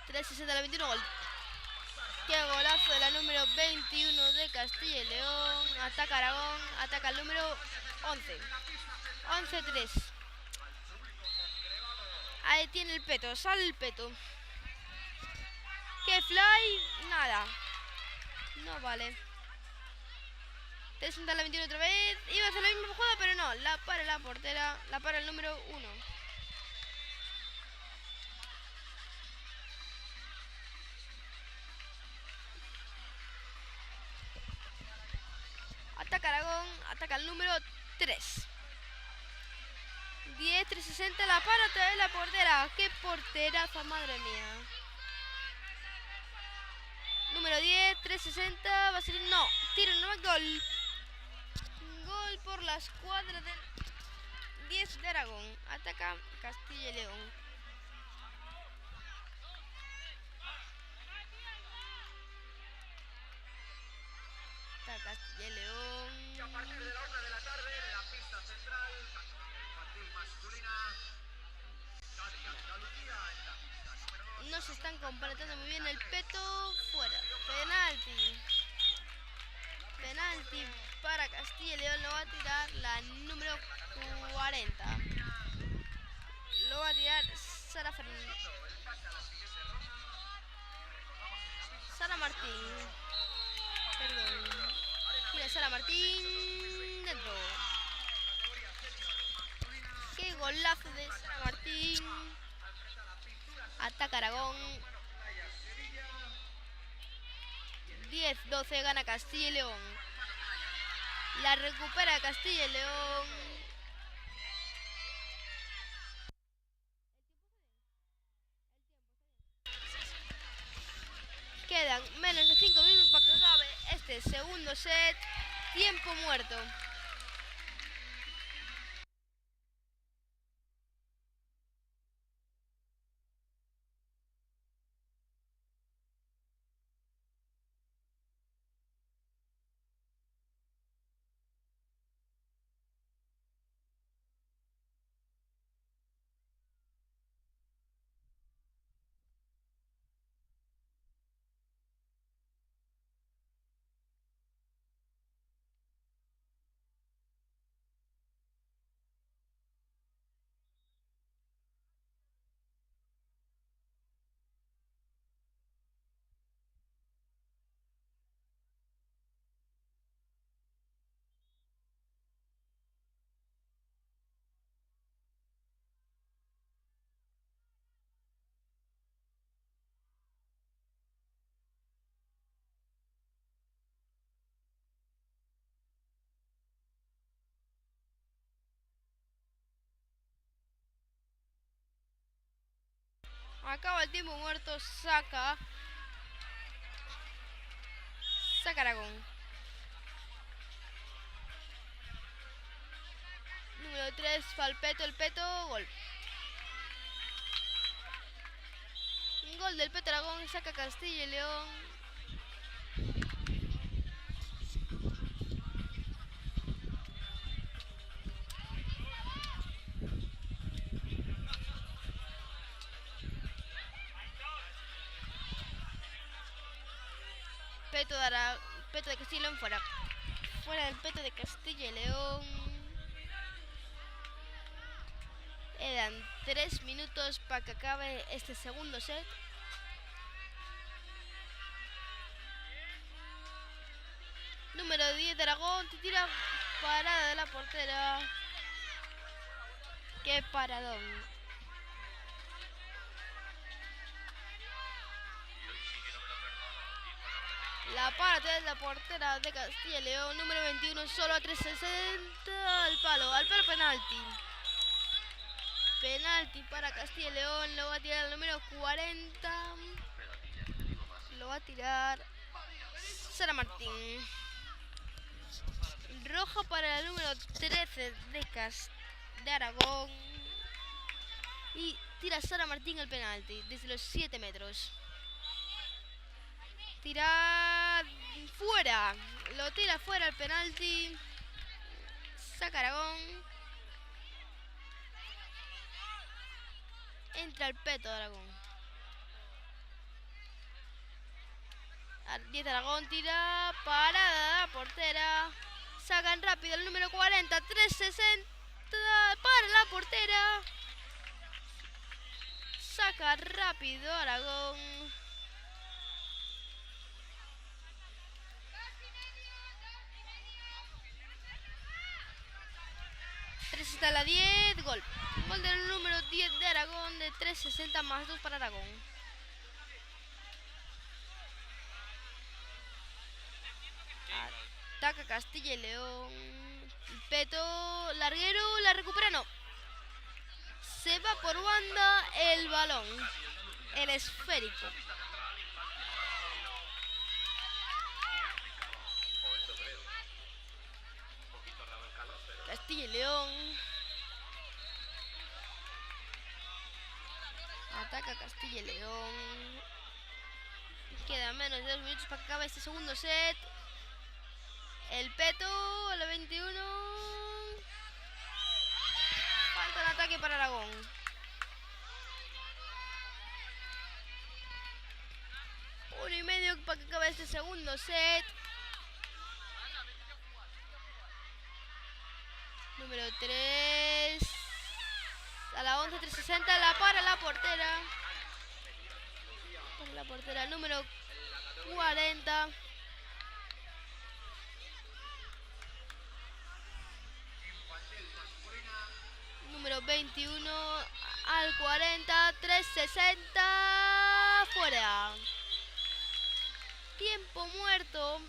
360 al 21, gol. Qué golazo de la número 21 de Castilla y León. Ataca Aragón, ataca el número 11. 11-3. Ahí tiene el peto, sale el peto. ¿Qué fly? Nada. No vale. 360 al 21 otra vez. Iba a hacer la misma jugada, pero no. La para la portera, la para el número 1. Ataca Aragón, ataca el número 3. 10, 360, la para otra vez la portera. ¡Qué porteraza, madre mía! Número 10, 360, va a ser... No, tiro, no, gol. Gol por la escuadra del 10 de Aragón. Ataca Castilla y León. Ataca Castilla y León. Y a partir de la 1 de la tarde, en la pista central, categoría infantil masculina, Cádiz Andalucía en la pista número 2. No se están completando muy bien el peto. Fuera. Penalti. Penalti para Castilla y León. Lo va a tirar la número 40. Lo va a tirar Sara Fernández. Sara Martín. Perdón. Mira, Sara Martín. Dentro. Qué golazo de Sara Martín. Ataca Aragón. 10-12 gana Castilla y León. La recupera Castilla y León. Quedan menos de 5 minutos para que acabe este segundo set. Tiempo muerto. Acaba el tiempo muerto. Saca Aragón. Número 3, Falpeto, el peto, gol. Gol del Peto Aragón, saca Castilla y León. Peto de Castilla y León fuera. Fuera del Peto de Castilla y León. Quedan 3 minutos para que acabe este segundo set. Número 10 de Aragón, tira parada de la portera. Qué paradón. La para de la portera de Castilla y León, número 21, solo a 360 al palo penalti. Penalti para Castilla y León, lo va a tirar el número 40. Lo va a tirar Sara Martín. Roja para el número 13 de Aragón. Y tira Sara Martín el penalti desde los 7 metros. Tira fuera. Lo tira fuera el penalti. Saca Aragón. Entra el peto de Aragón. 10 Aragón, tira parada, portera. Sacan rápido el número 40, 360 para la portera. Saca rápido Aragón. Está a la 10, gol. Gol del número 10 de Aragón de 360 más 2 para Aragón. Ataca Castilla y León. Peto, larguero, la recupera, no. Se va por banda el balón. El esférico. Castilla y León. Ataca Castilla y León. Queda menos de 2 minutos para que acabe este segundo set. El peto a la 21. Falta un ataque para Aragón. Uno y medio para que acabe este segundo set. Número 3. A la 11, 360. La para la portera. Para la portera número 40. Número 21 al 40, 360, fuera. Tiempo muerto.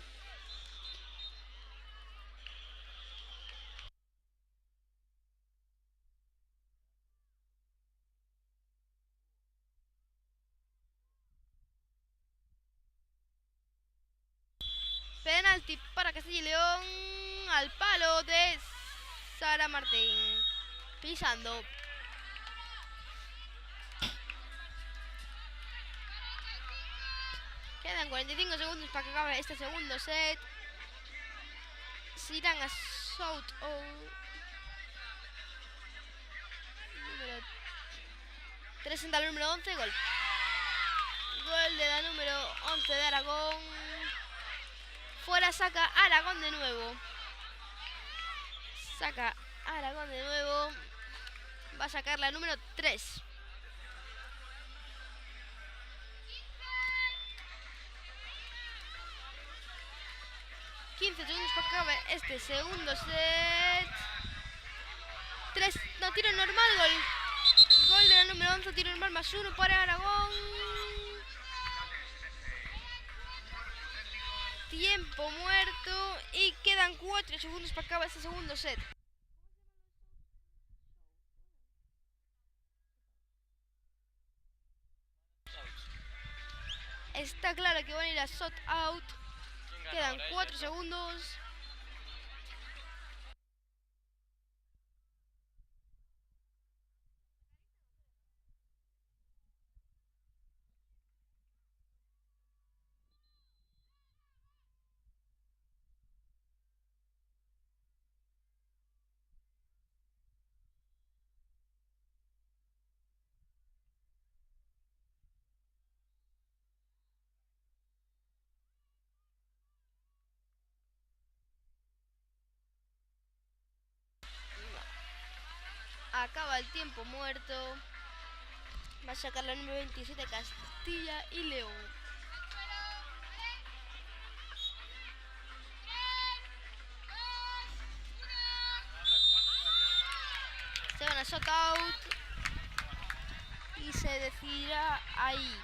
Penalti para Castilla y León al palo de Sara Martín. Pisando. Quedan 45 segundos para que acabe este segundo set. Se irán a South Out. Número 3 al número 11, gol. Gol de la número 11 de Aragón. Fuera saca Aragón de nuevo. Saca Aragón de nuevo. Va a sacar la número 3. Segundos para que acabe este segundo set. 3, no, tiro normal, gol. Gol de la número 11, tiro normal más 1 para Aragón. Tiempo muerto y quedan 4 segundos para que acabe este segundo set. Está claro que van a ir a shot out. Quedan 4 segundos. Acaba el tiempo muerto. Va a sacar la número 27 Castilla y León. Se van a shot out y se decidirá ahí.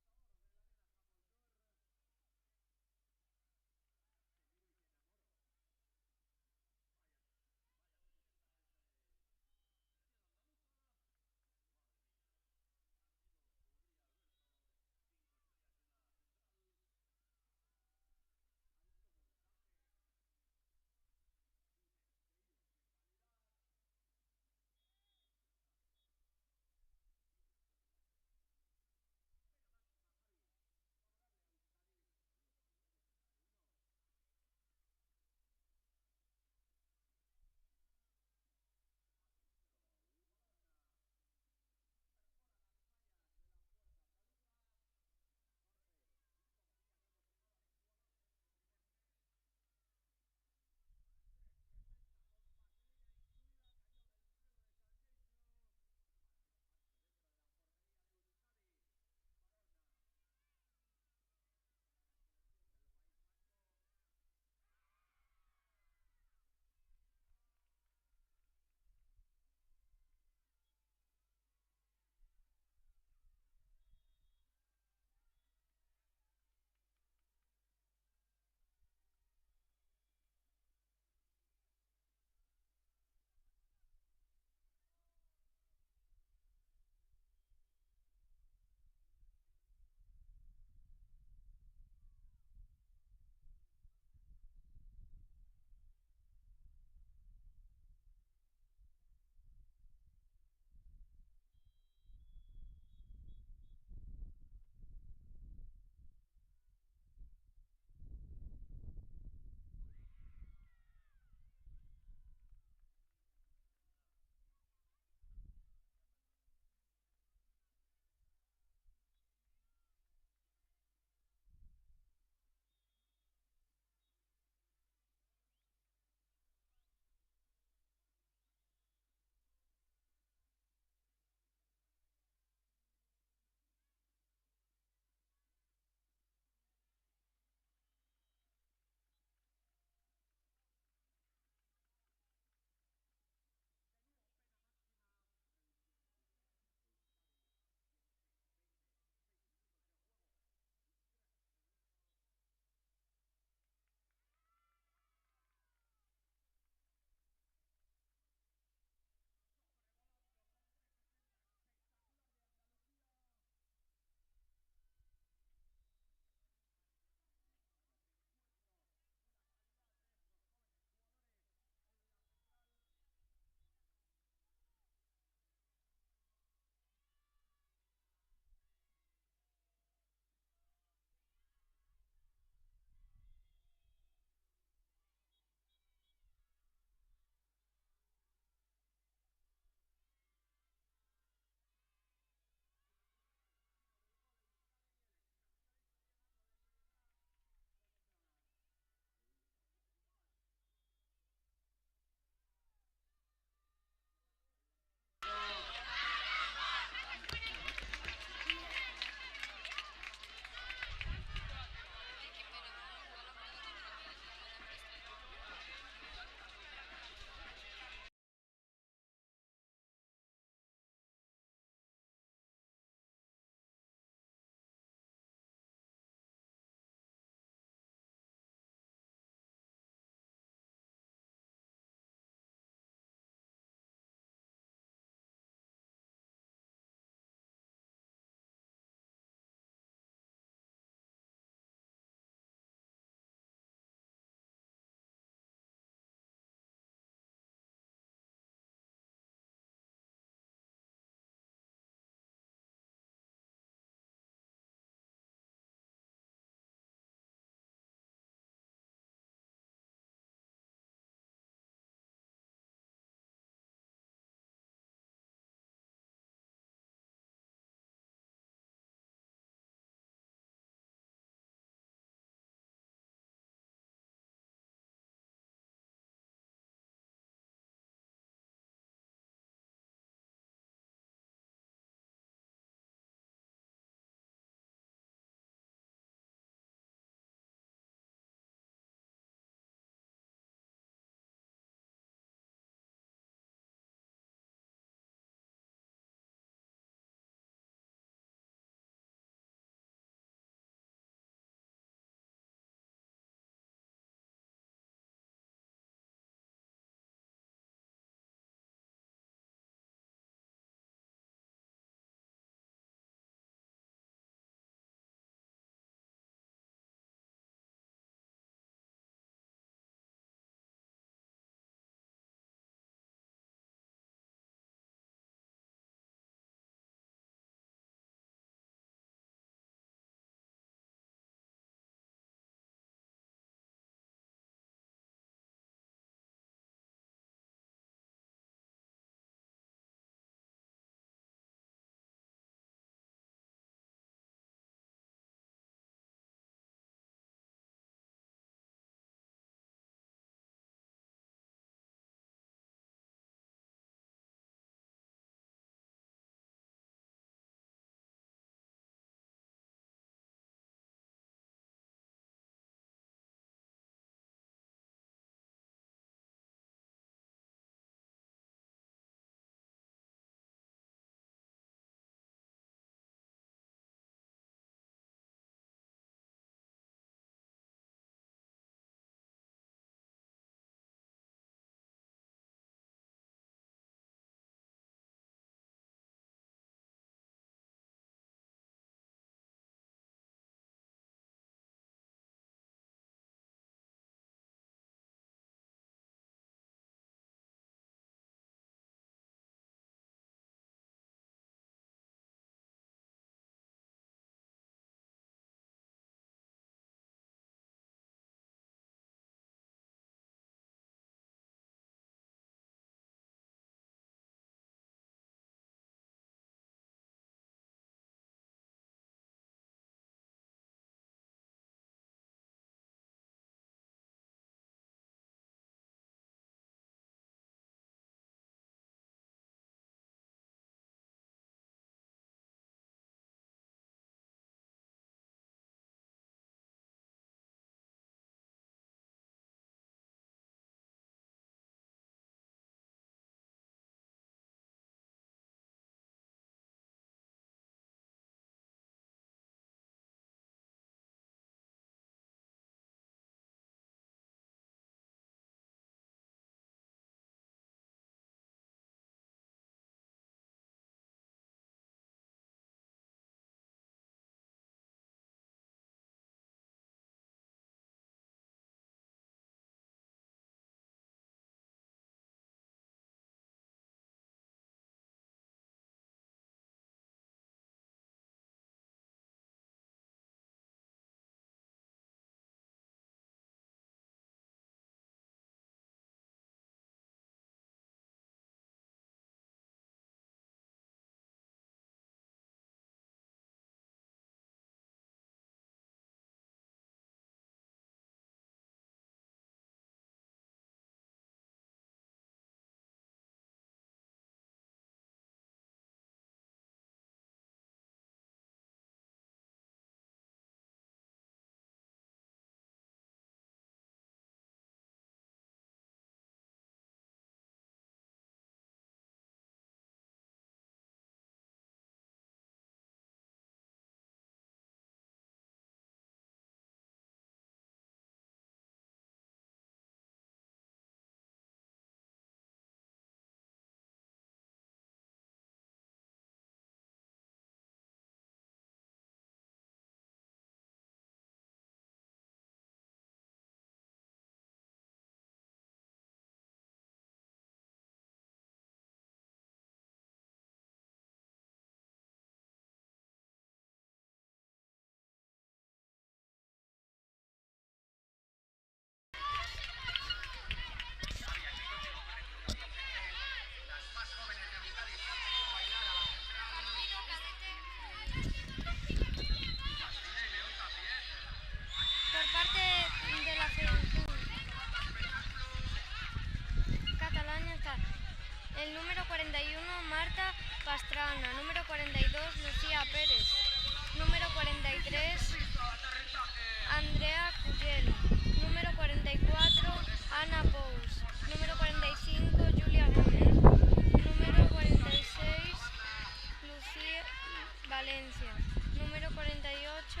Valencia. Número 48,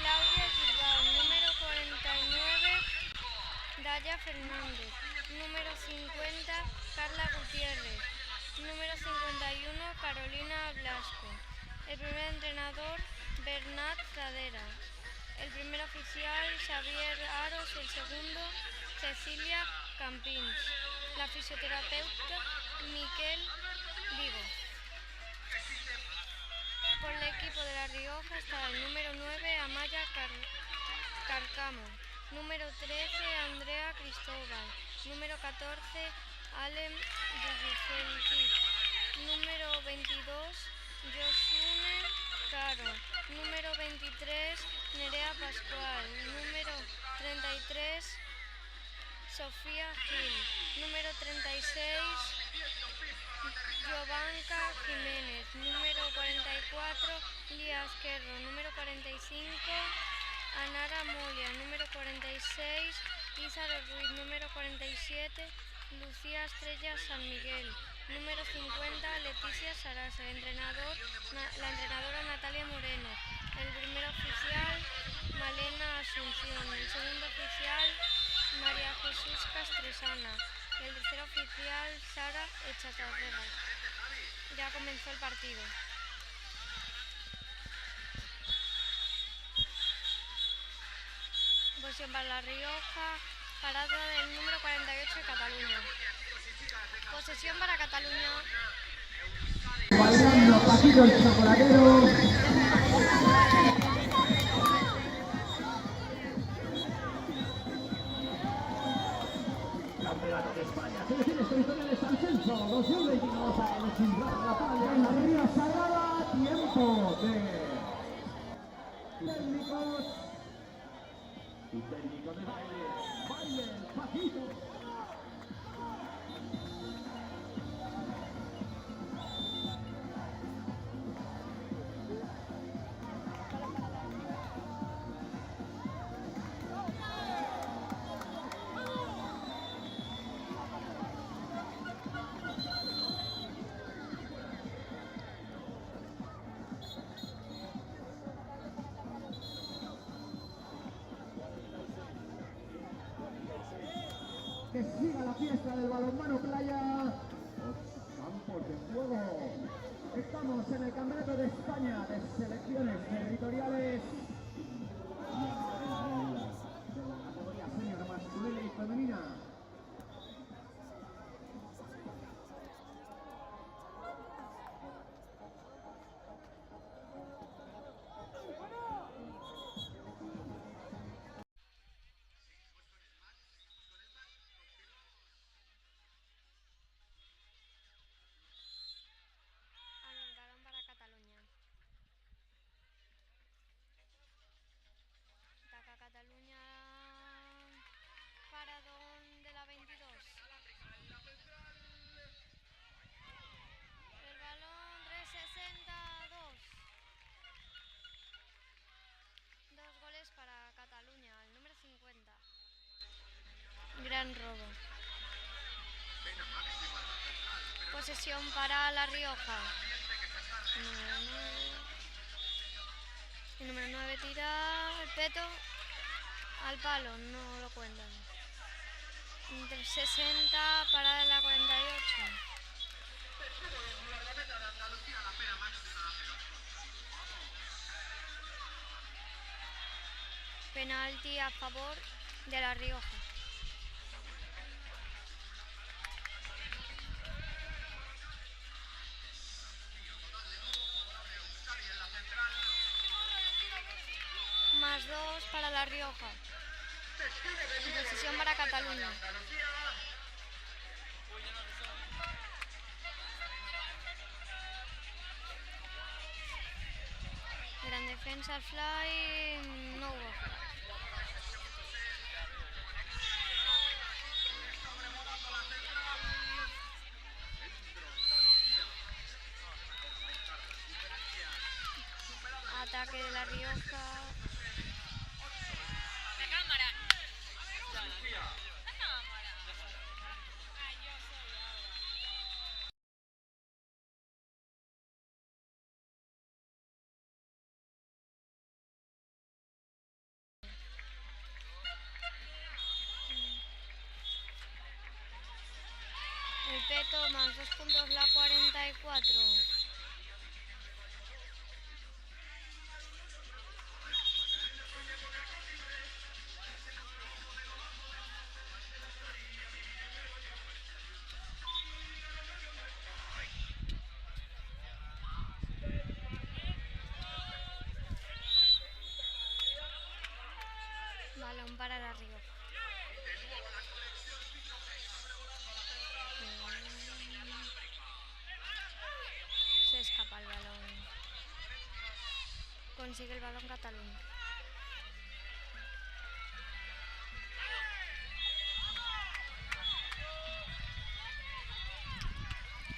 Claudia Girbau. Número 49, Daya Fernández. Número 50, Carla Gutiérrez. Número 51, Carolina Blasco. El primer entrenador, Bernat Pradera. El primer oficial, Xavier Aros. El segundo, Cecilia Campins. La fisioterapeuta, Miquel Vigo. Por el equipo de La Rioja está el número 9, Amaya Carcamo. Número 13, Andrea Cristóbal. Número 14, Alem Dubufelki. Número 22, Josune Caro. Número 23, Nerea Pascual. Número 33, Sofía Gil. Número 36, Jovanka Jiménez. Número 44, Lía Azquerro. Número 45, Anara Molia. Número 46, Ízaro Ruiz. Número 47, Lucía Estrella San Miguel. Número 50, Leticia Sarasa. La entrenadora Natalia Moreno. El primer oficial, Malena Asunción. El segundo oficial, María Jesús Castresana. El tercer oficial, Sara Echatarrega. Ya comenzó el partido. Posición para La Rioja, parada del número 48 de Cataluña. Posesión para Cataluña. Bailando Paquito el chocolatero. Campeonato de España, selecciones territoriales Ascenso 2022 a los Simbrada la Palla en la Ría Sagrada. Tiempo de técnicos y técnico de baile. Baile Paquito. Que siga la fiesta del balonmano playa. Los campos de juego. Estamos en el Campeonato de España de selecciones territoriales de la categoría senior masculina y femenina. Balón para Cataluña. Ataca Cataluña. Paradón de la 22. El balón 362. 2 goles para Cataluña. El número 50. Gran robo. Posesión para La Rioja. El número 9 tira el peto al palo, no lo cuentan. 60 para la 48. Penalti a favor de La Rioja. Más 2 para La Rioja. Posesión para Cataluña. Gran defensa al fly, no hubo. Ataque de La Rioja. consigue el balón Cataluña.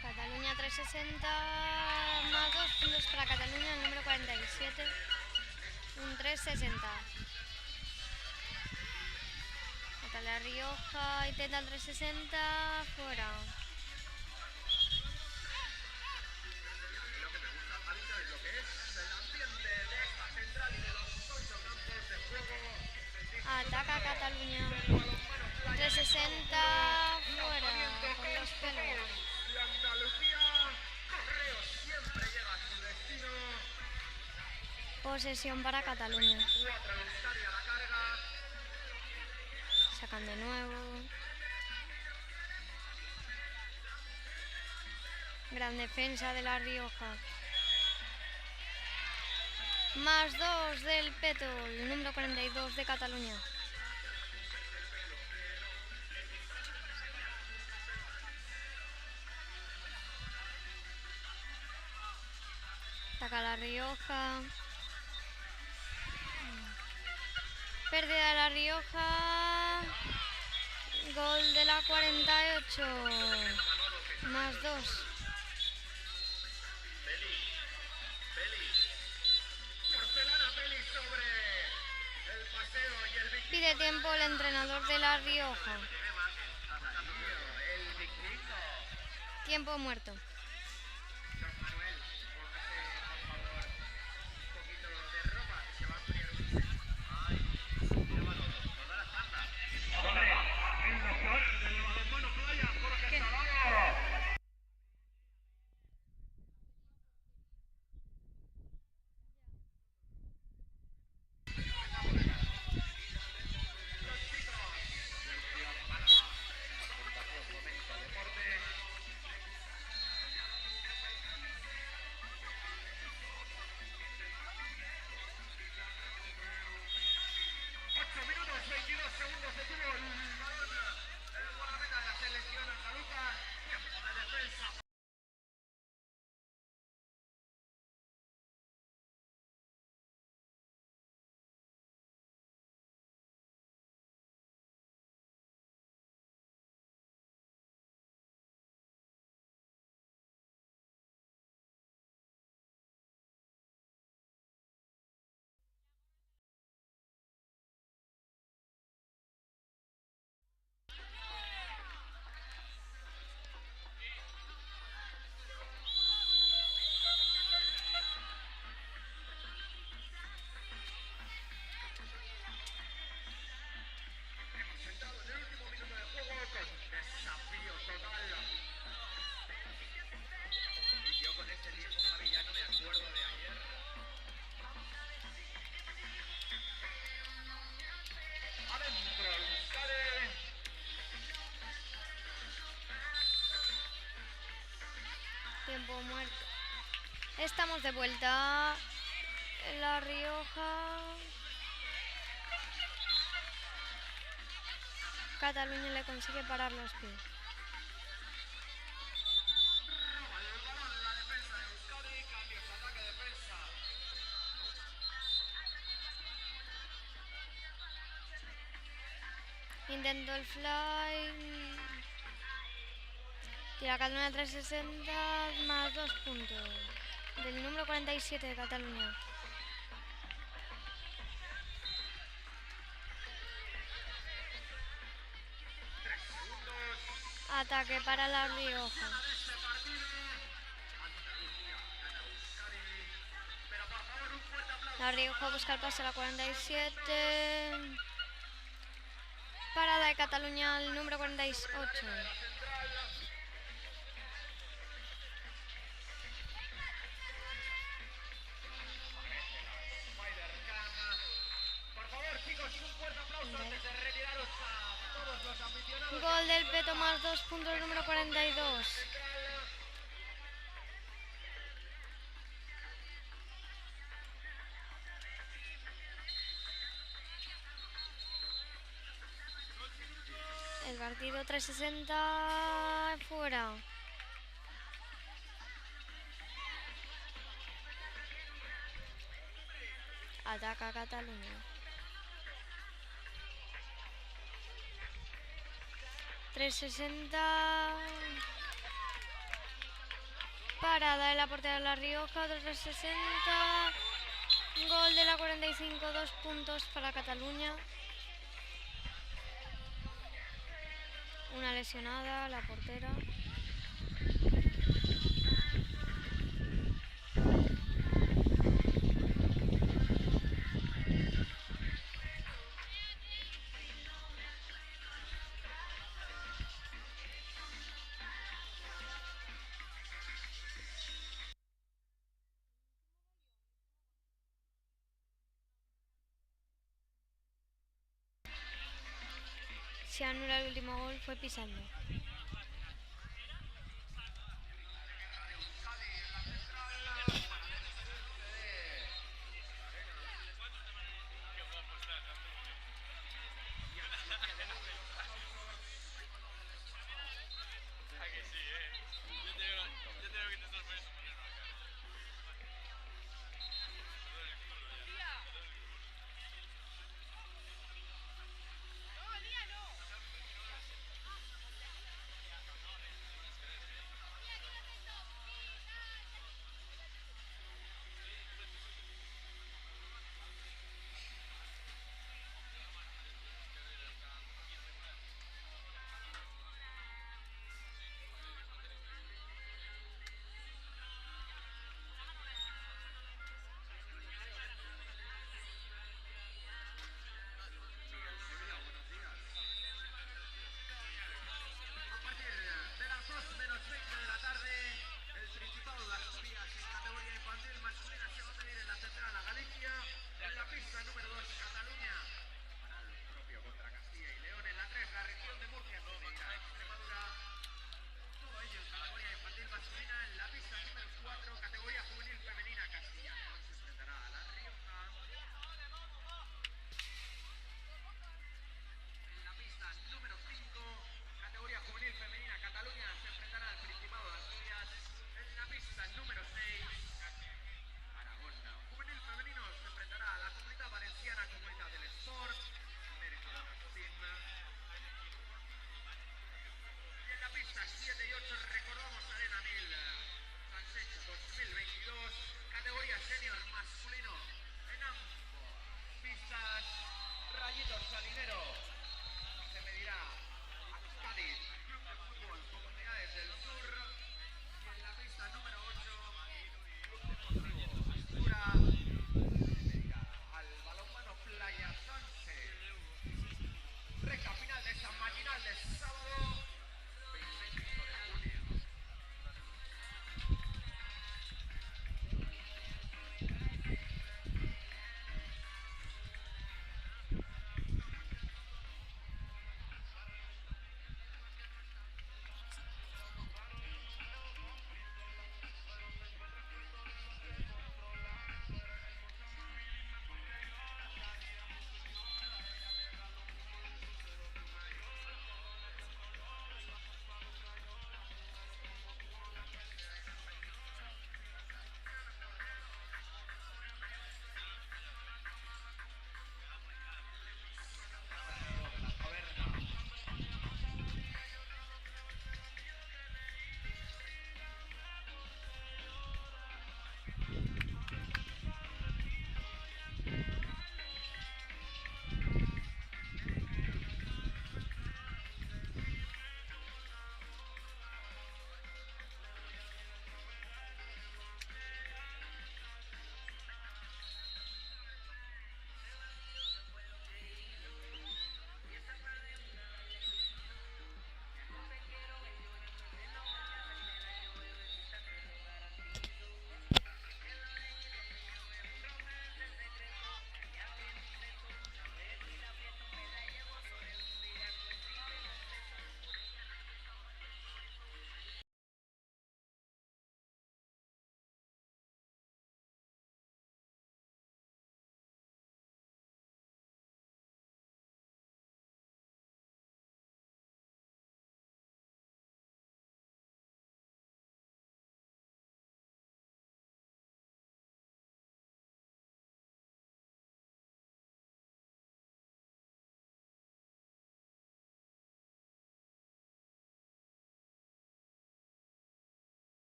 Cataluña 360 más 2 puntos para Cataluña, el número 47. Un 360. Natalia Rioja intenta el 360, fuera. Lo que me gusta, Javi, ¿sabes lo que es? El ambiente de esta central y de los 8 campos de juego. Ataca Cataluña. 360, fuera, con los pelos. Y Andalucía, Correos siempre llega a su destino. Posesión para Cataluña. 4 Euskadi a la carga. Sacan de nuevo. Gran defensa de La Rioja. Más 2 del Peto, el número 42 de Cataluña. Ataca La Rioja. Pérdida de La Rioja. Gol de la 48. Más 2. Porcelana Peli sobre el paseo y el bikini. Pide tiempo el entrenador de La Rioja. El bikini. Tiempo muerto. Don Manuel, póngase, por favor, un poquito de ropa que se va a enfriar usted. Ay, mira Manolo, toda la espalda. Hombre, el doctor del balonmano playa, Jorge Salado. Tiempo muerto. Estamos de vuelta en La Rioja. Cataluña le consigue parar los pies. Intento el fly. Tira Cataluña 360 más 2 puntos. Del número 47 de Cataluña. Ataque para La Rioja. La Rioja busca el pase a la 47. Parada de Cataluña, el número 48. Por favor, chicos, un fuerte aplauso antes de retiraros a todos los aficionados. Gol del Peto más 2 puntos, el número 42. El partido 360 fuera. Ataca Cataluña. 360. Parada en la portería de La Rioja, otro 360. Gol de la 45, 2 puntos para Cataluña. Una lesionada, la portera. Se anula el último gol, fue pisando.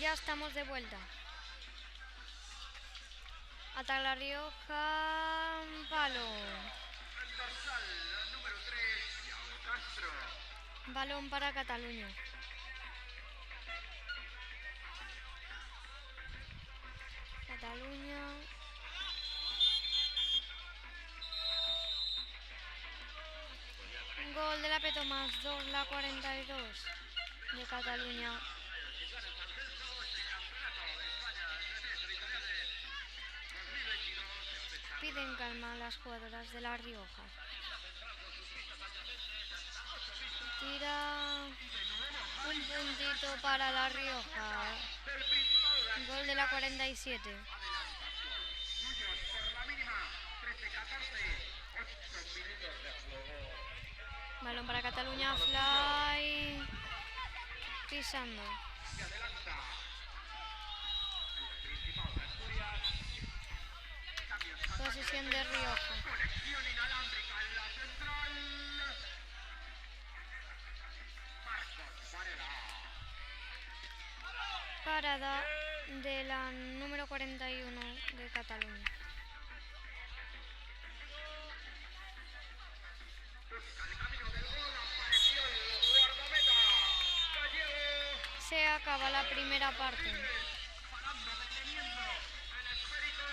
Ya estamos de vuelta. Ataca La Rioja. Palo. El dorsal número 3, Thiago Castro. Balón para Cataluña. Cataluña. Gol de la Peto más 2, la 42 de Cataluña. Piden calma a las jugadoras de La Rioja. Tira un puntito para La Rioja. Gol de la 47. Suyos por la mínima, 13-14, 8 minutos de juego. Balón para Cataluña. Fly. Pisando. Se adelanta el Principado de Asturias. Cambios a Posesión de Rioja. conexión inalámbrica en la central. Marcos Varela. Parada de la número 41 de Cataluña. Busca el camino del gol, apareció el guardameta gallego. Se acaba la primera parte. Parando, deteniendo el esférico.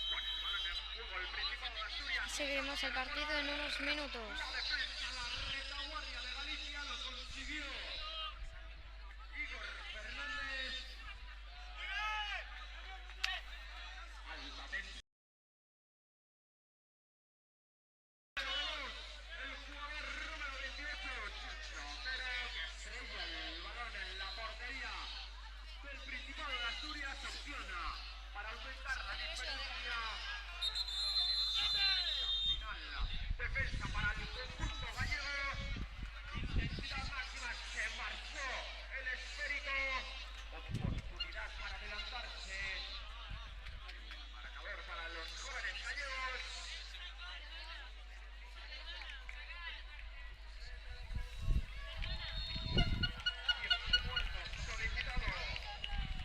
Con el balón en juego el Principado de Asturias. Seguiremos el partido en unos minutos. La defensa, la retaguardia de Galicia lo consiguió. Igor Fernández. Altamente. El jugador número 28, Chucho Otero, que estrella el balón en la portería del Principado de Asturias, opciona para aumentar la diferencia. Final, defensa para el conjunto gallego. Intensidad máxima, se marchó el esférico. Oportunidad para adelantarse. Marcador para los jóvenes gallegos. Tiempo muerto solicitado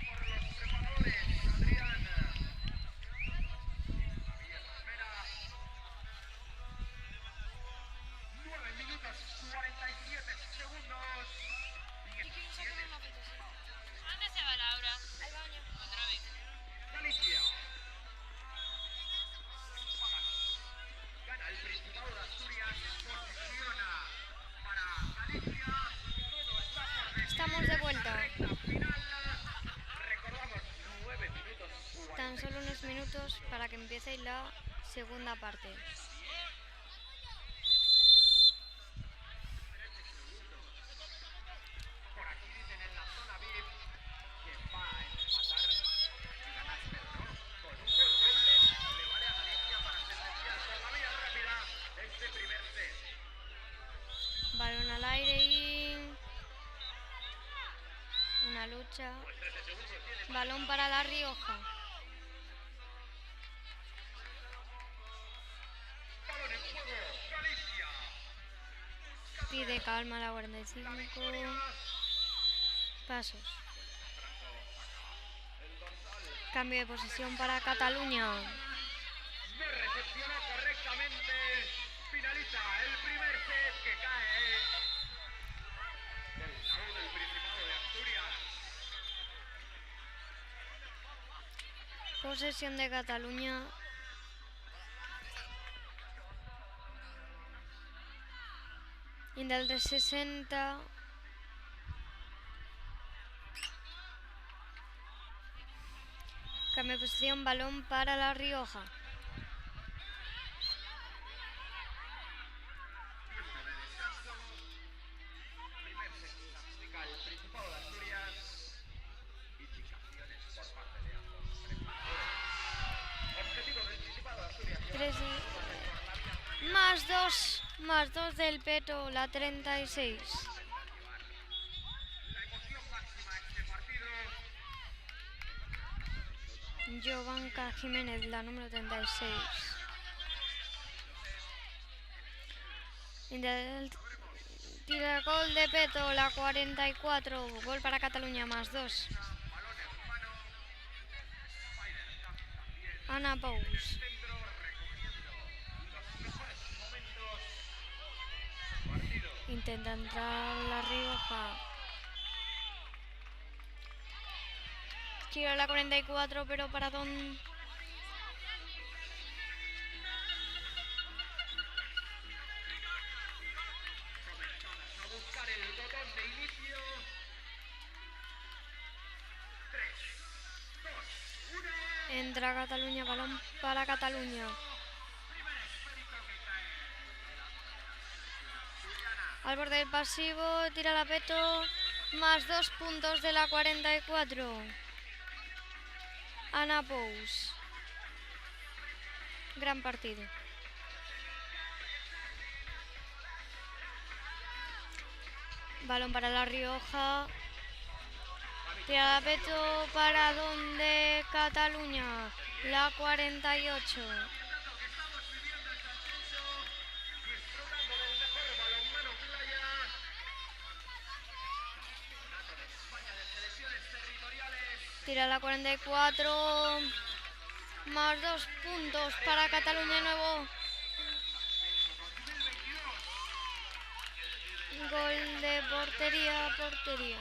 por los preparadores Adrián Javier Mera. 9 minutos 47 segundos. 17. ¿Dónde se va Laura? Al baño. Otra vez. Galicia. Gana el Principado de Asturias. Posesiona para Galicia. Todo está por definir. Estamos de vuelta. Recta final. Recordamos 9 minutos 40. Tan solo unos minutos para que empiece la segunda parte. Por aquí dicen en la zona VIP que va a empatar y ganarse, ¿no? Con un gol doble le vale a Galicia para sentenciar por la vía rápida este primer set. Balón al aire y una lucha. Balón para La Rioja. Balón en juego, Galicia. Pide calma la 45. Pasos. Cambio de posición para Cataluña. No recepcionó correctamente. Finaliza el primer set que cae del lado del Principado de Asturias. Posesión de Cataluña. Y del 360. Cambio de posición, balón para La Rioja. Tiempo de descanso. Primer set clasifica el Principado de Asturias. Indicaciones por parte de ambos preparadores. Objetivo del Principado de Asturias. Más dos del Peto, la 36. La emoción máxima en este partido. Jovanka Jiménez, la número 36. Tira gol de Peto, la 44. Gol para Cataluña, +2. Ana Pous. Intenta entrar La Rioja. Tira la 44, pero para dónde. A buscar el botón de inicio. 3, 2, 1. Entra Cataluña, balón para Cataluña. Al borde del pasivo, tira la Peto, +2 puntos de la 44. Ana Pous. Gran partido. Balón para La Rioja. Tira la Peto para donde Cataluña, la 48. Tira la 44, +2 puntos para Cataluña, nuevo gol de portería a portería.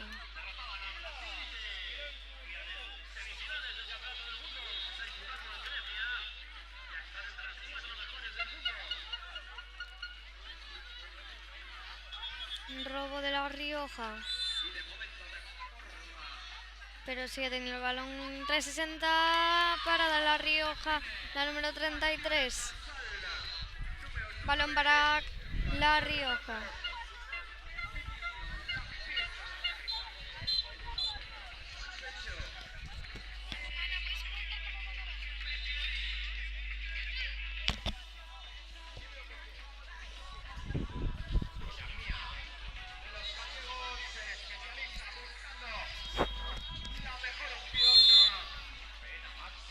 Robo de La Rioja. Pero sigue teniendo el balón. 360 para La Rioja, la número 33. Balón para La Rioja.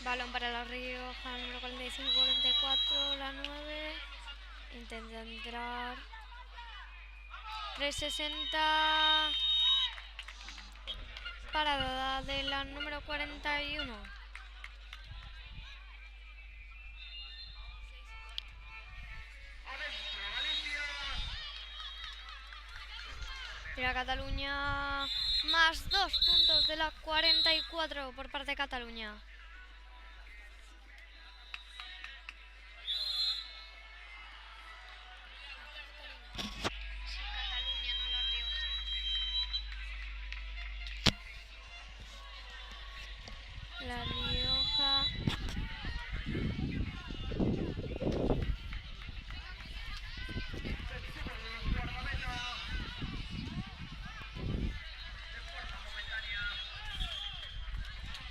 Balón para La Rioja, número 45-44, la 9. Intenta entrar. 360 para de la número 41. Tira Cataluña, +2 puntos de la 44 por parte de Cataluña. La Rioja.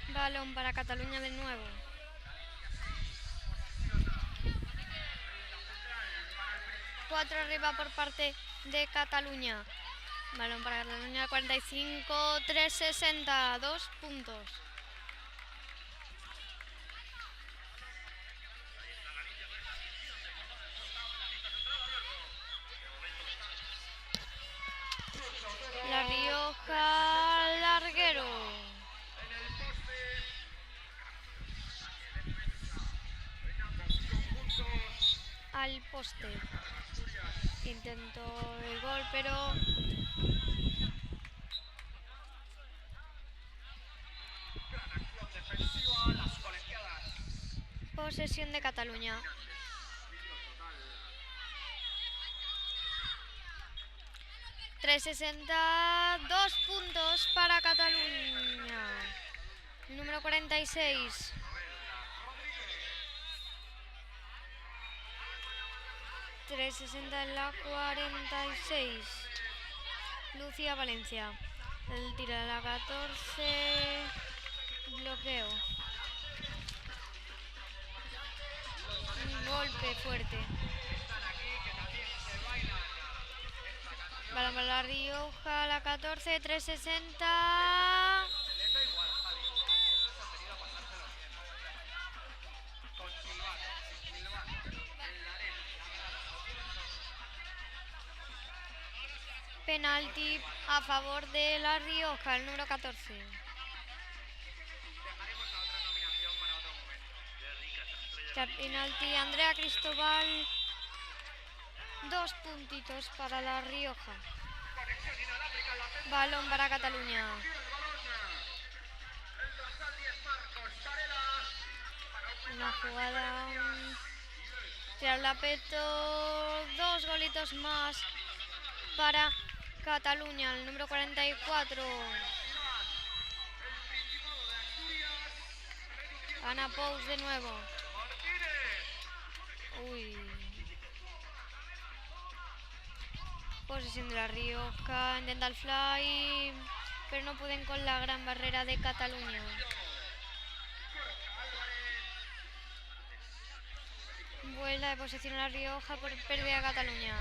Balón para Cataluña de nuevo. Cuatro arriba por parte de Cataluña. Balón para Cataluña, 45, 360, 2 puntos. La Rioja, larguero. Al poste. Intentó el gol, pero posesión de Cataluña. $3.60, 2 puntos para Cataluña. Número 46. $3.60 en la 46. Lucía Valencia. El tiro de la 14. Bloqueo. Un golpe fuerte. Balón para La Rioja, la 14, 360. Penalti a favor de La Rioja, el número 14. Dejaremos la otra nominación para otro momento. Ya penalti Andrea Cristóbal. 2 puntitos para La Rioja. Conexión inalámbrica en la defensa. Balón para Cataluña. El dorsal 10 Marcos Varela. Para Una jugada. Tirar la peto. 2 golitos más para Cataluña, el número 44. Ana Pous de nuevo. Uy. Posesión de La Rioja. Intenta el fly. Pero no pueden con la gran barrera de Cataluña. Vuelta de posesión a La Rioja por pérdida de Cataluña.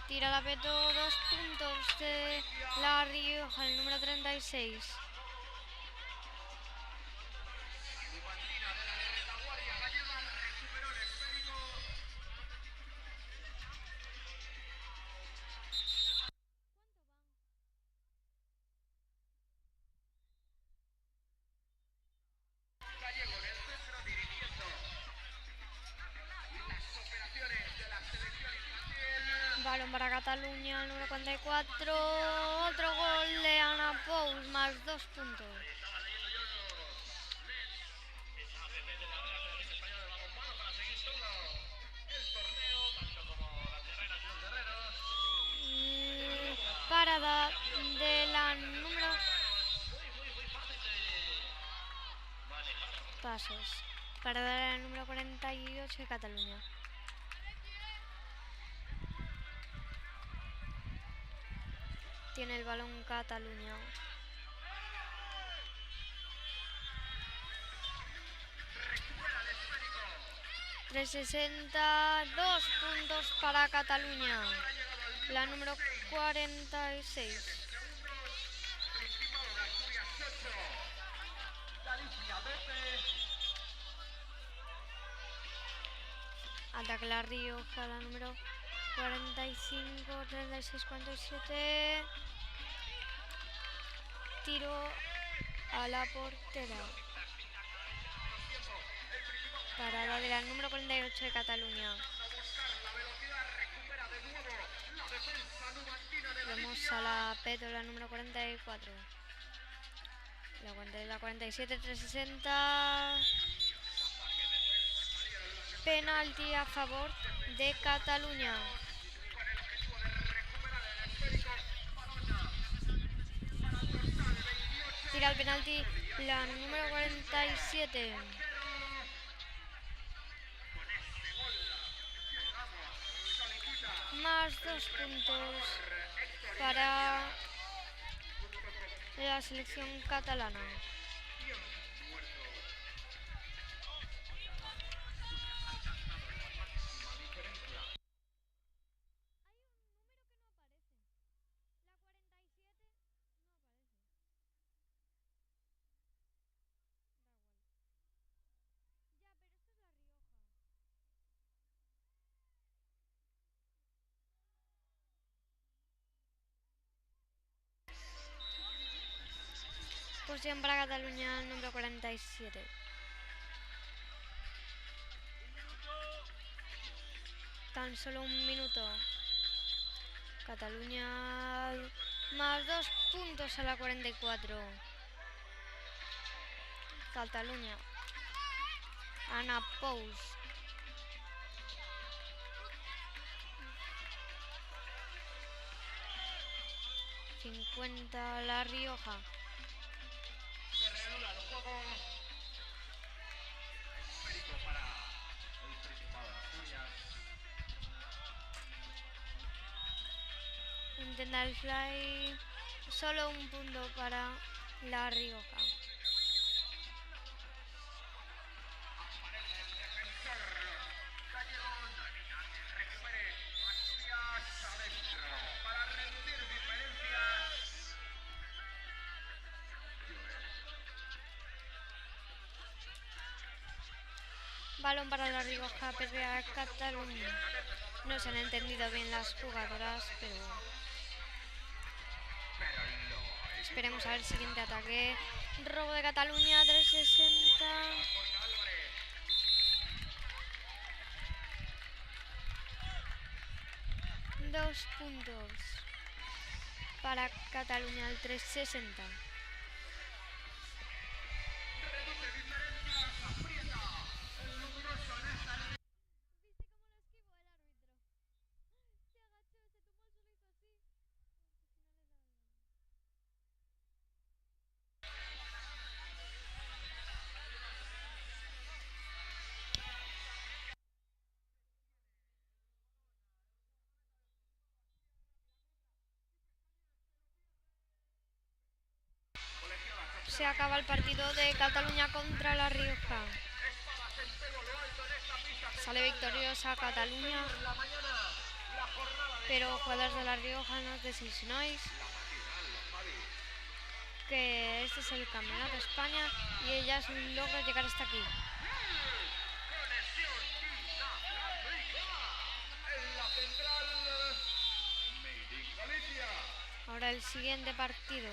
Tira la peto, 2 puntos de La Rioja, el número 36. Gallego en el centro dirigiendo las operaciones de la selección infantil. Balón para Cataluña, el número 44. Otro gol de Ana Pous, más 2 puntos. Parada de la número... Pasos. Parada de la número 48 de Cataluña. Tiene el balón Cataluña. ...360... 2 puntos para Cataluña. La número 46. Ataca La Rioja, la número 45, 36, 47. Tiro a la portera. Parada de la número 48 de Cataluña. Vemos a la peto, la número 44. La 47, 360. Penalti a favor de Cataluña. Tira el penalti la número 47. Más 2 puntos para la selección catalana. Posición para Cataluña, el número 47. Tan solo un minuto. Cataluña más 2 puntos a la 44. Cataluña. Ana Pous. ...50 La Rioja. Se reanuda el juego. Esférico para el Principado de Asturias. Intenta el fly. Solo un punto para La Rioja. Aparece el defensor gallego. Recupere Asturias adentro para reducir diferencias. Balón para La Rioja, PRA Cataluña. No se han entendido bien las jugadoras, pero esperemos a ver el siguiente ataque. Robo de Cataluña, 360. 2 puntos para Cataluña al 360. Se acaba el partido de Cataluña contra La Rioja. Sale victoriosa Cataluña, pero jugadores de La Rioja, no os desilusionéis, que este es el Campeonato de España y ellas logran llegar hasta aquí. Ahora el siguiente partido.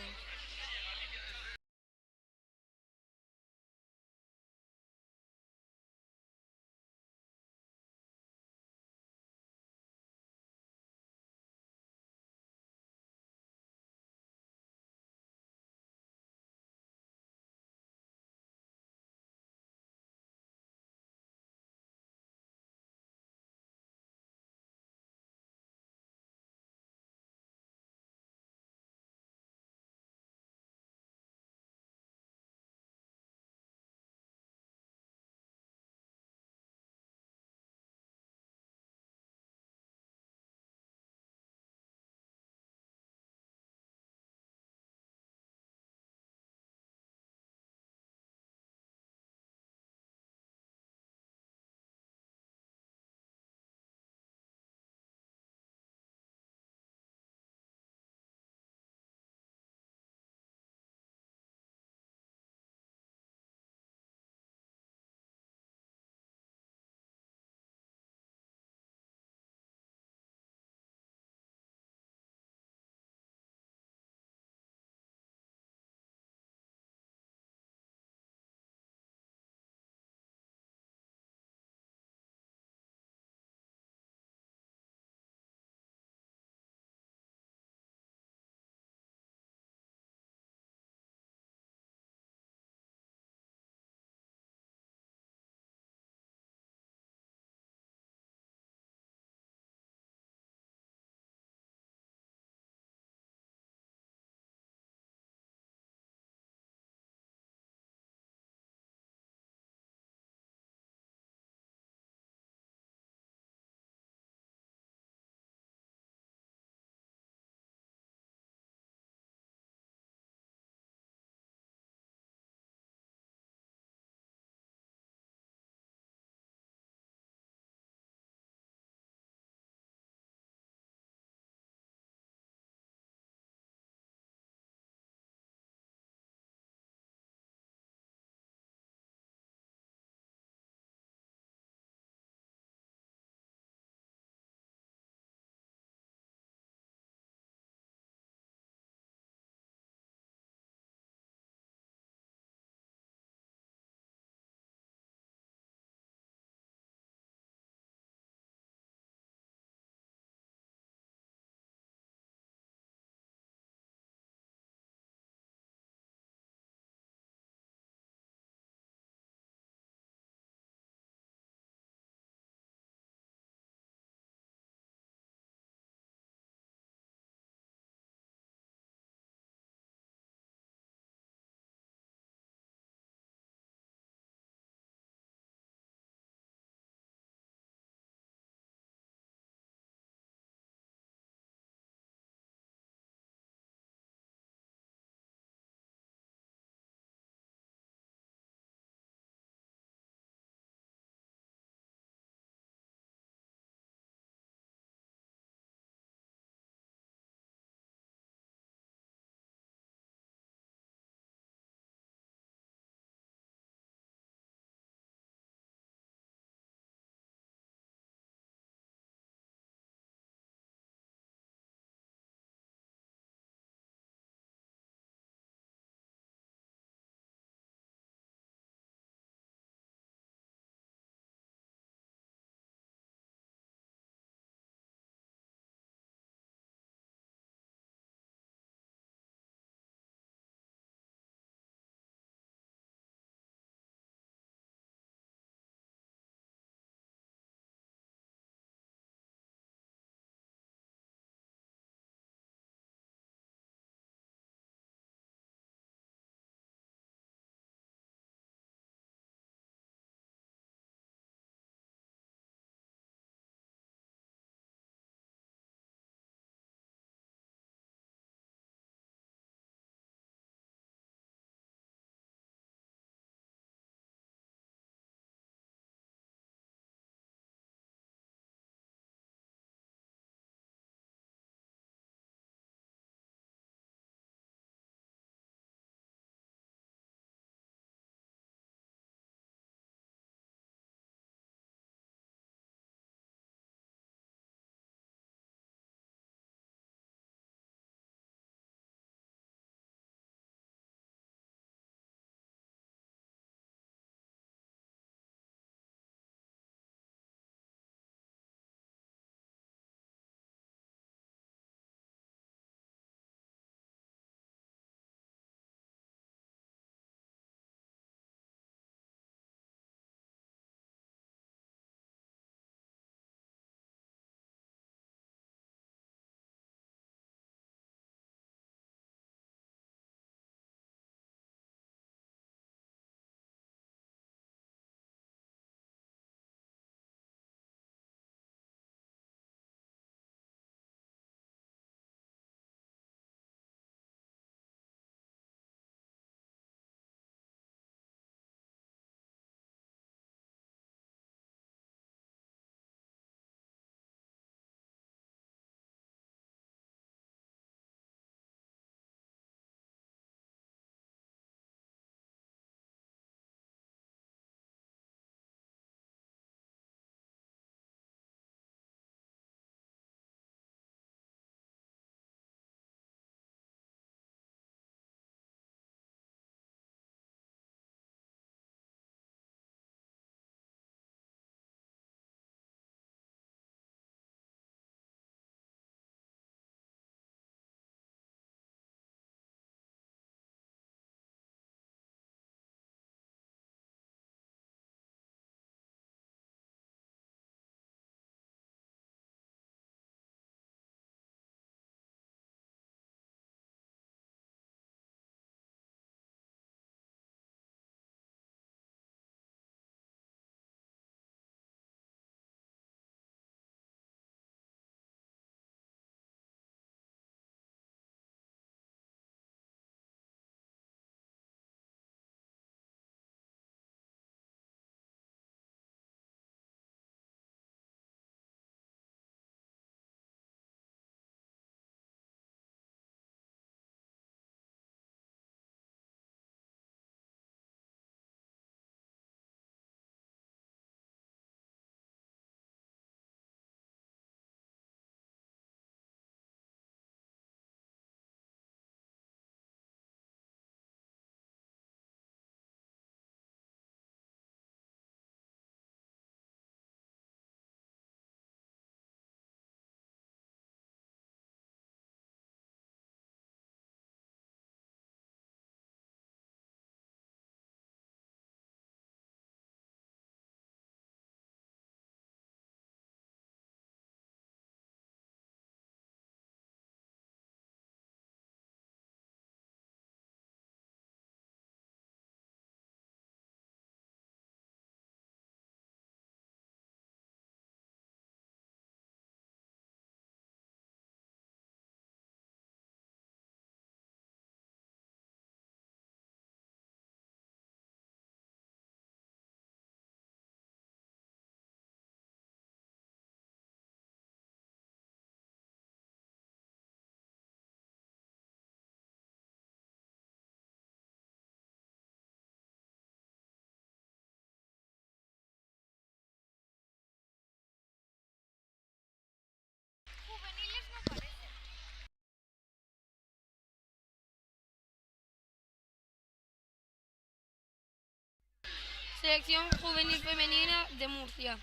Selección juvenil femenina de Murcia.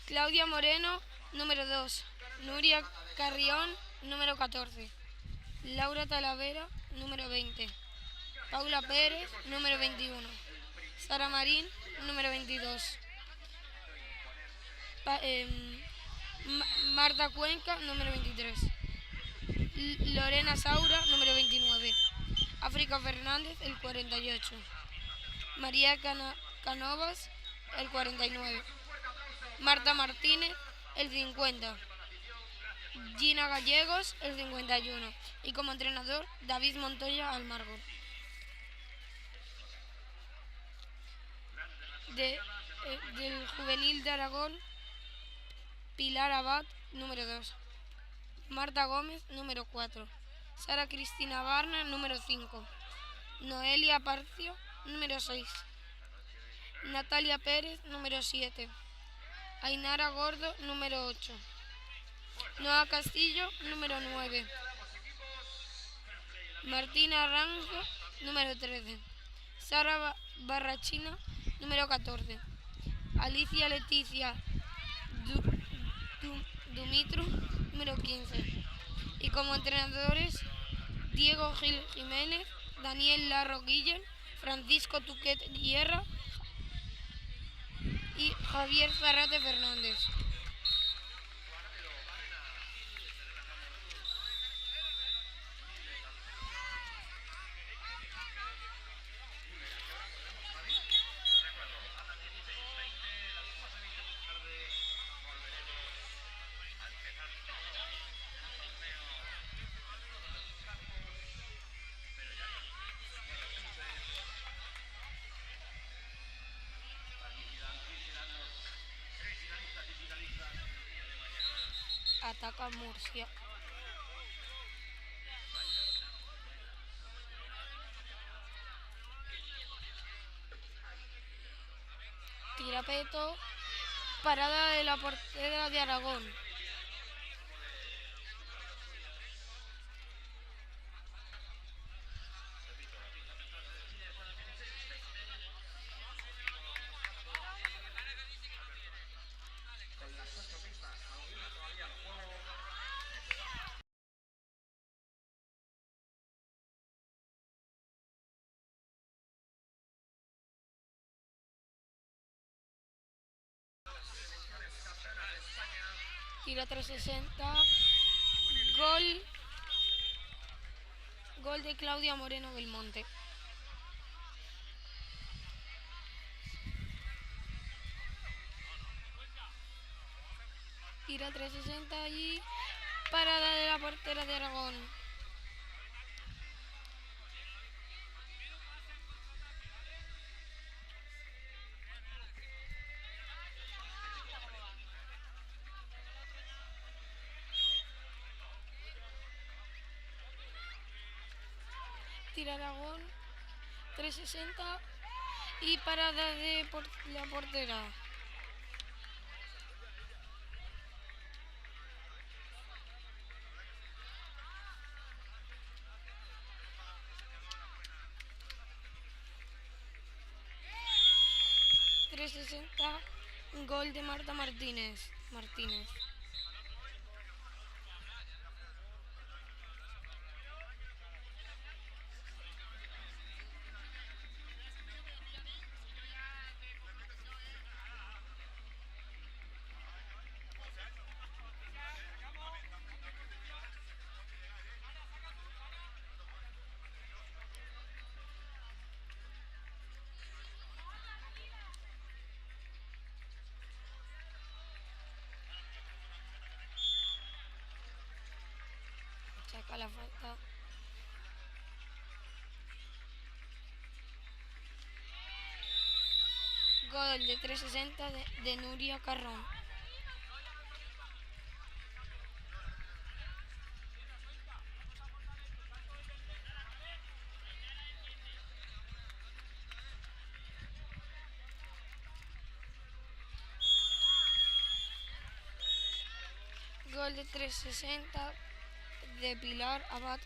Claudia Moreno, número 2. Nuria Carrión, número 14. Laura Talavera, número 20. Paula Pérez, número 21. Sara Marín, número 22. Marta Cuenca, número 23. Lorena Saura, número 29. África Fernández, el 48. María Canovas, el 49. Marta Martínez, el 50. Gina Gallegos, el 51. Y como entrenador, David Montoya Almargo. Del juvenil de Aragón, Pilar Abad, número 2. Marta Gómez, número 4. Sara Cristina Barna, número 5. Noelia Parcio, número 6. Natalia Pérez, número 7. Ainara Gordo, número 8. Noa Castillo, número 9. Martina Rango, número 13. Sara Barrachina, número 14. Alicia Leticia Dumitru, número 15. Y como entrenadores, Diego Gil Jiménez, Daniel Larro Guillén, Francisco Tuquet Guerra y Javier Zarrate Fernández. Ataca Murcia. Tirapeto. Parada de la portera de Aragón. Tira 360. Gol de Claudia Moreno Belmonte. Tira 360 y parada de la portera de Aragón. Tira Aragón, 360 y parada de la portera. Gol de Marta Martínez. Saca la falta. Gol de 360 de Nuria Carrón. Gol de 360 de Pilar Abad.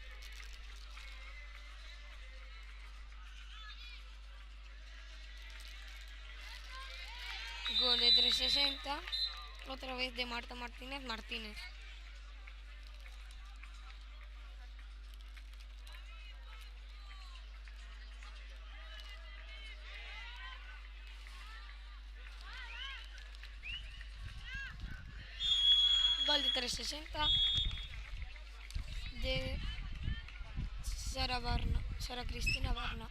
360, otra vez de Marta Martínez Martínez. Gol de 360 de Sara Cristina Barna.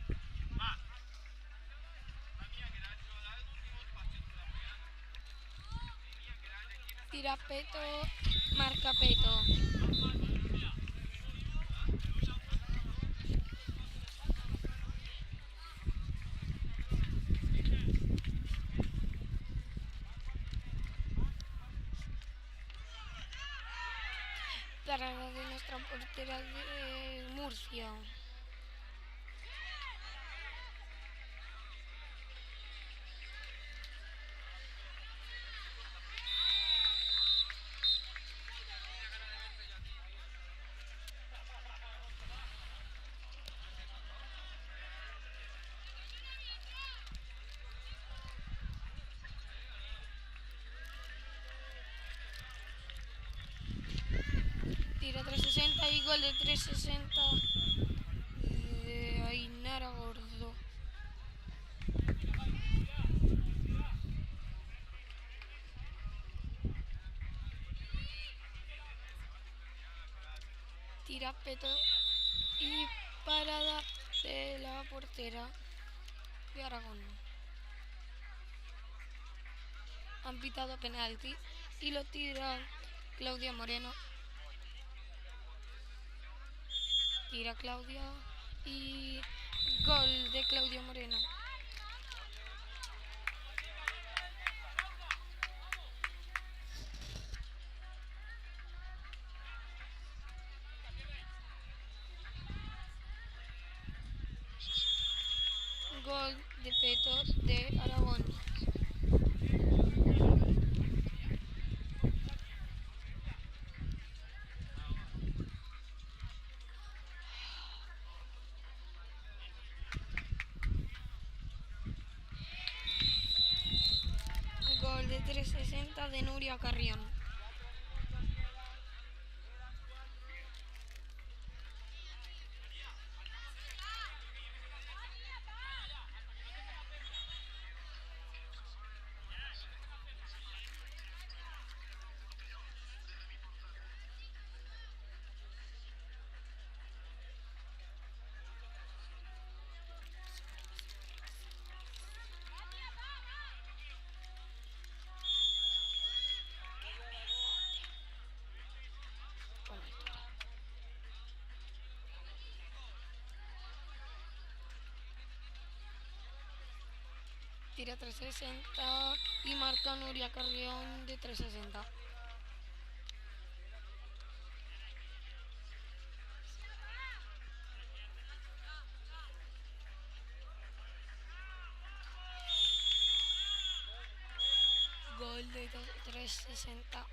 Tira Peto, marca Peto. Parada de nuestra portera de Murcia. Tira 360 y gol de 360 de Ainara Gordo. Tira Peto y parada de la portera de Aragón. Han pitado penalti y lo tira Claudia Moreno. Tira Claudia y gol de Claudia Moreno. Gol de Peto de Aragón. Gol de 360 de Nuria Carrión. Tira 360 y marca Nuria Carrión de 360. Gol de 360.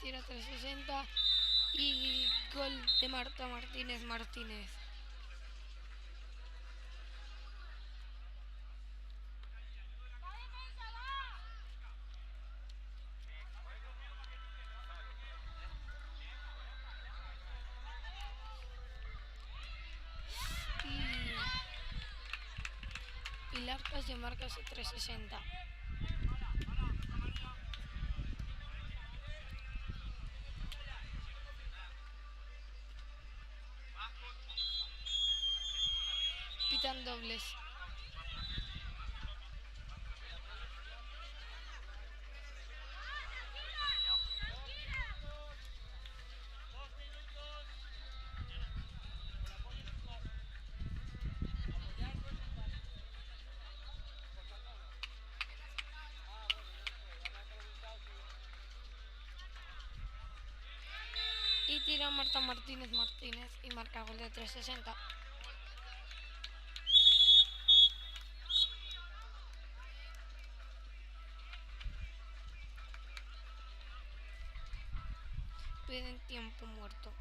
Tira 360 y gol de Marta Martínez Martínez. Y Pilar Calle marca ese 360. Pitan dobles. Y tira Marta Martínez Martínez y marca gol de 360. piden tiempo muerto.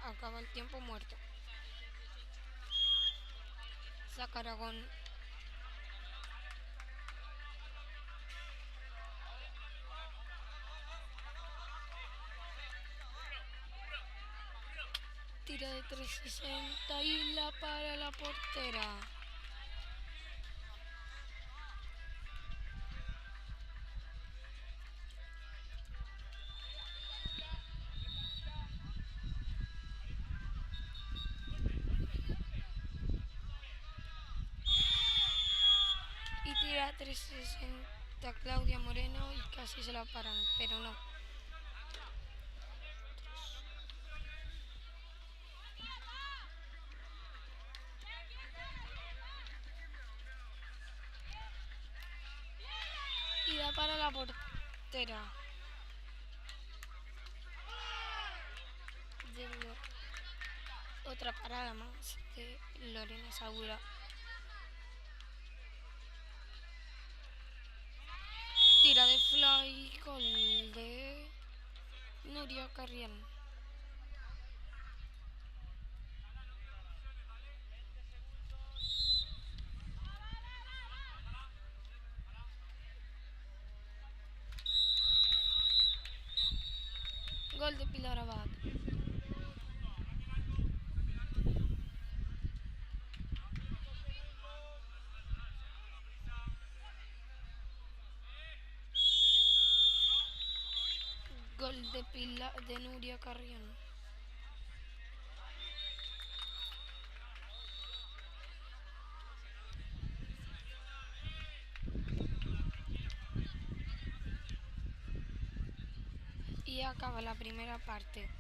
Acaba el tiempo muerto. Saca Aragón. Tira de 360 y la para la portera. Y tira 360 Claudia Moreno y casi se la paran, pero no. Y da para la portera. Otra parada más de Lorena Saura. Tira de fly, gol de Nuria Carrión. Gol de Pilar Abad. Gol de Nuria Carrión. Y acaba la primera parte.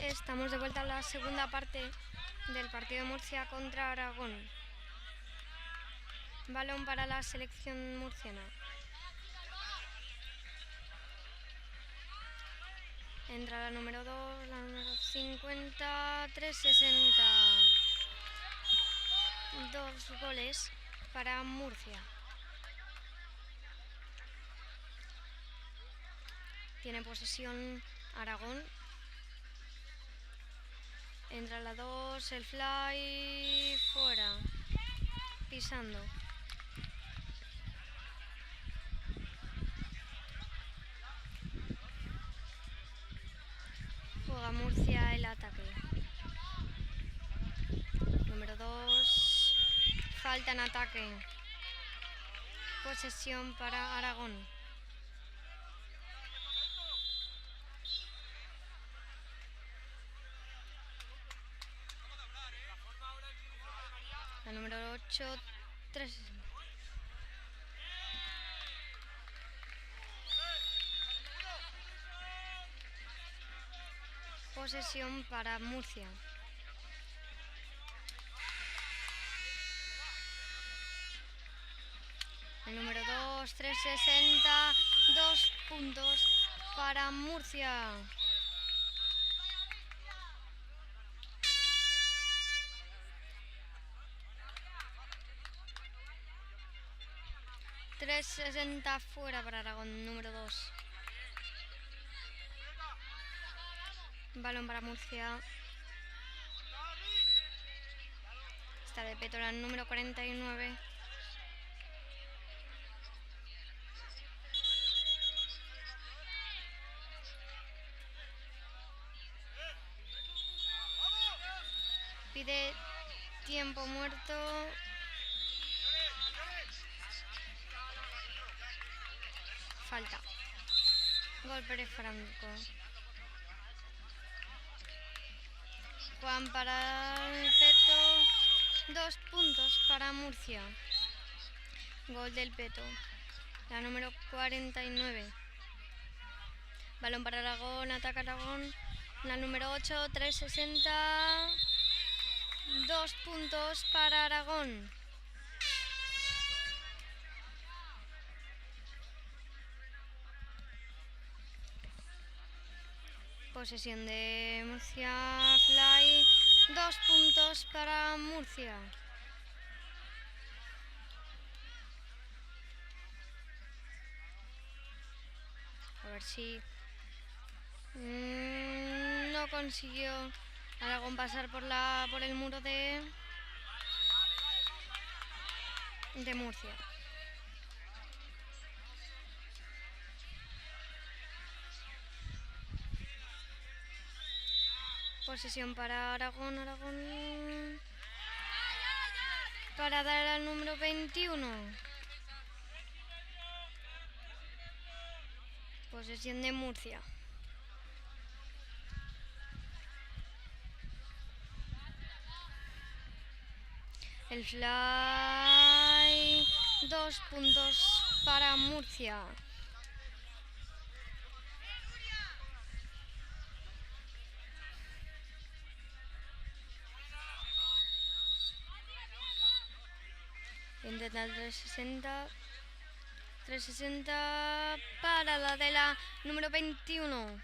Estamos de vuelta en la segunda parte del partido de Murcia contra Aragón. Balón para la selección murciana. Entra la número 2, la número 50, 360. 2 goles para Murcia. Tiene posesión Aragón. Entra la 2, el fly fuera, pisando. Juega Murcia el ataque. Número 2, falta en ataque. Posesión para Aragón. La número 8, 3. Posesión para Murcia. El número 2, 360, 2 puntos para Murcia. $360 fuera para Aragón, número 2. Balón para Murcia. Está de peto el número 49. Pide tiempo muerto. Falta. Gol Pérez Franco. Juan para el peto. 2 puntos para Murcia. Gol del peto. La número 49. Balón para Aragón. Ataca Aragón. La número 8. 360. 2 puntos para Aragón. Posesión de Murcia, fly, 2 puntos para Murcia. A ver si no consiguió Aragón pasar por el muro de Murcia. Posesión para Aragón, para dar al número 21. Posesión de Murcia. El fly, 2 puntos para Murcia. Intenta el 360 para la de la número 21.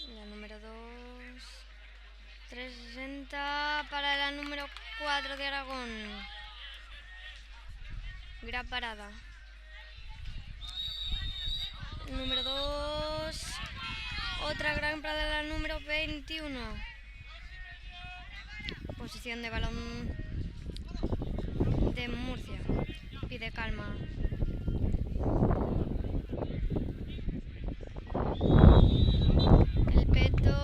La número 2. 360 para la número 4 de Aragón. Gran parada. Número 2. Otra gran parada, la número 21. Posición de balón de Murcia. Pide calma. El peto.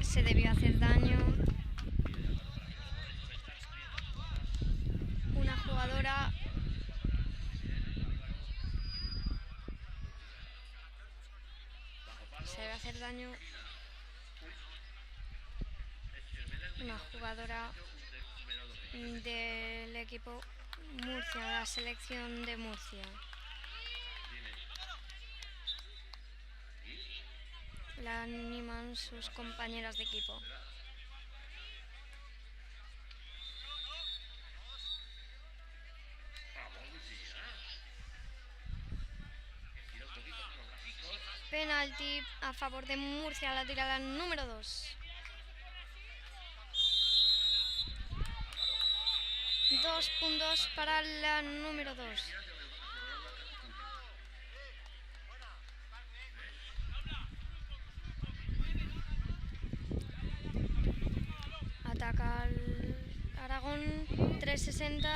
Se debió hacer daño. Una jugadora se debe hacer daño. Una jugadora del equipo Murcia, la selección de Murcia. La animan sus compañeras de equipo. penalti a favor de Murcia, la tira la número 2. 2 puntos para la número 2. Ataca al Aragón, 360.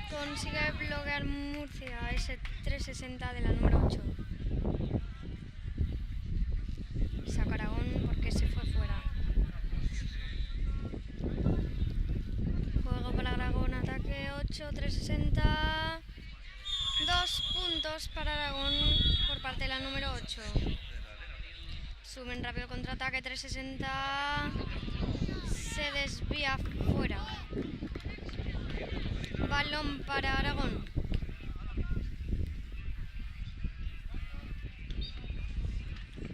Consigue bloquear Murcia, ese 360 de la número 8. Saca Aragón porque se fue fuera. Juego para Aragón, ataque 8, 360. 2 puntos para Aragón por parte de la número 8. Suben rápido el contraataque, 360. Se desvía fuera. Balón para Aragón.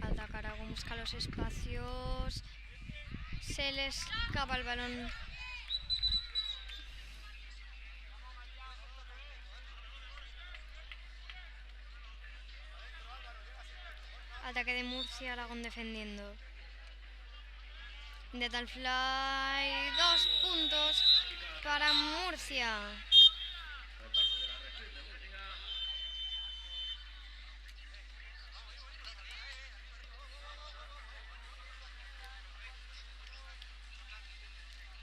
Ataca Aragón, busca los espacios. Se le escapa el balón. Ataque de Murcia, Aragón defendiendo. De tal fly, 2 puntos para Murcia.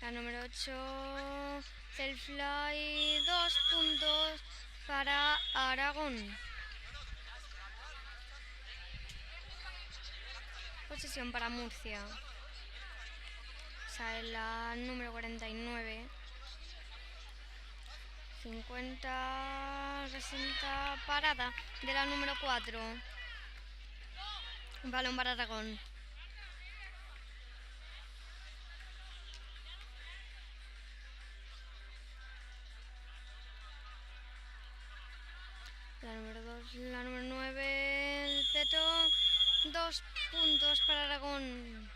La número 8, del fly, 2 puntos para Aragón. Posesión para Murcia. Sale la número 49. 50, 60, parada de la número 4. Balón para Aragón. La número 2, la número 9, el peto. 2 puntos para Aragón.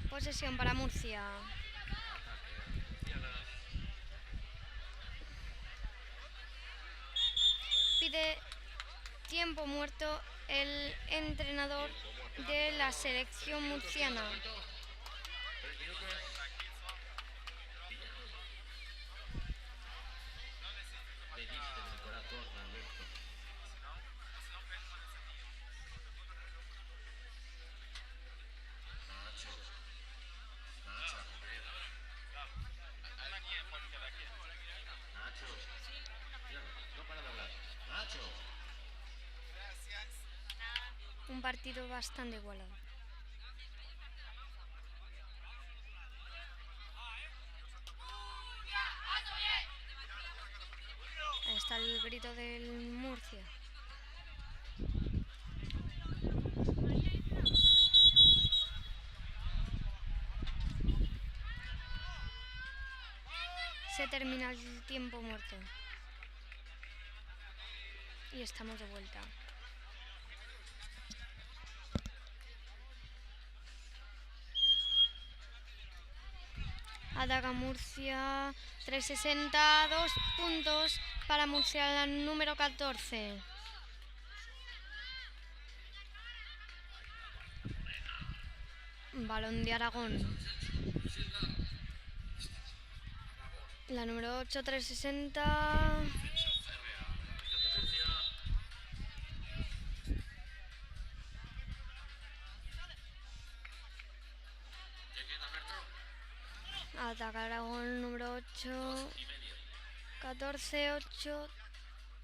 Posesión para Murcia. Pide tiempo muerto el entrenador de la selección murciana. Un partido bastante igualado. Ahí está el grito del Murcia. Se termina el tiempo muerto. Y estamos de vuelta. Ataca Murcia, 360, 2 puntos para Murcia, la número 14. Balón de Aragón. La número 8, 360. Ataca Aragón, número 8. 14, 8,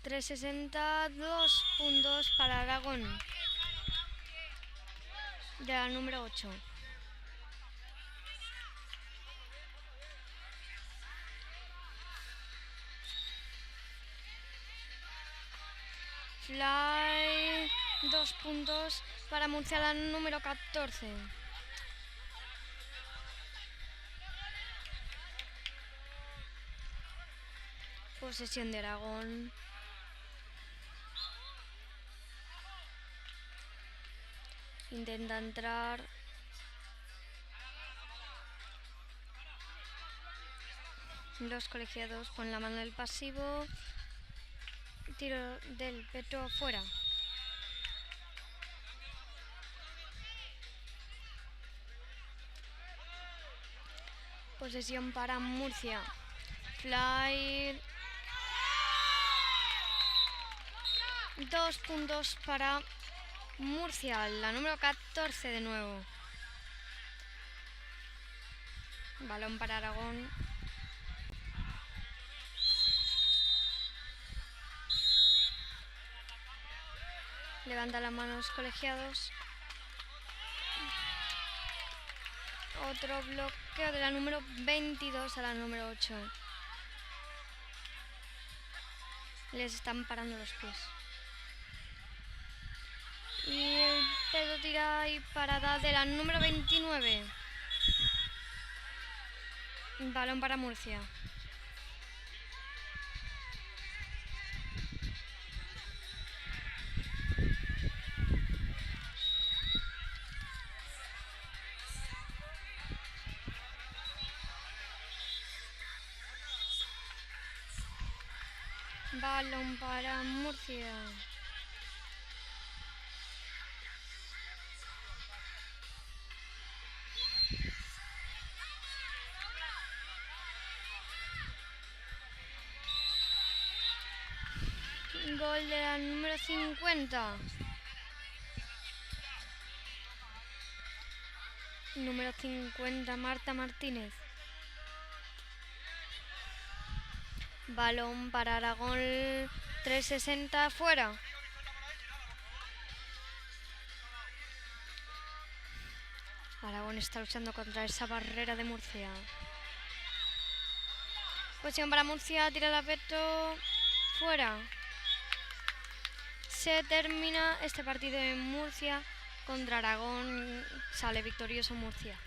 360, 2 puntos para Aragón. De la número 8. Fly, 2 puntos para Murcia, la número 14. Posesión de Aragón. Intenta entrar. Los colegiados ponen la mano del pasivo. Tiro del peto fuera. Posesión para Murcia. Fly. 2 puntos para Murcia, la número 14 de nuevo. Balón para Aragón. Levanta las manos colegiados. Otro bloqueo de la número 22 a la número 8. Les están parando los pies. Y el pedo tira y parada de la número 29. Balón para Murcia. Balón para Murcia. Gol de la número 50. Número 50, Marta Martínez. Balón para Aragón, 360 fuera. Aragón está luchando contra esa barrera de Murcia. Posición para Murcia, tira el peto fuera. Se termina este partido en Murcia contra Aragón. Sale victorioso Murcia.